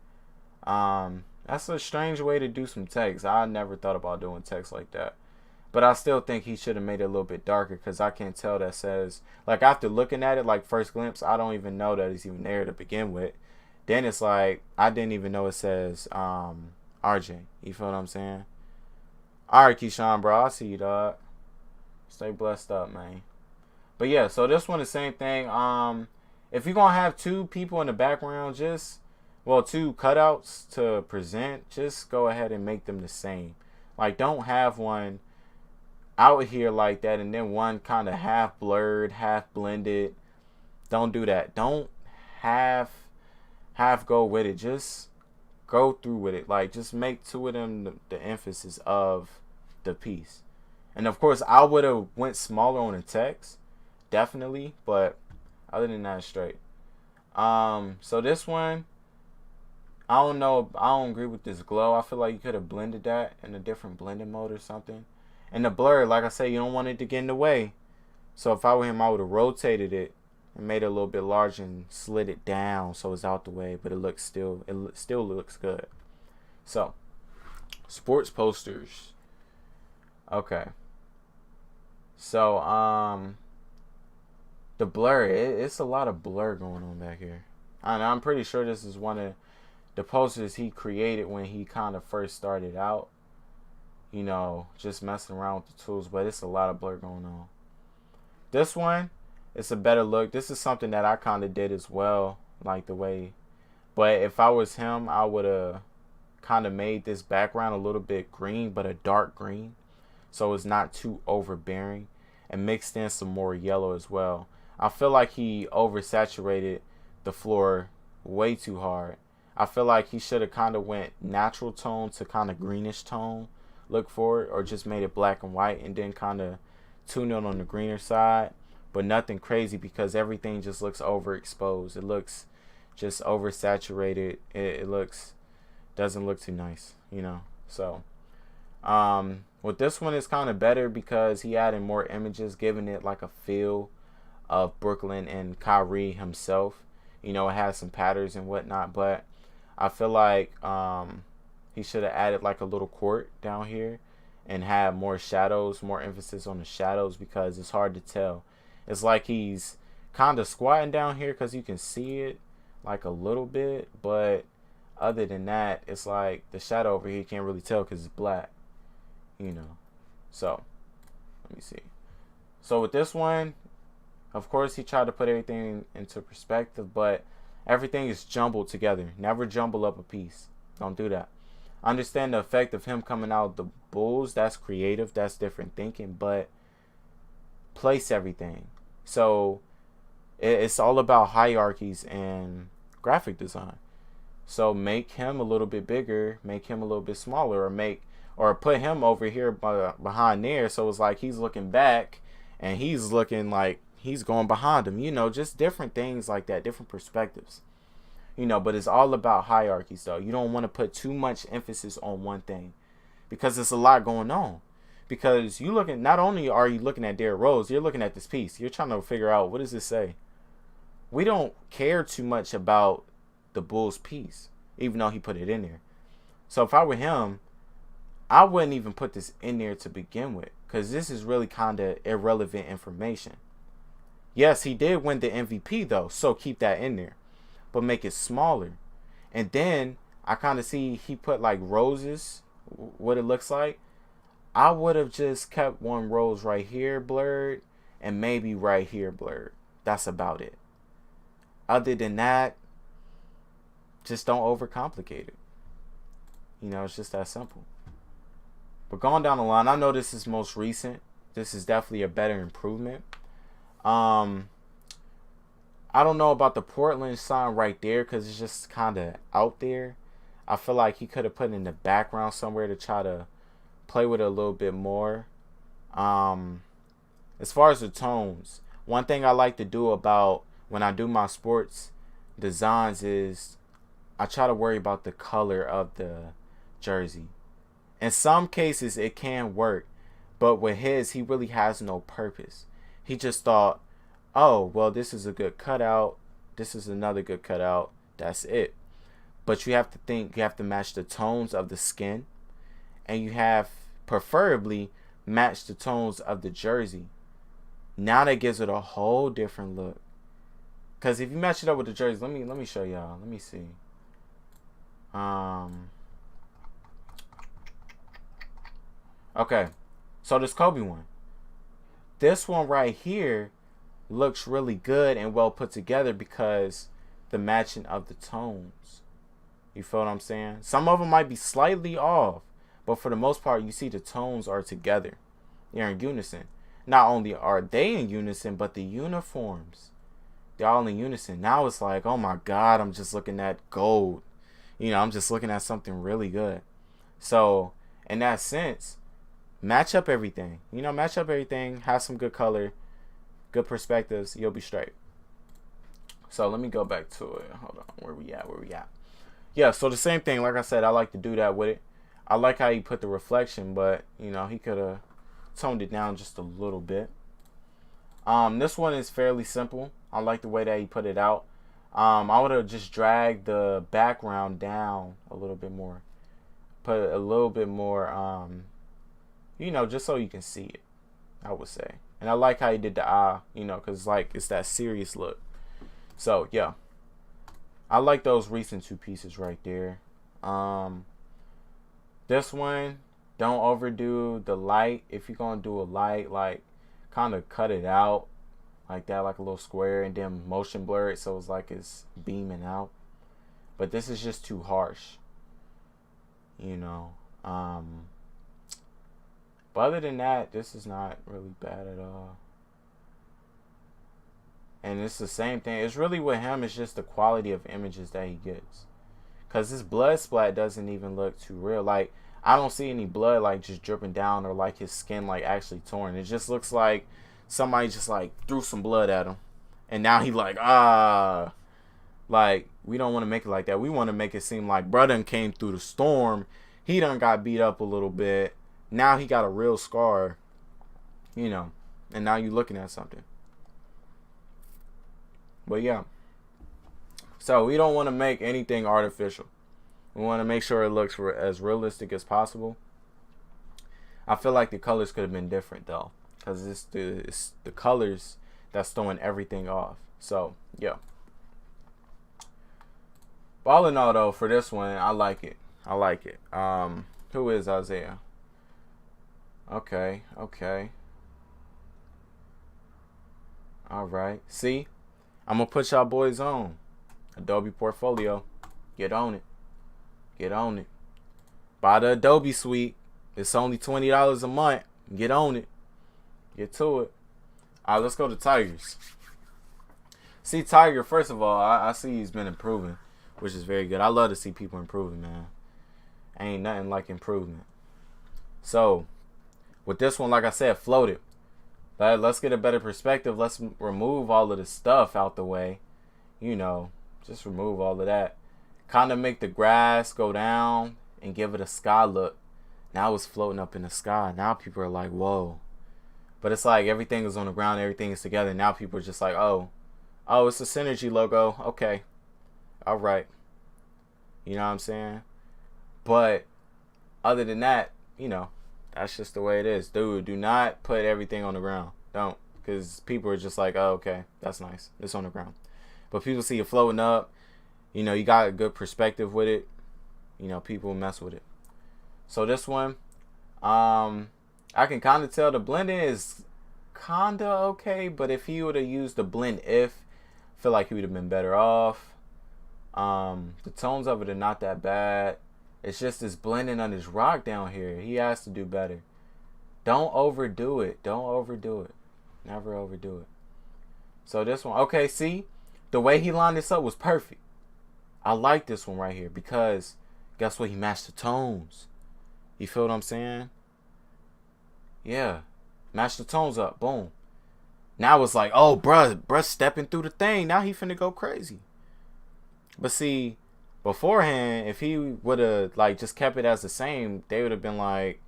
That's a strange way to do some text. I never thought about doing text like that. But I still think he should have made it a little bit darker, because I can't tell that says, like, after looking at it, like, first glimpse, I don't even know that it's even there to begin with. Then it's like, I didn't even know it says RJ. You feel what I'm saying? All right, Keyshawn, bro. I see you, dog. Stay blessed up, man. But, yeah, so this one, the same thing. If you're going to have two people in the background, two cutouts to present, just go ahead and make them the same. Like, don't have one out here like that and then one kind of half blurred, half blended. Don't do that. Don't half go with it. Just go through with it. Like, just make two of them the emphasis of the piece. And of course, I would have went smaller on the text, definitely, but other than that, straight. So this one, I don't know. I don't agree with this glow. I feel like you could have blended that in a different blending mode or something. And the blur, like I say, you don't want it to get in the way. So if I were him, I would have rotated it and made it a little bit larger and slid it down so it's out the way. But it still looks good. So, sports posters. Okay. So, the blur, it's a lot of blur going on back here. And I'm pretty sure this is one of the posters he created when he kind of first started out. You know, just messing around with the tools, but it's a lot of blur going on. This one, it's a better look. This is something that I kind of did as well, like the way. But if I was him, I would have kind of made this background a little bit green, but a dark green, so it's not too overbearing, and mixed in some more yellow as well. I feel like he oversaturated the floor way too hard. I feel like he should have kind of went natural tone to kind of greenish tone look for it, or just made it black and white and then kind of tune it on the greener side, but nothing crazy, because everything just looks overexposed. It looks just oversaturated. It doesn't look too nice, you know. So with this one, it's kind of better because he added more images, giving it like a feel of Brooklyn and Kyrie himself. You know, it has some patterns and whatnot, but I feel like he should have added like a little court down here and had more shadows, more emphasis on the shadows, because it's hard to tell. It's like he's kind of squatting down here because you can see it like a little bit, but other than that, it's like the shadow over here you can't really tell because it's black. you know. So let me see. So with this one, of course, he tried to put everything into perspective, but everything is jumbled together. Never jumble up a piece. Don't do that. Understand the effect of him coming out of the Bulls. That's creative. That's different thinking. But place everything. So it's all about hierarchies and graphic design. So make him a little bit bigger. Make him a little bit smaller. Or put him over here behind there. So it's like he's looking back and he's looking like he's going behind him. You know, just different things like that. Different perspectives. You know, but it's all about hierarchies, though. You don't want to put too much emphasis on one thing because there's a lot going on. Because you looking, not only are you looking at Derrick Rose, you're looking at this piece. You're trying to figure out, what does this say? We don't care too much about the Bulls piece, even though he put it in there. So if I were him, I wouldn't even put this in there to begin with, because this is really kind of irrelevant information. Yes, he did win the MVP, though, so keep that in there. But make it smaller. And then I kind of see he put like roses, what it looks like. I would have just kept one rose right here blurred and maybe right here blurred. That's about it. Other than that, just don't overcomplicate it. You know, it's just that simple. But going down the line, I know this is most recent. This is definitely a better improvement. I don't know about the Portland sign right there because it's just kind of out there. I feel like he could have put it in the background somewhere to try to play with it a little bit more. As far as the tones, one thing I like to do about when I do my sports designs is I try to worry about the color of the jersey. In some cases, it can work, but with his, he really has no purpose. He just thought, oh, well, this is a good cutout. This is another good cutout. That's it. But you have to think, you have to match the tones of the skin. And you have, preferably, match the tones of the jersey. Now that gives it a whole different look. Because if you match it up with the jersey, let me show y'all. Let me see. Okay. So this Kobe one. This one right here looks really good and well put together because the matching of the tones. You feel what I'm saying? Some of them might be slightly off, but for the most part, you see the tones are together. They're in unison. Not only are they in unison, but the uniforms, they're all in unison. Now it's like, oh my God, I'm just looking at gold. You know, I'm just looking at something really good. So in that sense, match up everything. You know, match up everything. Have some good color. Good perspectives, you'll be straight. So let me go back to it. Hold on, where we at? Yeah, so the same thing. Like I said, I like to do that with it. I like how he put the reflection, but you know, he could have toned it down just a little bit. This one is fairly simple. I like the way that he put it out. I would have just dragged the background down a little bit more. Put a little bit more, you know, just so you can see it, I would say. And I like how he did the eye, you know, because like it's that serious look. So, yeah. I like those recent two pieces right there. This one, don't overdo the light. If you're going to do a light, like kind of cut it out like that, like a little square, and then motion blur it so it's like it's beaming out. But this is just too harsh, you know. But other than that, this is not really bad at all. And it's the same thing. It's really with him, it's just the quality of images that he gets. Because this blood splat doesn't even look too real. Like, I don't see any blood like just dripping down or like his skin like actually torn. It just looks like somebody just like threw some blood at him. And now he like, like, we don't want to make it like that. We want to make it seem like bro done came through the storm. He done got beat up a little bit. Now he got a real scar, you know, and now you're looking at something. But yeah. So we don't want to make anything artificial. We want to make sure it looks as realistic as possible. I feel like the colors could have been different though, because it's the colors that's throwing everything off. So yeah. But all in all though, for this one, I like it. Who is Isaiah? Okay. All right. See, I'm gonna put y'all boys on Adobe Portfolio. Get on it. Buy the Adobe suite. It's only $20 a month. Get on it. Get to it. All right, let's go to Tigers. See, Tiger, first of all, I see he's been improving, which is very good. I love to see people improving, man. Ain't nothing like improvement. So, with this one, like I said, floated. Let's get a better perspective. Let's remove all of the stuff out the way. You know, just remove all of that. Kind of make the grass go down and give it a sky look. Now it's floating up in the sky. Now people are like, whoa. But it's like everything is on the ground. Everything is together. Now people are just like, oh, it's a Synergy logo. Okay. All right. You know what I'm saying? But other than that, you know, that's just the way it is. Dude, do not put everything on the ground. Don't. Because people are just like, oh, okay, that's nice. It's on the ground. But people see it floating up. You know, you got a good perspective with it. You know, people mess with it. So this one, I can kind of tell the blending is kind of okay. But if he would have used the blend if, I feel like he would have been better off. The tones of it are not that bad. It's just this blending on his rock down here. He has to do better. Don't overdo it. Never overdo it. So this one, okay, see? The way he lined this up was perfect. I like this one right here because guess what? He matched the tones. You feel what I'm saying? Yeah. Match the tones up. Boom. Now it's like, oh, bruh stepping through the thing. Now he finna go crazy. But see, beforehand, if he would have like just kept it as the same, they would have been like,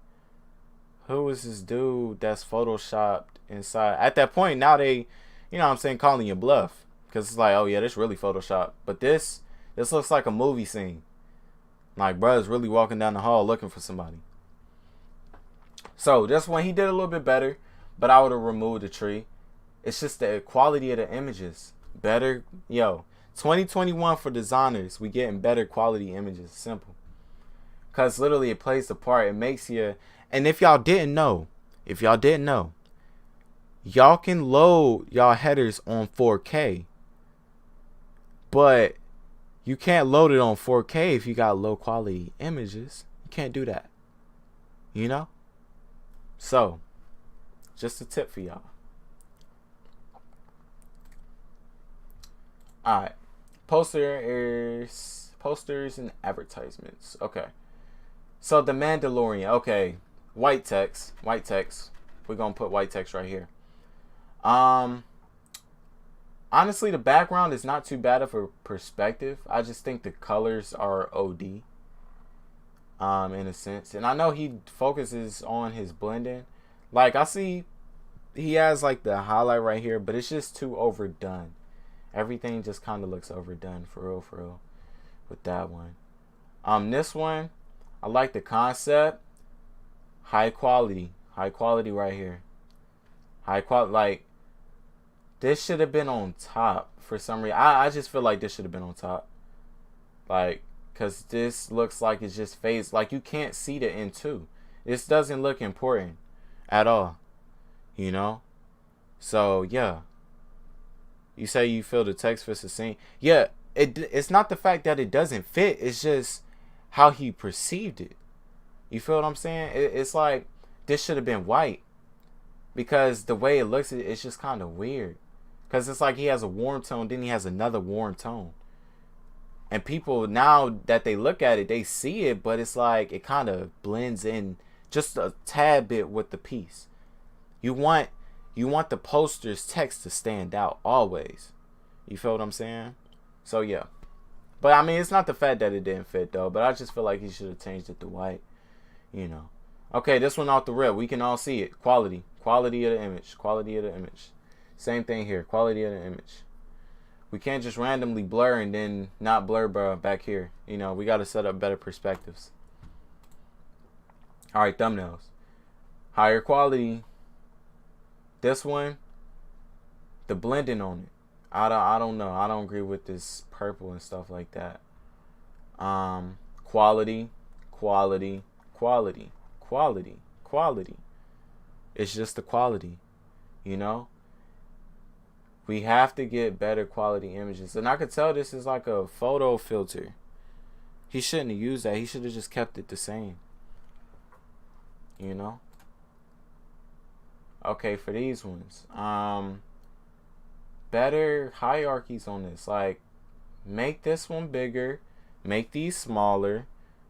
who is this dude that's photoshopped inside? At that point, now they, you know what I'm saying, calling you bluff. Because it's like, oh yeah, this really photoshopped. But this looks like a movie scene. Like, bruh's really walking down the hall looking for somebody. So this one, he did a little bit better. But I would have removed the tree. It's just the quality of the images. Better, 2021 for designers, we getting better quality images. Simple. Because literally it plays the part. It makes you... And if y'all didn't know, y'all can load y'all headers on 4K. But you can't load it on 4K if you got low quality images. You can't do that. You know? So, just a tip for y'all. Alright. Posters and advertisements. Okay. So the Mandalorian. Okay. White text. We're gonna put white text right here. Honestly, the background is not too bad of a perspective. I just think the colors are OD. In a sense. And I know he focuses on his blending. Like, I see he has like the highlight right here, but it's just too overdone. Everything just kind of looks overdone for real with that one. This one, I like the concept. High quality right here. High quality, like, this should have been on top for some reason. I just feel like this should have been on top. Like, because this looks like it's just phased. Like, you can't see the end too. This doesn't look important at all. You know? So, yeah. You say you feel the text fits the scene. Yeah, it's not the fact that it doesn't fit. It's just how he perceived it. You feel what I'm saying? It's like this should have been white. Because the way it looks, it's just kind of weird. Because it's like he has a warm tone, then he has another warm tone. And people, now that they look at it, they see it, but it's like it kind of blends in just a tad bit with the piece. You want the poster's text to stand out always. You feel what I'm saying? So, yeah. But, I mean, it's not the fact that it didn't fit, though. But I just feel like he should have changed it to white. You know. Okay, this one off the rip. We can all see it. Quality. Quality of the image. Same thing here. Quality of the image. We can't just randomly blur and then not blur back here. You know, we got to set up better perspectives. All right, thumbnails. Higher quality. This one, the blending on it. I don't know. I don't agree with this purple and stuff like that. Quality. It's just the quality, you know? We have to get better quality images. And I could tell this is like a photo filter. He shouldn't have used that. He should have just kept it the same. You know? Okay, for these ones. Better hierarchies on this. Like, make this one bigger. Make these smaller.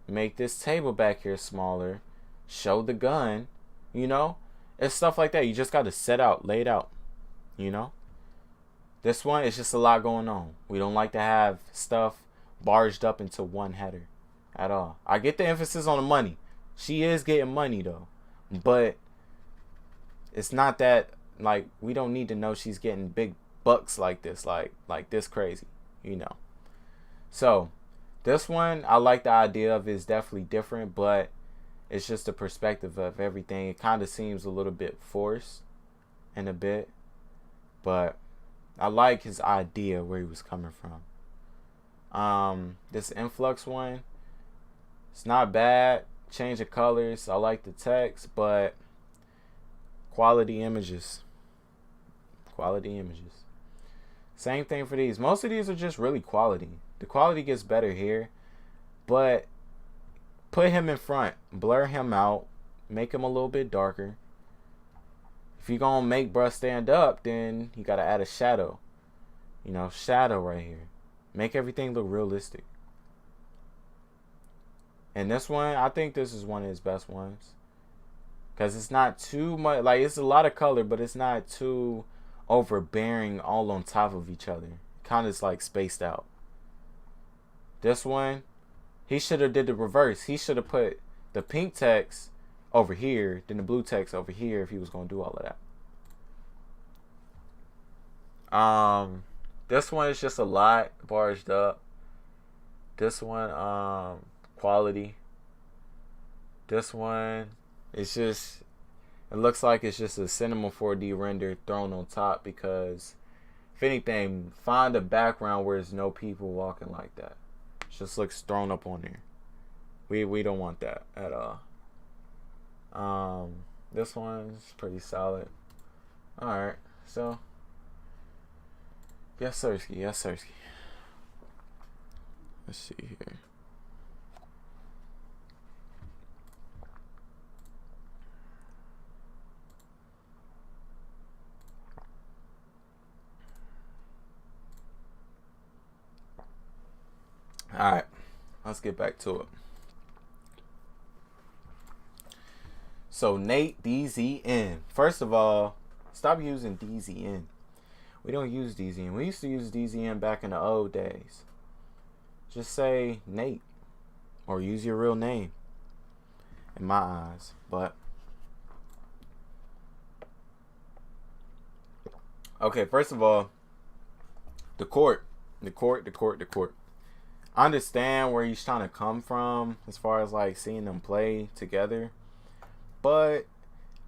Make this table back here smaller. Show the gun. You know? It's stuff like that. You just got to set out, lay it out. You know? This one is just a lot going on. We don't like to have stuff barged up into one header at all. I get the emphasis on the money. She is getting money though. But it's not that, like, we don't need to know she's getting big bucks like this, like this crazy, you know. So this one, I like the idea of, is definitely different, but it's just the perspective of everything. It kind of seems a little bit forced in a bit, but I like his idea where he was coming from. This influx one, it's not bad. Change of colors. I like the text, but quality images. Quality images. Same thing for these. Most of these are just really quality. The quality gets better here, but put him in front. Blur him out. Make him a little bit darker. If you're going to make bruh stand up, then you got to add a shadow. You know, shadow right here. Make everything look realistic. And this one, I think this is one of his best ones. Because it's not too much, like, it's a lot of color, but it's not too overbearing all on top of each other. Kind of is like spaced out. This one, he should have did the reverse. He should have put the pink text over here, then the blue text over here if he was going to do all of that. This one is just a lot barged up. This one, quality. This one, it's just, it looks like it's just a Cinema 4D render thrown on top, because if anything, find a background where there's no people walking like that. It just looks thrown up on there. We don't want that at all. This one's pretty solid. Alright, so yes sirski, yes sirski. Let's see here. Alright, let's get back to it. So Nate DZN. First of all, stop using DZN. We don't use DZN. We used to use DZN back in the old days. Just say Nate, or use your real name, in my eyes. But okay, first of all, the court. I understand where he's trying to come from as far as like seeing them play together, but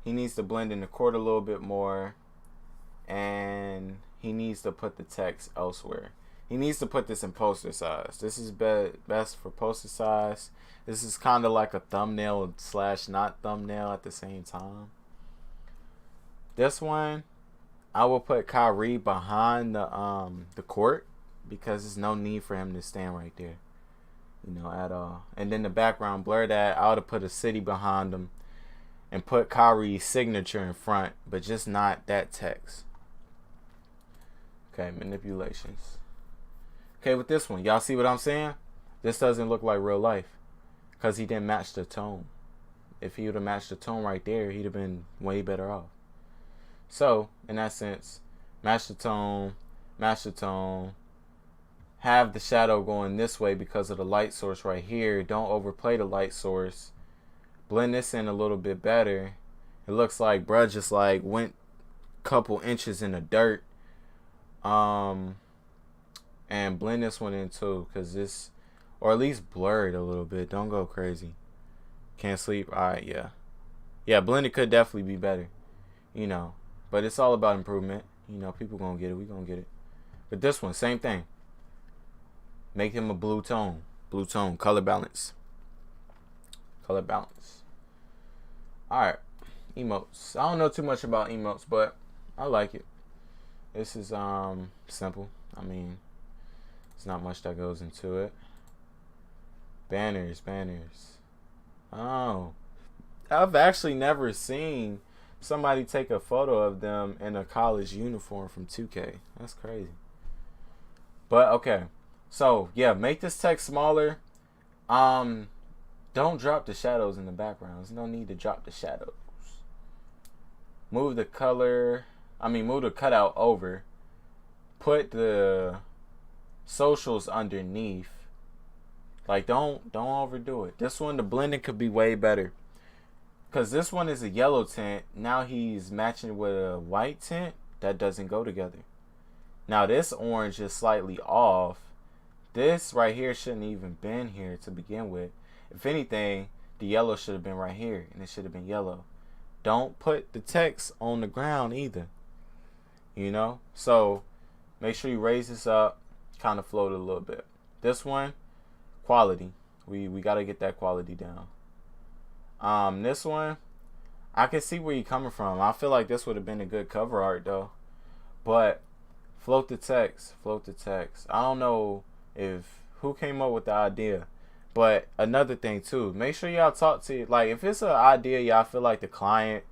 he needs to blend in the court a little bit more, and he needs to put the text elsewhere. He needs to put this in poster size. This is best for poster size. This is kind of like a thumbnail / not thumbnail at the same time. This one, I will put Kyrie behind the court, because there's no need for him to stand right there, you know, at all. And then the background, blur that. I would have put a city behind him and put Kyrie's signature in front, but just not that text. Okay, manipulations. Okay, with this one, y'all see what I'm saying? This doesn't look like real life, because he didn't match the tone. If he would have matched the tone right there, he'd have been way better off. So, in that sense, match the tone, have the shadow going this way because of the light source right here. Don't overplay the light source. Blend this in a little bit better. It looks like bruh just like went a couple inches in the dirt. And blend this one in too, because this, or at least blur it a little bit. Don't go crazy. Can't sleep. Alright, yeah. Yeah, blended could definitely be better. You know. But it's all about improvement. You know, people gonna get it. We gonna get it. But this one, same thing. Make him a blue tone. Blue tone. Color balance. Color balance. Alright. emotes. I don't know too much about emotes, but I like it. This is simple. I mean, there's not much that goes into it. Banners. Oh, I've actually never seen somebody take a photo of them in a college uniform from 2K. That's crazy. But okay, so yeah, make this text smaller. Don't drop the shadows in the background. There's no need to drop the shadows. Move the cutout over. Put the socials underneath. Like, don't overdo it. This one, the blending could be way better. Because this one is a yellow tint. Now he's matching with a white tint. That doesn't go together. Now this orange is slightly off. This right here shouldn't even been here to begin with. If anything, the yellow should have been right here. And it should have been yellow. Don't put the text on the ground either. You know? So, make sure you raise this up. Kind of float it a little bit. This one, quality. We got to get that quality down. This one, I can see where you're coming from. I feel like this would have been a good cover art though. But float the text. I don't know who came up with the idea. But another thing too, make sure y'all talk to, like, if it's an idea y'all feel like the client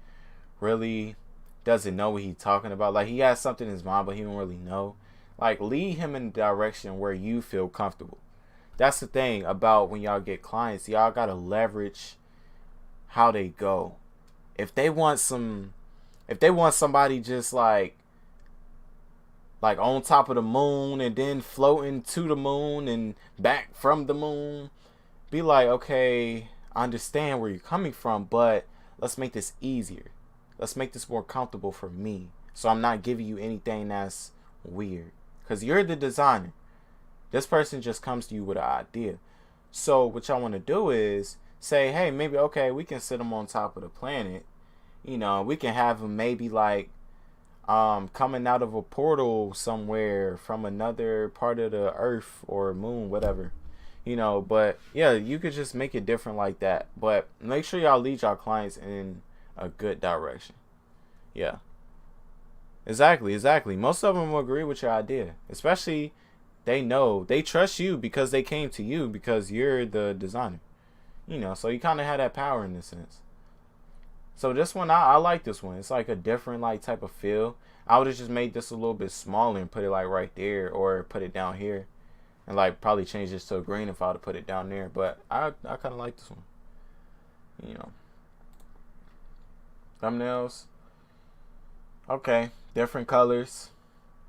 really doesn't know what he's talking about, like he has something in his mind but he don't really know, like, lead him in the direction where you feel comfortable. That's the thing about when y'all get clients, y'all gotta leverage how they go. If they want somebody just like on top of the moon and then floating to the moon and back from the moon, be like, okay, I understand where you're coming from, but let's make this easier. Let's make this more comfortable for me. So I'm not giving you anything that's weird. Because you're the designer. This person just comes to you with an idea. So what y'all want to do is say, hey, maybe, okay, we can sit them on top of the planet. You know, we can have them maybe like coming out of a portal somewhere from another part of the earth or moon, whatever. You know, but yeah, you could just make it different like that. But make sure y'all lead y'all clients in a good direction. Yeah. Exactly. Most of them will agree with your idea. Especially, they trust you because they came to you because you're the designer. You know, so you kind of have that power in this sense. So this one, I like this one. It's like a different like type of feel. I would have just made this a little bit smaller and put it like right there, or put it down here. And like probably change this to a green if I would have put it down there. But I kind of like this one. You know. Thumbnails. Okay. Different colors.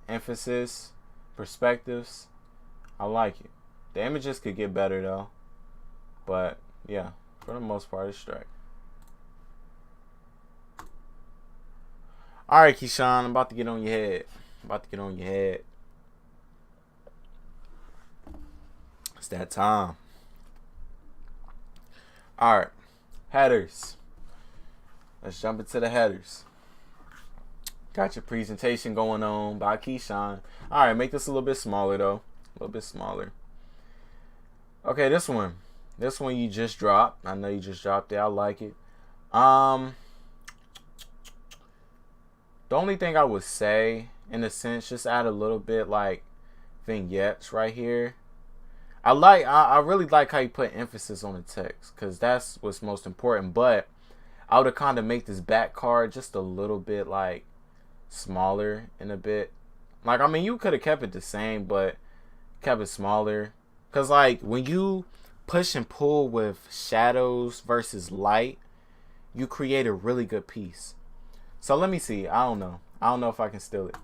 Emphasis. Perspectives. I like it. The images could get better though. But yeah. For the most part, it's straight. Alright, Keyshawn. I'm about to get on your head. It's that time. Alright. Headers. Let's jump into the headers. Got your presentation going on by Keyshawn. Alright, make this a little bit smaller though. A little bit smaller. Okay, this one. This one you just dropped. I know you just dropped it. I like it. The only thing I would say, in a sense, just add a little bit like vignettes right here. I really like how you put emphasis on the text, because that's what's most important. But I would have kind of make this back card just a little bit like smaller in a bit. Like, I mean, you could have kept it the same, but kept it smaller. Because like when you push and pull with shadows versus light, you create a really good piece. So let me see. I don't know if I can steal it.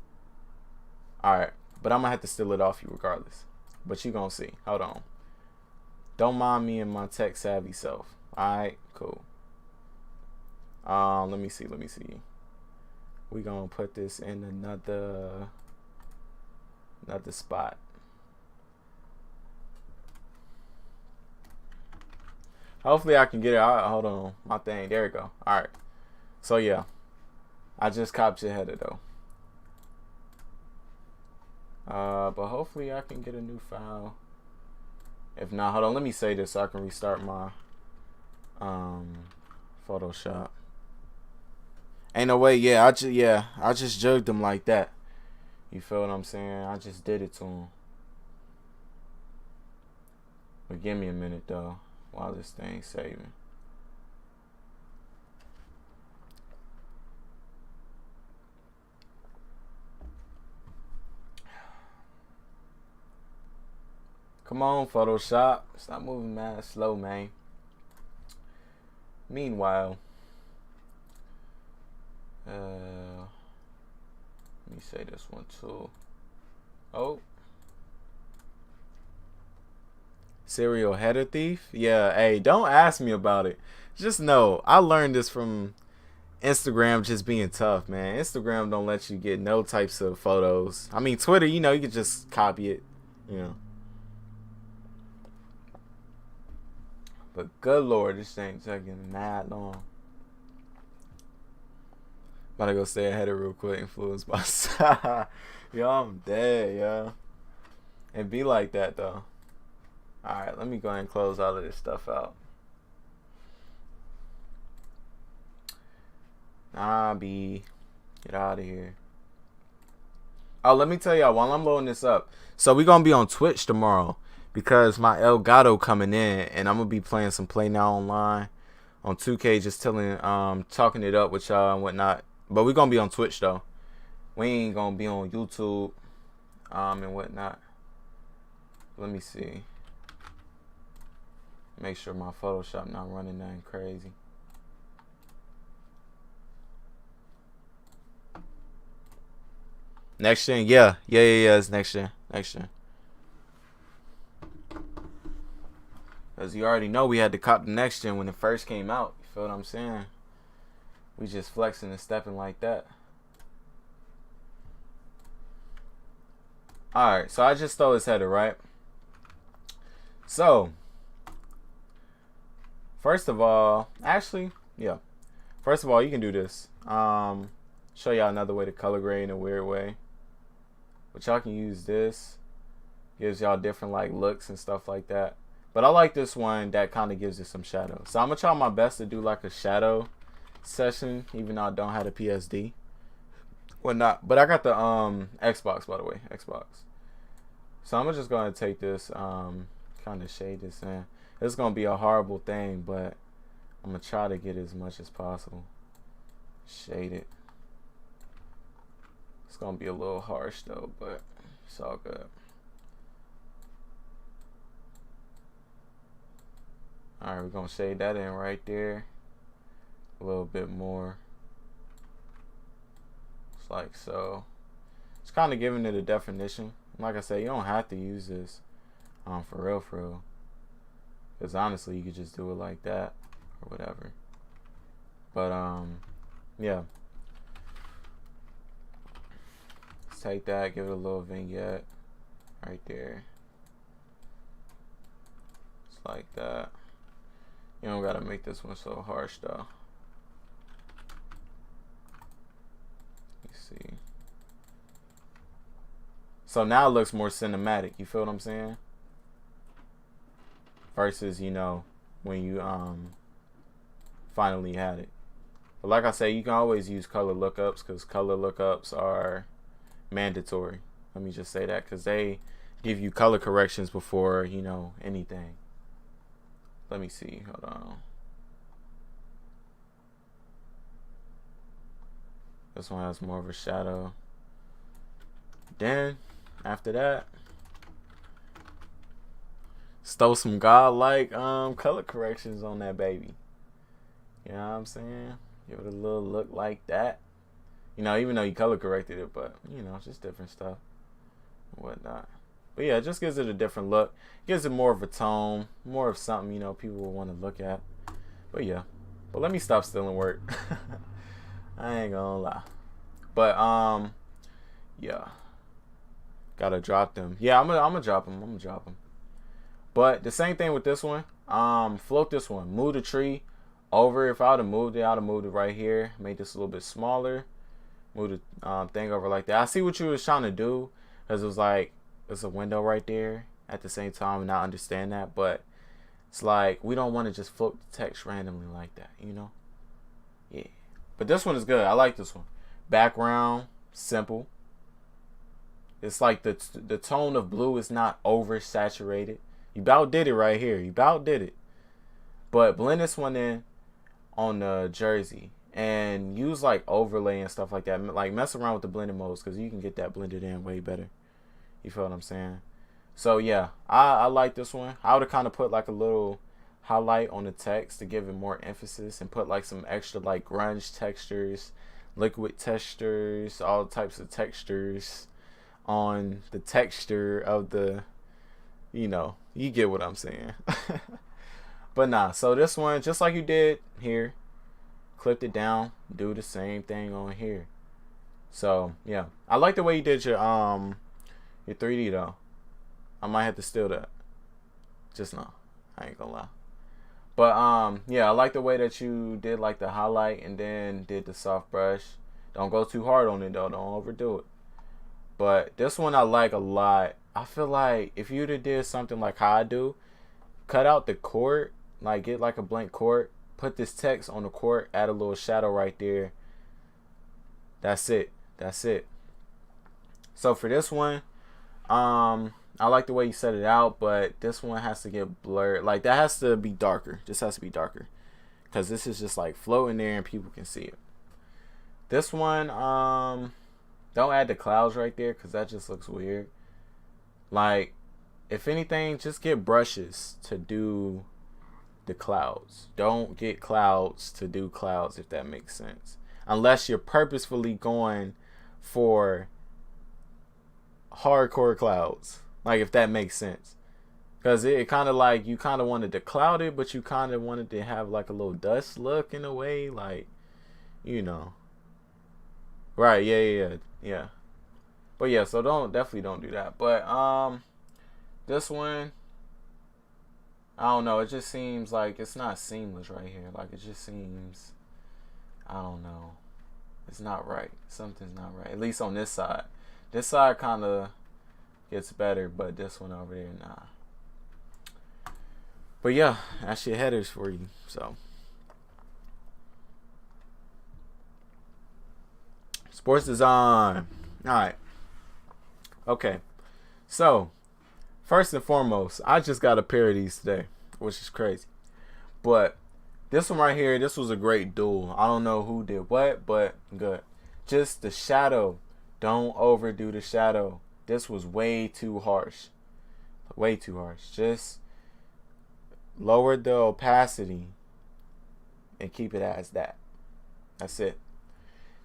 Alright. But I'm going to have to steal it off you regardless. But you going to see. Hold on. Don't mind me and my tech savvy self. Alright. Cool. Let me see. We going to put this in another spot. Hopefully I can get it. Alright, hold on. My thing. There we go. Alright. So yeah. I just copped your header though. But hopefully I can get a new file. If not, hold on, let me say this so I can restart my Photoshop. Ain't no way. I just jugged him like that. You feel what I'm saying? I just did it to him. But give me a minute though, while this thing's saving. Come on, Photoshop. Stop moving mad slow, man. Meanwhile, let me say this one too. Oh. Serial header thief? Yeah, hey, don't ask me about it. Just know, I learned this from Instagram just being tough, man. Instagram don't let you get no types of photos. I mean, Twitter, you know, you can just copy it, you know. But good lord, this thing taking mad long. About to go stay ahead of real quick. Influenced by yo, I'm dead, yo. And be like that though. Alright, let me go ahead and close all of this stuff out. Nah, B. Get out of here. Oh, let me tell y'all while I'm loading this up. So we gonna be on Twitch tomorrow. Because my Elgato coming in, and I'm gonna be playing some Play Now Online on 2K, just talking it up with y'all and whatnot. But we're gonna be on Twitch though. We ain't gonna be on YouTube and whatnot. Let me see. Make sure my Photoshop not running nothing crazy. Next gen, yeah, it's next gen. Because you already know we had to cop the next gen when it first came out. You feel what I'm saying? We just flexing and stepping like that. Alright, so I just stole his header, right? So, first of all, actually, yeah. First of all, you can do this. Show y'all another way to color grade in a weird way. But y'all can use this. Gives y'all different like looks and stuff like that. But I like this one that kind of gives it some shadow. So I'm going to try my best to do like a shadow session, even though I don't have a PSD. Well, not, but I got the Xbox, by the way, Xbox. So I'm just going to take this, kind of shade this in. It's going to be a horrible thing, but I'm going to try to get as much as possible. Shade it. It's going to be a little harsh though, but it's all good. Alright, we're going to shade that in right there. A little bit more. Just like so. It's kind of giving it a definition. Like I said, you don't have to use this for real. Because honestly, you could just do it like that or whatever. But, yeah. Let's take that, give it a little vignette right there. Just like that. You don't gotta make this one so harsh though. Let's see. So now it looks more cinematic, you feel what I'm saying? Versus, you know, when you finally had it. But like I say, you can always use color lookups because color lookups are mandatory. Let me just say that because they give you color corrections before, you know, anything. Let me see. Hold on. This one has more of a shadow. Then, after that, stole some godlike color corrections on that baby. You know what I'm saying? Give it a little look like that. You know, even though you color corrected it, but, you know, just different stuff and whatnot. But yeah, it just gives it a different look. Gives it more of a tone, more of something, you know, people will want to look at. But yeah. But let me stop stealing work. I ain't gonna lie. But yeah. Gotta drop them. Yeah, I'm gonna drop them. But the same thing with this one. Float this one. Move the tree over. If I would have moved it, I'd have moved it right here. Made this a little bit smaller. Move the thing over like that. I see what you was trying to do. Because it was like, there's a window right there at the same time, and I understand that, but it's like we don't want to just float the text randomly like that, you know? Yeah. But this one is good. I like this one. Background, simple. It's like the tone of blue is not oversaturated. You about did it right here. You about did it. But blend this one in on the jersey and use like overlay and stuff like that. Like mess around with the blending modes because you can get that blended in way better. You feel what I'm saying? So yeah, I like this one. I would have kind of put like a little highlight on the text to give it more emphasis and put like some extra like grunge textures, liquid textures, all types of textures on the texture of the, you know, you get what I'm saying. But nah, so this one, just like you did here, clipped it down, do the same thing on here. So yeah, I like the way you did your 3D though. I might have to steal that. Just no, I ain't gonna lie. But yeah, I like the way that you did like the highlight and then did the soft brush. Don't go too hard on it though. Don't overdo it. But this one I like a lot. I feel like if you'd have did something like how I do, cut out the court, like get like a blank court, put this text on the court, add a little shadow right there. That's it. That's it. So for this one, I like the way you set it out, but this one has to get blurred. Like that has to be darker. This has to be darker. Because this is just like floating there and people can see it. This one, don't add the clouds right there because that just looks weird. Like, if anything, just get brushes to do the clouds. Don't get clouds to do clouds, if that makes sense. Unless you're purposefully going for hardcore clouds. Like, if that makes sense. Because it kind of like, you kind of wanted to cloud it, but you kind of wanted to have like a little dust look in a way. Like, you know. Right, yeah. But yeah, so definitely don't do that. But this one, I don't know, it just seems like it's not seamless right here. Like it just seems, I don't know, it's not right. Something's not right. At least on this side. This side kind of gets better, but this one over there, nah. But yeah, that's your headers for you. So sports design. Alright. Okay. So, first and foremost, I just got a pair of these today, which is crazy. But this one right here, this was a great duel. I don't know who did what, but good. Just the shadow. Don't overdo the shadow. This was way too harsh. Way too harsh. Just lower the opacity and keep it as that. That's it.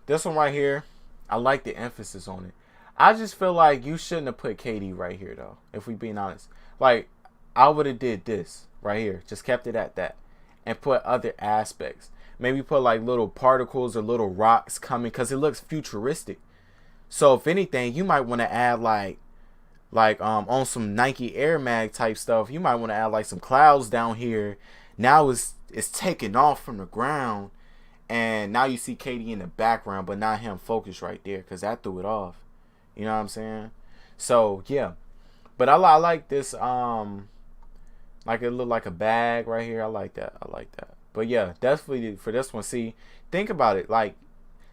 This one right here, I like the emphasis on it. I just feel like you shouldn't have put KD right here though, if we being honest. Like, I would have did this right here. Just kept it at that. And put other aspects. Maybe put like little particles or little rocks coming because it looks futuristic. So if anything, you might want to add like on some Nike Air Mag type stuff, you might want to add like some clouds down here. Now it's taking off from the ground. And now you see KD in the background, but not him focused right there because that threw it off. You know what I'm saying? So, yeah. But I like this, like it looked like a bag right here. I like that. But, yeah, definitely for this one, see, think about it. Like,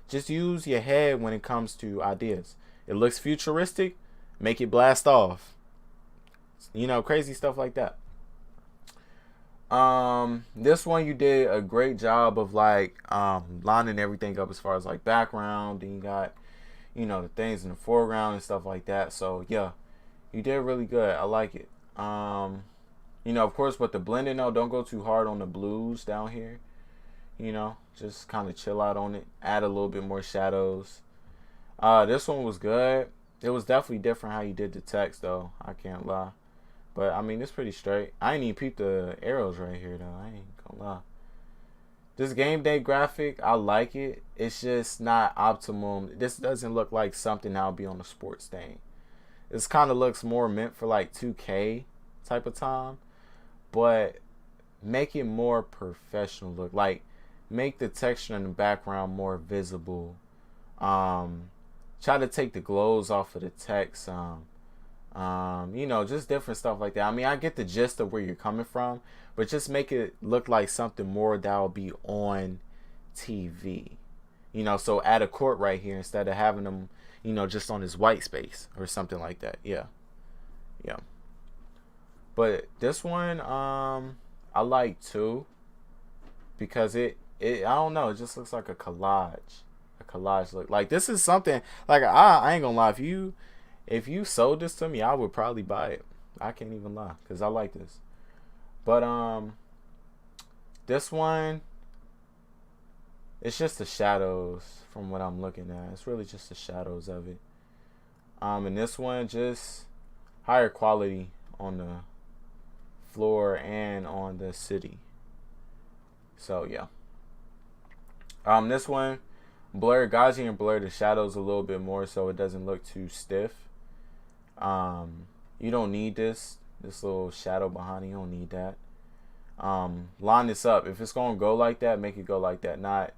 just use your head when it comes to ideas. It looks futuristic. Make it blast off. You know, crazy stuff like that. This one you did a great job of like lining everything up as far as like background. Then you got, you know, the things in the foreground and stuff like that. So yeah, you did really good. I like it. You know, of course, with the blending though, don't go too hard on the blues down here. You know, just kind of chill out on it. Add a little bit more shadows. This one was good. It was definitely different how you did the text though. I can't lie. But, I mean, it's pretty straight. I ain't even peeped the arrows right here, though. I ain't gonna lie. This game day graphic, I like it. It's just not optimum. This doesn't look like something that would be on the sports thing. This kind of looks more meant for, like, 2K type of time. But make it more professional look. Like, make the texture in the background more visible. Try to take the glows off of the text. You know, just different stuff like that. I mean, I get the gist of where you're coming from, but just make it look like something more that will be on TV. You know, so add a court right here instead of having them, you know, just on this white space or something like that. Yeah. Yeah. But this one, I like too, because it I don't know, it just looks like a collage look. Like, this is something, like, I ain't gonna lie, if you sold this to me, I would probably buy it. I can't even lie, because I like this. But this one, it's just the shadows from what I'm looking at. It's really just the shadows of it. And this one, just higher quality on the floor and on the city. So yeah. This one, blur Gaussian and blur the shadows a little bit more so it doesn't look too stiff. You don't need this little shadow behind it. You don't need that. Line this up. If it's gonna go like that, make it go like that. Not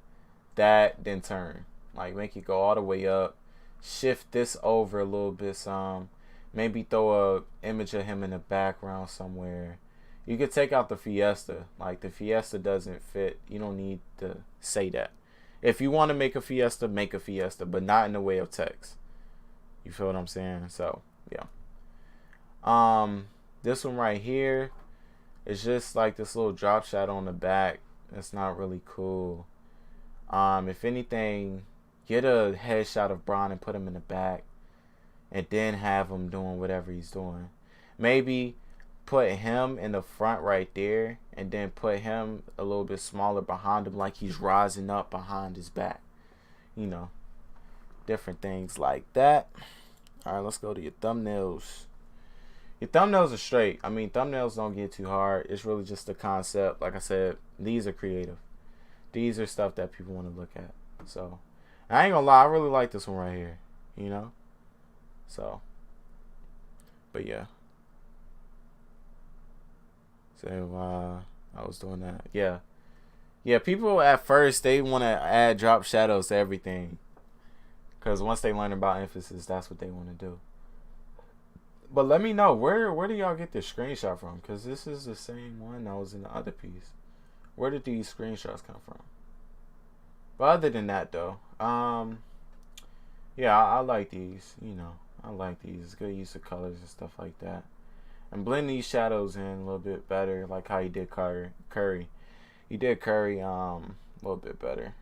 that, then turn. Like, make it go all the way up. Shift this over a little bit some. Maybe throw a image of him in the background somewhere. You could take out the Fiesta. Like, the Fiesta doesn't fit. You don't need to say that. If you want to make a Fiesta, but not in the way of text. You feel what I'm saying? So, yeah. This one right here is just like this little drop shadow on the back. It's not really cool. If anything, get a headshot of Bron and put him in the back, and then have him doing whatever he's doing. Maybe put him in the front right there, and then put him a little bit smaller behind him, like he's rising up behind his back. You know, different things like that. All right, let's go to your thumbnails. Your thumbnails are straight. I mean, thumbnails don't get too hard. It's really just the concept. Like I said, these are creative. These are stuff that people want to look at. So, I ain't gonna lie, I really like this one right here. You know? So, but yeah. So, I was doing that. Yeah. Yeah, people at first, they want to add drop shadows to everything. Because once they learn about emphasis, that's what they want to do. But let me know, where do y'all get this screenshot from? Because this is the same one that was in the other piece. Where did these screenshots come from? But other than that, though, yeah, I like these. You know, I like these. Good use of colors and stuff like that. And blend these shadows in a little bit better, like how he did Curry. He did Curry a little bit better.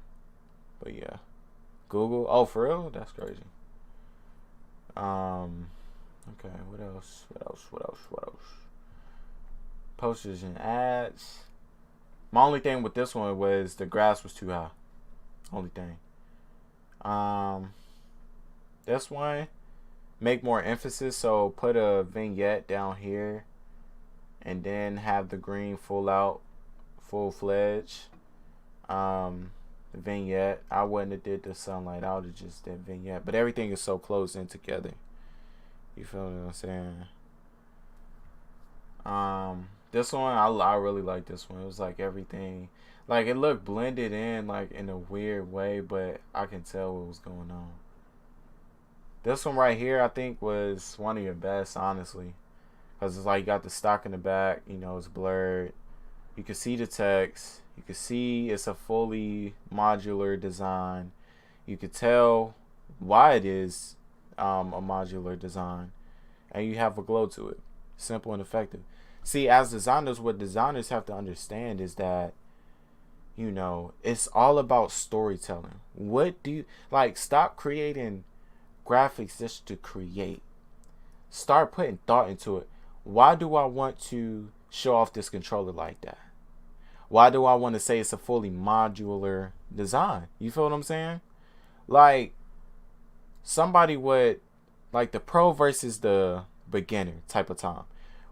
But yeah, Google. Oh, for real? That's crazy. Okay, what else? Posters and ads. My only thing with this one was the grass was too high. Only thing. This one, make more emphasis. So put a vignette down here, and then have the green full-fledged. Vignette. I wouldn't have did the sunlight. I would have just did vignette. But everything is so close in together. You feel what I'm saying? This one, I really like this one. It was like everything, like it looked blended in, like in a weird way, but I can tell what was going on. This one right here, I think, was one of your best, honestly, because it's like you got the stock in the back. You know, it's blurred. You can see the text. You can see it's a fully modular design. You could tell why it is a modular design, and you have a glow to it. Simple and effective. See, as designers, what designers have to understand is that, you know, it's all about storytelling. What do you like? Stop creating graphics just to create. Start putting thought into it. Why do I want to show off this controller like that? Why do I want to say it's a fully modular design? You feel what I'm saying? Like, somebody would, like the pro versus the beginner type of time,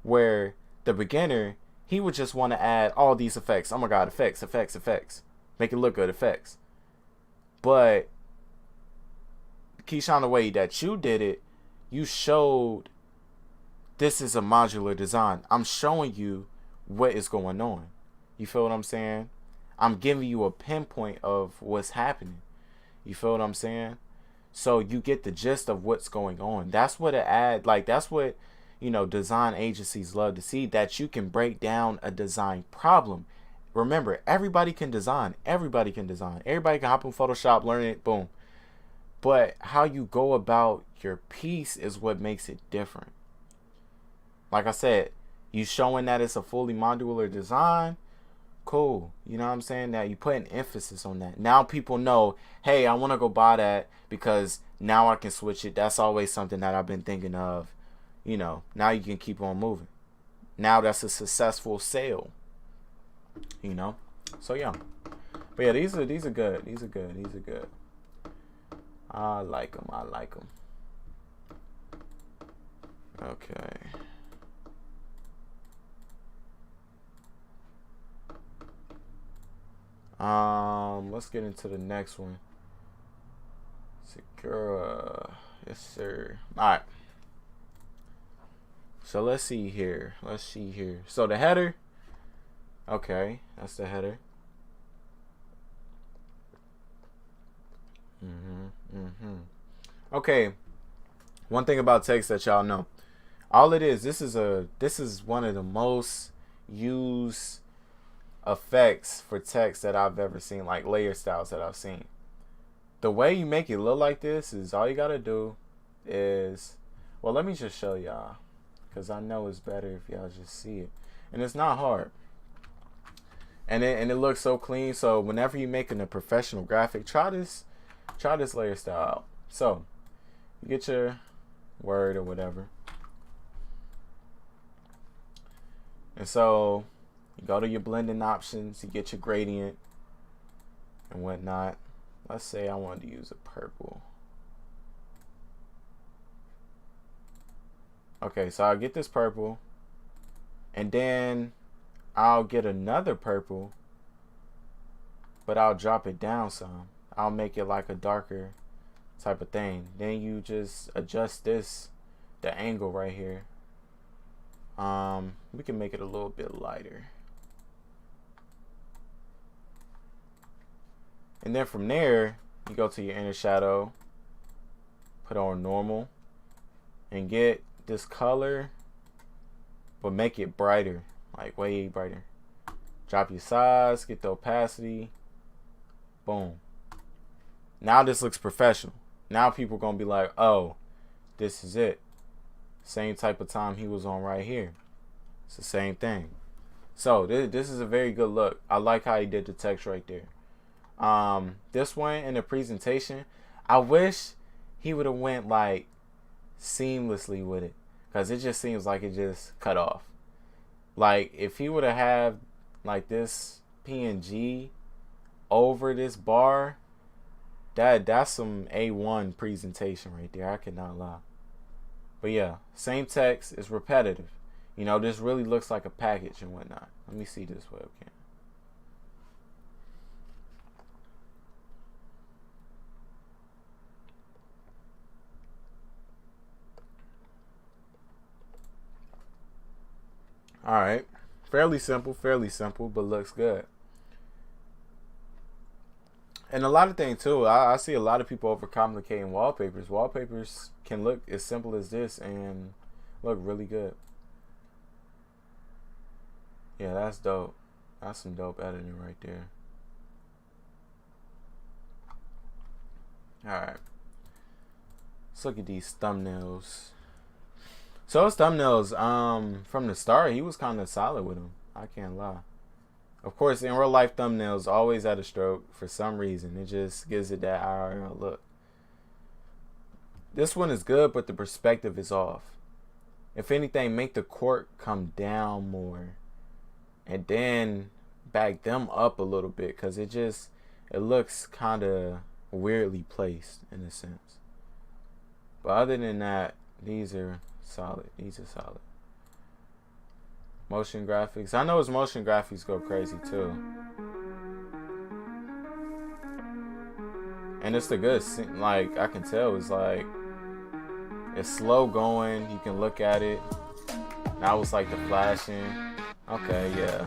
where the beginner, he would just want to add all these effects. Oh my god, effects. Make it look good, effects. But Keyshawn, the way that you did it, you showed this is a modular design. I'm showing you what is going on. You feel what I'm saying? I'm giving you a pinpoint of what's happening. You feel what I'm saying? So you get the gist of what's going on. That's what an ad, like, that's what, you know, design agencies love to see, that you can break down a design problem remember, everybody can design. Everybody can design. Everybody can hop in Photoshop, learn it, boom. But how you go about your piece is what makes it different. Like I said, you showing that it's a fully modular design, cool. You know what I'm saying? Now you put an emphasis on that. Now people know, hey, I want to go buy that because now I can switch it. That's always something that I've been thinking of. You know, now you can keep on moving. Now that's a successful sale. You know? So yeah. But yeah, these are good. These are good. I like them. Okay. Let's get into the next one. Sakura. Yes, sir. Alright. So let's see here. So the header. Okay, that's the header. Okay. One thing about text that y'all know. All it is, this is one of the most used effects for text that I've ever seen, like layer styles that I've seen. The way you make it look like this is all you gotta do is, well, let me just show y'all, because I know it's better if y'all just see it, and it's not hard, and it looks so clean. So whenever you're making a professional graphic, try this layer style out. So you get your Word or whatever, and so you go to your blending options, you get your gradient and whatnot. Let's say I wanted to use a purple. Okay, so I'll get this purple, and then I'll get another purple, but I'll drop it down some. I'll make it like a darker type of thing. Then you just adjust the angle right here. We can make it a little bit lighter. And then from there, you go to your inner shadow, put on normal, and get this color, but make it brighter, like way brighter. Drop your size, get the opacity, boom. Now this looks professional. Now people gonna be like, oh, this is it. Same type of time he was on right here. It's the same thing. So this is a very good look. I like how he did the text right there. This one in the presentation, I wish he would have went like seamlessly with it, because it just seems like it just cut off. Like if he would have had like this PNG over this bar, that's some A1 presentation right there. I cannot lie. But yeah, same text, is repetitive. You know, this really looks like a package and whatnot. Let me see this webcam. Alright, fairly simple, but looks good. And a lot of things too, I see a lot of people overcomplicating wallpapers. Wallpapers can look as simple as this and look really good. Yeah, that's dope. That's some dope editing right there. Alright, let's look at these thumbnails. So his thumbnails, from the start, he was kind of solid with them. I can't lie. Of course, in real life, thumbnails always at a stroke for some reason. It just gives it that IRL look. This one is good, but the perspective is off. If anything, make the cork come down more, and then back them up a little bit, because it looks kind of weirdly placed in a sense. But other than that, these are solid. Motion graphics. I know his motion graphics go crazy too. And it's the good, like I can tell it's like, it's slow going. You can look at it. Now it's like the flashing. Okay, yeah.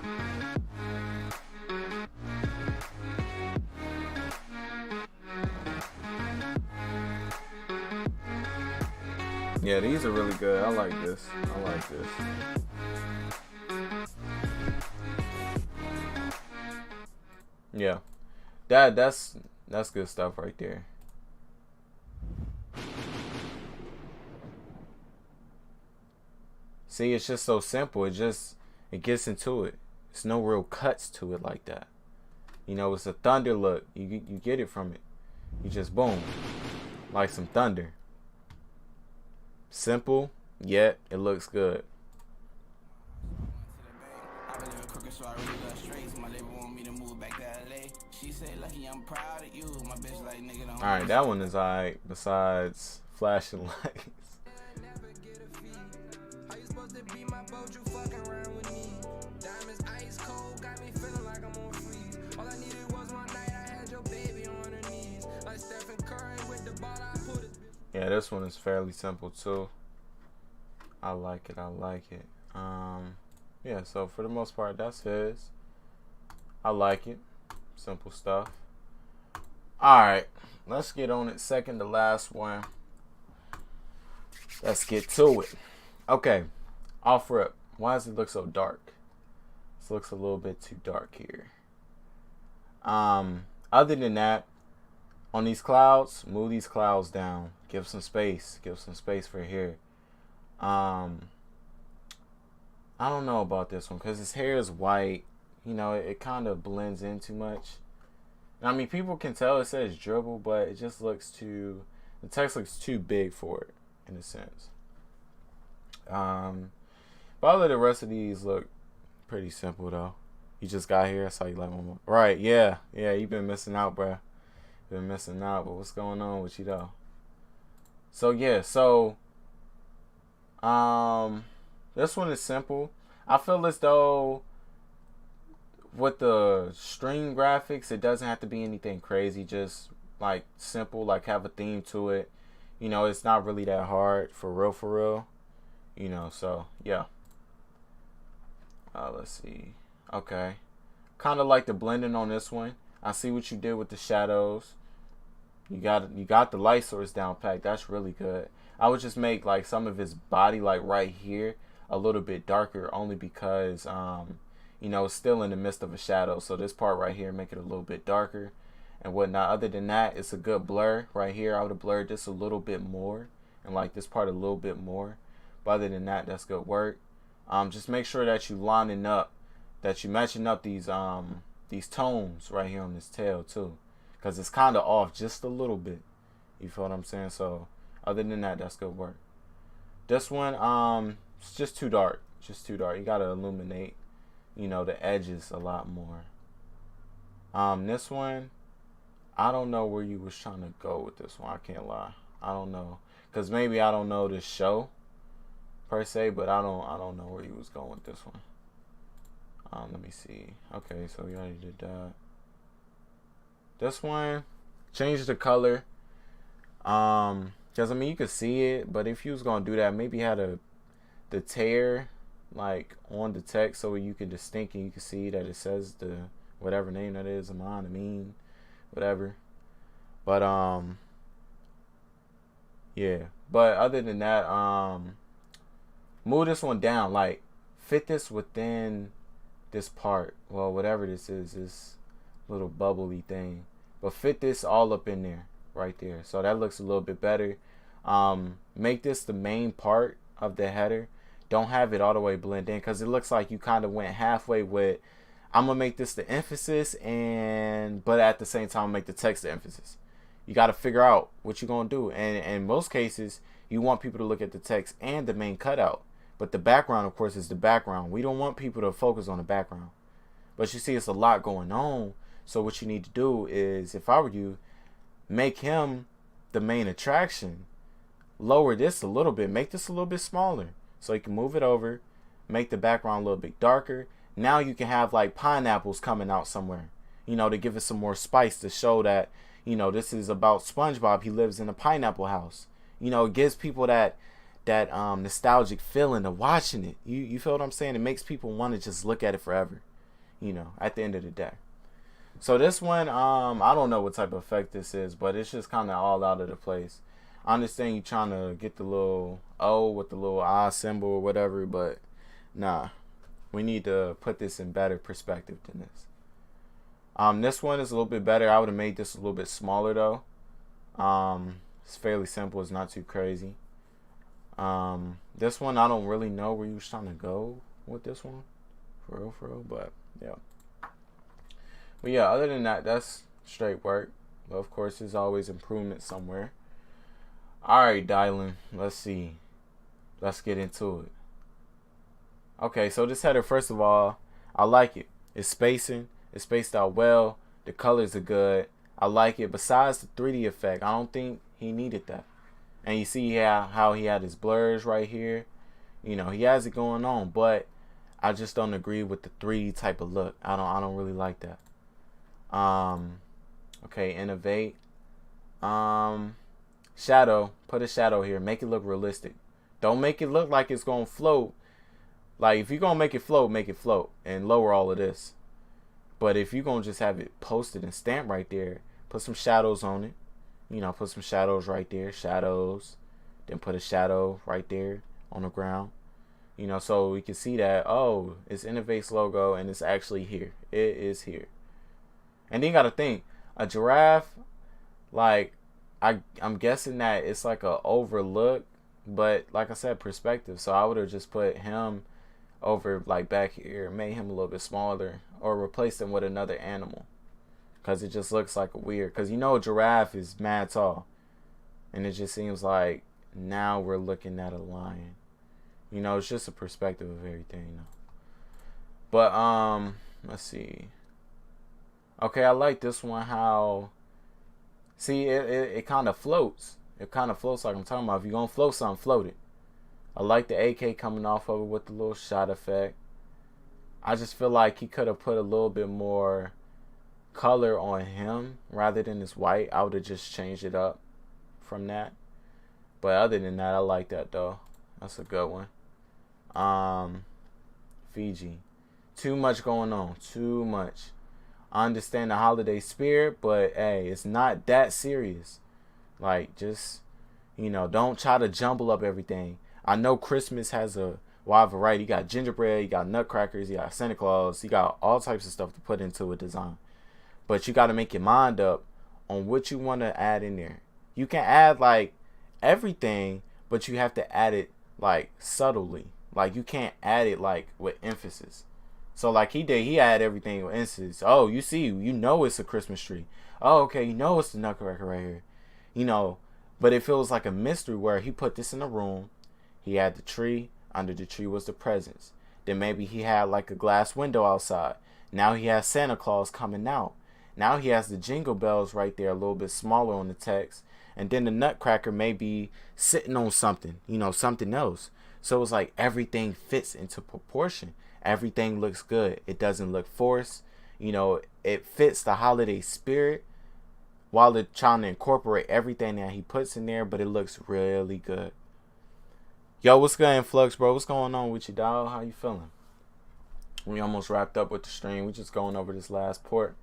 Yeah, these are really good. I like this. Yeah. That's good stuff right there. See, it's just so simple. It gets into it. There's no real cuts to it like that. You know, it's a thunder look. You get it from it. You just boom, like some thunder. Simple, yet it looks good. Alright, that one is alright, besides flashing lights. Yeah, this one is fairly simple too. I like it. Yeah, so for the most part, that's his. I like it. Simple stuff. Alright, let's get on it. Second to last one. Let's get to it. Okay, off rip. Why does it look so dark? This looks a little bit too dark here. Other than that, on these clouds, move these clouds down. Give some space. Give some space for here. I don't know about this one because his hair is white. You know, it kind of blends in too much. I mean, people can tell it says dribble, but it just looks too... The text looks too big for it, in a sense. But all of the rest of these look pretty simple, though. You just got here. I saw you like one more. Right, yeah. Yeah, you've been missing out, bruh. Been missing out, but what's going on with you, though? So, yeah. So, this one is simple. I feel as though with the stream graphics, it doesn't have to be anything crazy. Just like simple, like have a theme to it. You know, it's not really that hard for real. You know, so yeah. Let's see. Okay, kind of like the blending on this one. I see what you did with the shadows. You got the light source down packed. That's really good. I would just make like some of his body, like right here, a little bit darker, only because you know, it's still in the midst of a shadow. So this part right here, make it a little bit darker and whatnot. Other than that, it's a good blur right here. I would have blurred this a little bit more and like this part a little bit more. But other than that, that's good work. Just make sure that you lining up, that you matching up these tones right here on this tail too, because it's kind of off just a little bit. You feel what I'm saying? So other than that, that's good work. This one, it's just too dark. Just too dark. You gotta illuminate, you know, the edges a lot more. This one, I don't know where you was trying to go with this one. I can't lie. I don't know, cause maybe I don't know this show per se, but I don't know where you was going with this one. Let me see. Okay, so we already did that. This one, change the color. Cause I mean you could see it, but if you was gonna do that, maybe had the tear like on the text so you could distinct and you can see that it says the whatever name that is, Amin, whatever. But yeah. But other than that, move this one down, like fit this within this part. Well, whatever this is, this little bubbly thing. But fit this all up in there, right there. So that looks a little bit better. Make this the main part of the header. Don't have it all the way blend in, because it looks like you kind of went halfway with, I'm gonna make this the emphasis, but at the same time make the text the emphasis. You got to figure out what you're gonna do, and in most cases you want people to look at the text and the main cutout, but the background, of course, is the background. We don't want people to focus on the background, but you see it's a lot going on. So what you need to do is, if I were you, make him the main attraction. Lower this a little bit, make this a little bit smaller, so you can move it over, make the background a little bit darker. Now you can have like pineapples coming out somewhere, you know, to give it some more spice, to show that, you know, this is about SpongeBob. He lives in a pineapple house. You know, it gives people that nostalgic feeling of watching it. You feel what I'm saying? It makes people want to just look at it forever, you know, at the end of the day. So this one, I don't know what type of effect this is, but it's just kind of all out of the place. I understand you trying to get the little O with the little I symbol or whatever, but nah, we need to put this in better perspective than this. This one is a little bit better. I would have made this a little bit smaller though. It's fairly simple. It's not too crazy. This one, I don't really know where you was trying to go with this one. For real. But, yeah. But, yeah, other than that, that's straight work. But, of course, there's always improvement somewhere. Alright, Dylan. Let's see. Let's get into it. Okay, so this header, first of all, I like it. It's spacing. It's spaced out well. The colors are good. I like it. Besides the 3D effect, I don't think he needed that. And you see how he had his blurs right here. You know, he has it going on, but I just don't agree with the 3D type of look. I don't really like that. Okay, innovate. Shadow. Put a shadow here. Make it look realistic. Don't make it look like it's gonna float. Like, if you're gonna make it float and lower all of this. But if you're gonna just have it posted and stamped right there, put some shadows on it. You know, put some shadows right there. Shadows. Then put a shadow right there on the ground. You know, so we can see that, oh, it's Innovate's logo and it's actually here. It is here. And then you got to think, a giraffe, like, I'm guessing that it's like a overlook. But like I said, perspective. So I would have just put him over like back here, made him a little bit smaller, or replaced him with another animal. Because it just looks like a weird, because you know a giraffe is mad tall. And it just seems like now we're looking at a lion. You know, it's just a perspective of everything, you know. But, let's see. Okay, I like this one, how, see, it kind of floats. It kind of floats like I'm talking about. If you're going to float something, float it. I like the AK coming off of it with the little shot effect. I just feel like he could have put a little bit more color on him rather than this white. I would have just changed it up from that. But other than that, I like that though. That's a good one. Fiji. Too much going on. Too much. I understand the holiday spirit, but hey, it's not that serious. Like, just, you know, don't try to jumble up everything. I know Christmas has a wide variety. You got gingerbread, you got nutcrackers, you got Santa Claus, you got all types of stuff to put into a design. But you got to make your mind up on what you want to add in there. You can add, like, everything, but you have to add it, like, subtly. Like, you can't add it, like, with emphasis. So, like he did, he had everything with emphasis. Oh, you see, you know it's a Christmas tree. Oh, okay, you know it's the nutcracker right here. You know, but it feels like a mystery where he put this in a room. He had the tree. Under the tree was the presents. Then maybe he had, like, a glass window outside. Now he has Santa Claus coming out. Now he has the jingle bells right there, a little bit smaller on the text. And then the nutcracker may be sitting on something, you know, something else. So it's like everything fits into proportion. Everything looks good. It doesn't look forced. You know, it fits the holiday spirit while they're trying to incorporate everything that he puts in there, but it looks really good. Yo, what's good, Influx, bro? What's going on with you, dog? How you feeling? We almost wrapped up with the stream. We just going over this last port.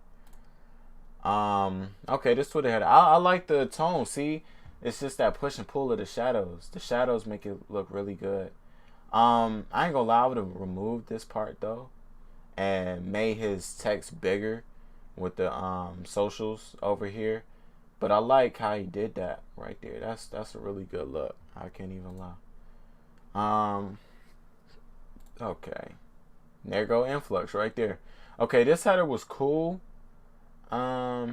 Okay, this Twitter header. I like the tone. See, it's just that push and pull of the shadows. The shadows make it look really good. I ain't gonna lie, I would have removed this part though, and made his text bigger with the socials over here. But I like how he did that right there. That's a really good look. I can't even lie. Okay, there go Influx right there. Okay, this header was cool. I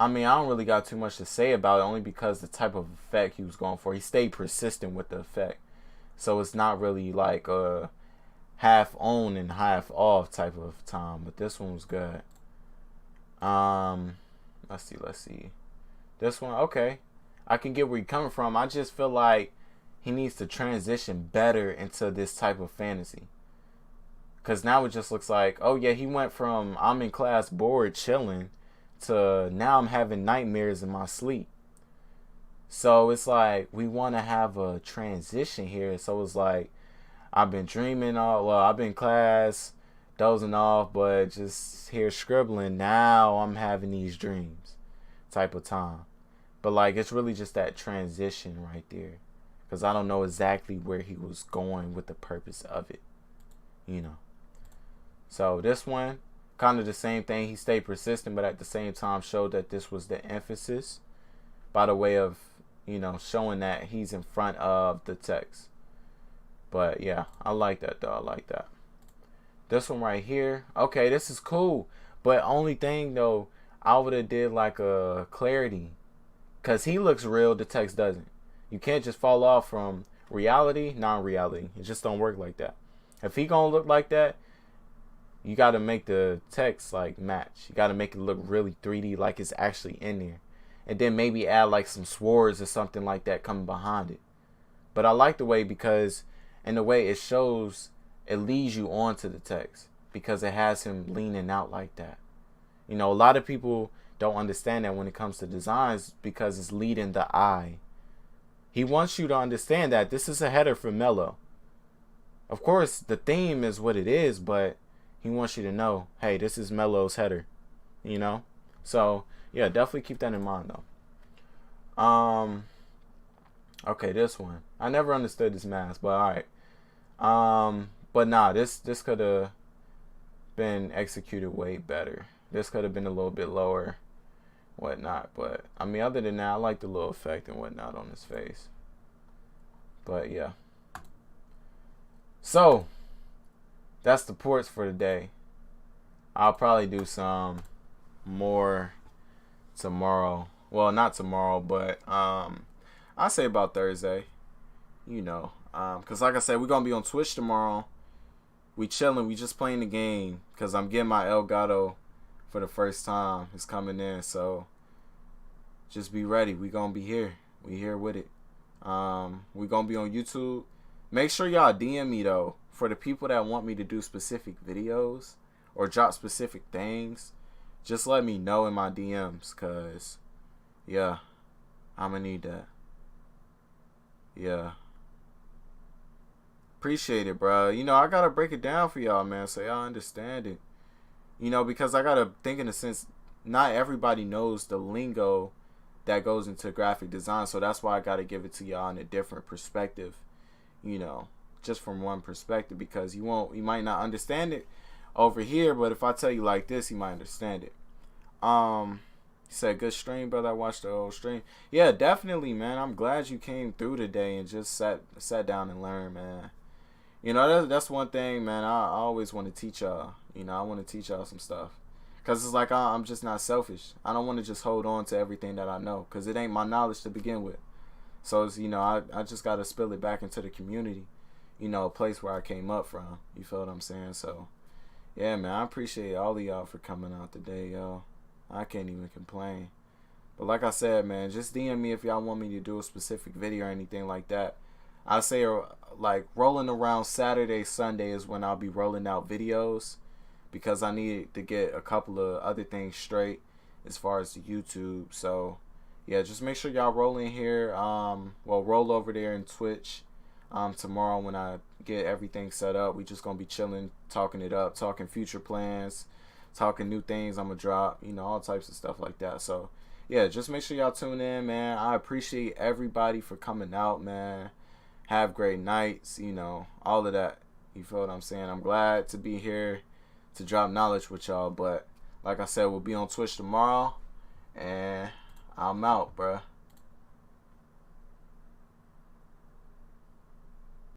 mean, I don't really got too much to say about it, only because the type of effect he was going for. He stayed persistent with the effect. So it's not really like a half on and half off type of time. But this one was good. Let's see. This one, okay. I can get where you're coming from. I just feel like he needs to transition better into this type of fantasy. Because now it just looks like, oh yeah, he went from I'm in class bored chilling to now I'm having nightmares in my sleep. So it's like we want to have a transition here. So it's like I've been dreaming I've been in class dozing off, but just here scribbling. Now I'm having these dreams type of time. But like it's really just that transition right there. Because I don't know exactly where he was going with the purpose of it. You know. So this one, kind of the same thing. He stayed persistent, but at the same time showed that this was the emphasis by the way of, you know, showing that he's in front of the text. But yeah, I like that though. I like that. This one right here. Okay, this is cool. But only thing though, I would have did like a clarity. Because he looks real, the text doesn't. You can't just fall off from reality, non-reality. It just don't work like that. If he gonna look like that, you got to make the text like match. You got to make it look really 3D, like it's actually in there. And then maybe add like some swords or something like that coming behind it. But I like the way, because in the way it shows, it leads you on to the text. Because it has him leaning out like that. You know, a lot of people don't understand that when it comes to designs, because it's leading the eye. He wants you to understand that this is a header for Melo. Of course, the theme is what it is, but he wants you to know, hey, this is Melo's header, you know? So, yeah, definitely keep that in mind, though. Okay, this one. I never understood this mask, but all right. But nah, this could have been executed way better. This could have been a little bit lower, whatnot. But, I mean, other than that, I like the little effect and whatnot on his face. But, yeah. So, that's the ports for today. I'll probably do some more tomorrow. Well, not tomorrow, but I'll say about Thursday. You know, because like I said, we're gonna be on Twitch tomorrow. We chilling. We just playing the game because I'm getting my Elgato for the first time. It's coming in, so just be ready. We gonna be here. We here with it. We gonna be on YouTube. Make sure y'all DM me though. For the people that want me to do specific videos or drop specific things, just let me know in my DMs, cause yeah, I'ma need that. Yeah. Appreciate it, bro. You know, I gotta break it down for y'all, man, so y'all understand it. You know, because I gotta think in a sense, not everybody knows the lingo that goes into graphic design, so that's why I gotta give it to y'all in a different perspective. You know, just from one perspective, because you might not understand it over here, but if I tell you like this, you might understand it. He said, good stream, brother. I watched the whole stream. Yeah, definitely, man. I'm glad you came through today and just sat down and learned, man. You know, that's one thing, man. I always want to teach y'all. You know, I want to teach y'all some stuff. Because it's like I'm just not selfish. I don't want to just hold on to everything that I know, because it ain't my knowledge to begin with. So, it's, you know, I just got to spill it back into the community. You know, a place where I came up from. You feel what I'm saying? So, yeah, man, I appreciate all of y'all for coming out today, y'all. I can't even complain. But like I said, man, just DM me if y'all want me to do a specific video or anything like that. I say, like, rolling around Saturday, Sunday is when I'll be rolling out videos, because I need to get a couple of other things straight as far as the YouTube. So, yeah, just make sure y'all roll in here. Roll over there in Twitch. Tomorrow when I get everything set up, we just gonna be chilling, talking it up, talking future plans, talking new things I'm gonna drop, you know, all types of stuff like that. So yeah, just make sure y'all tune in, man. I appreciate everybody for coming out, man. Have great nights, you know, all of that. You feel what I'm saying? I'm glad to be here to drop knowledge with y'all, but like I said, we'll be on Twitch tomorrow, and I'm out, bruh.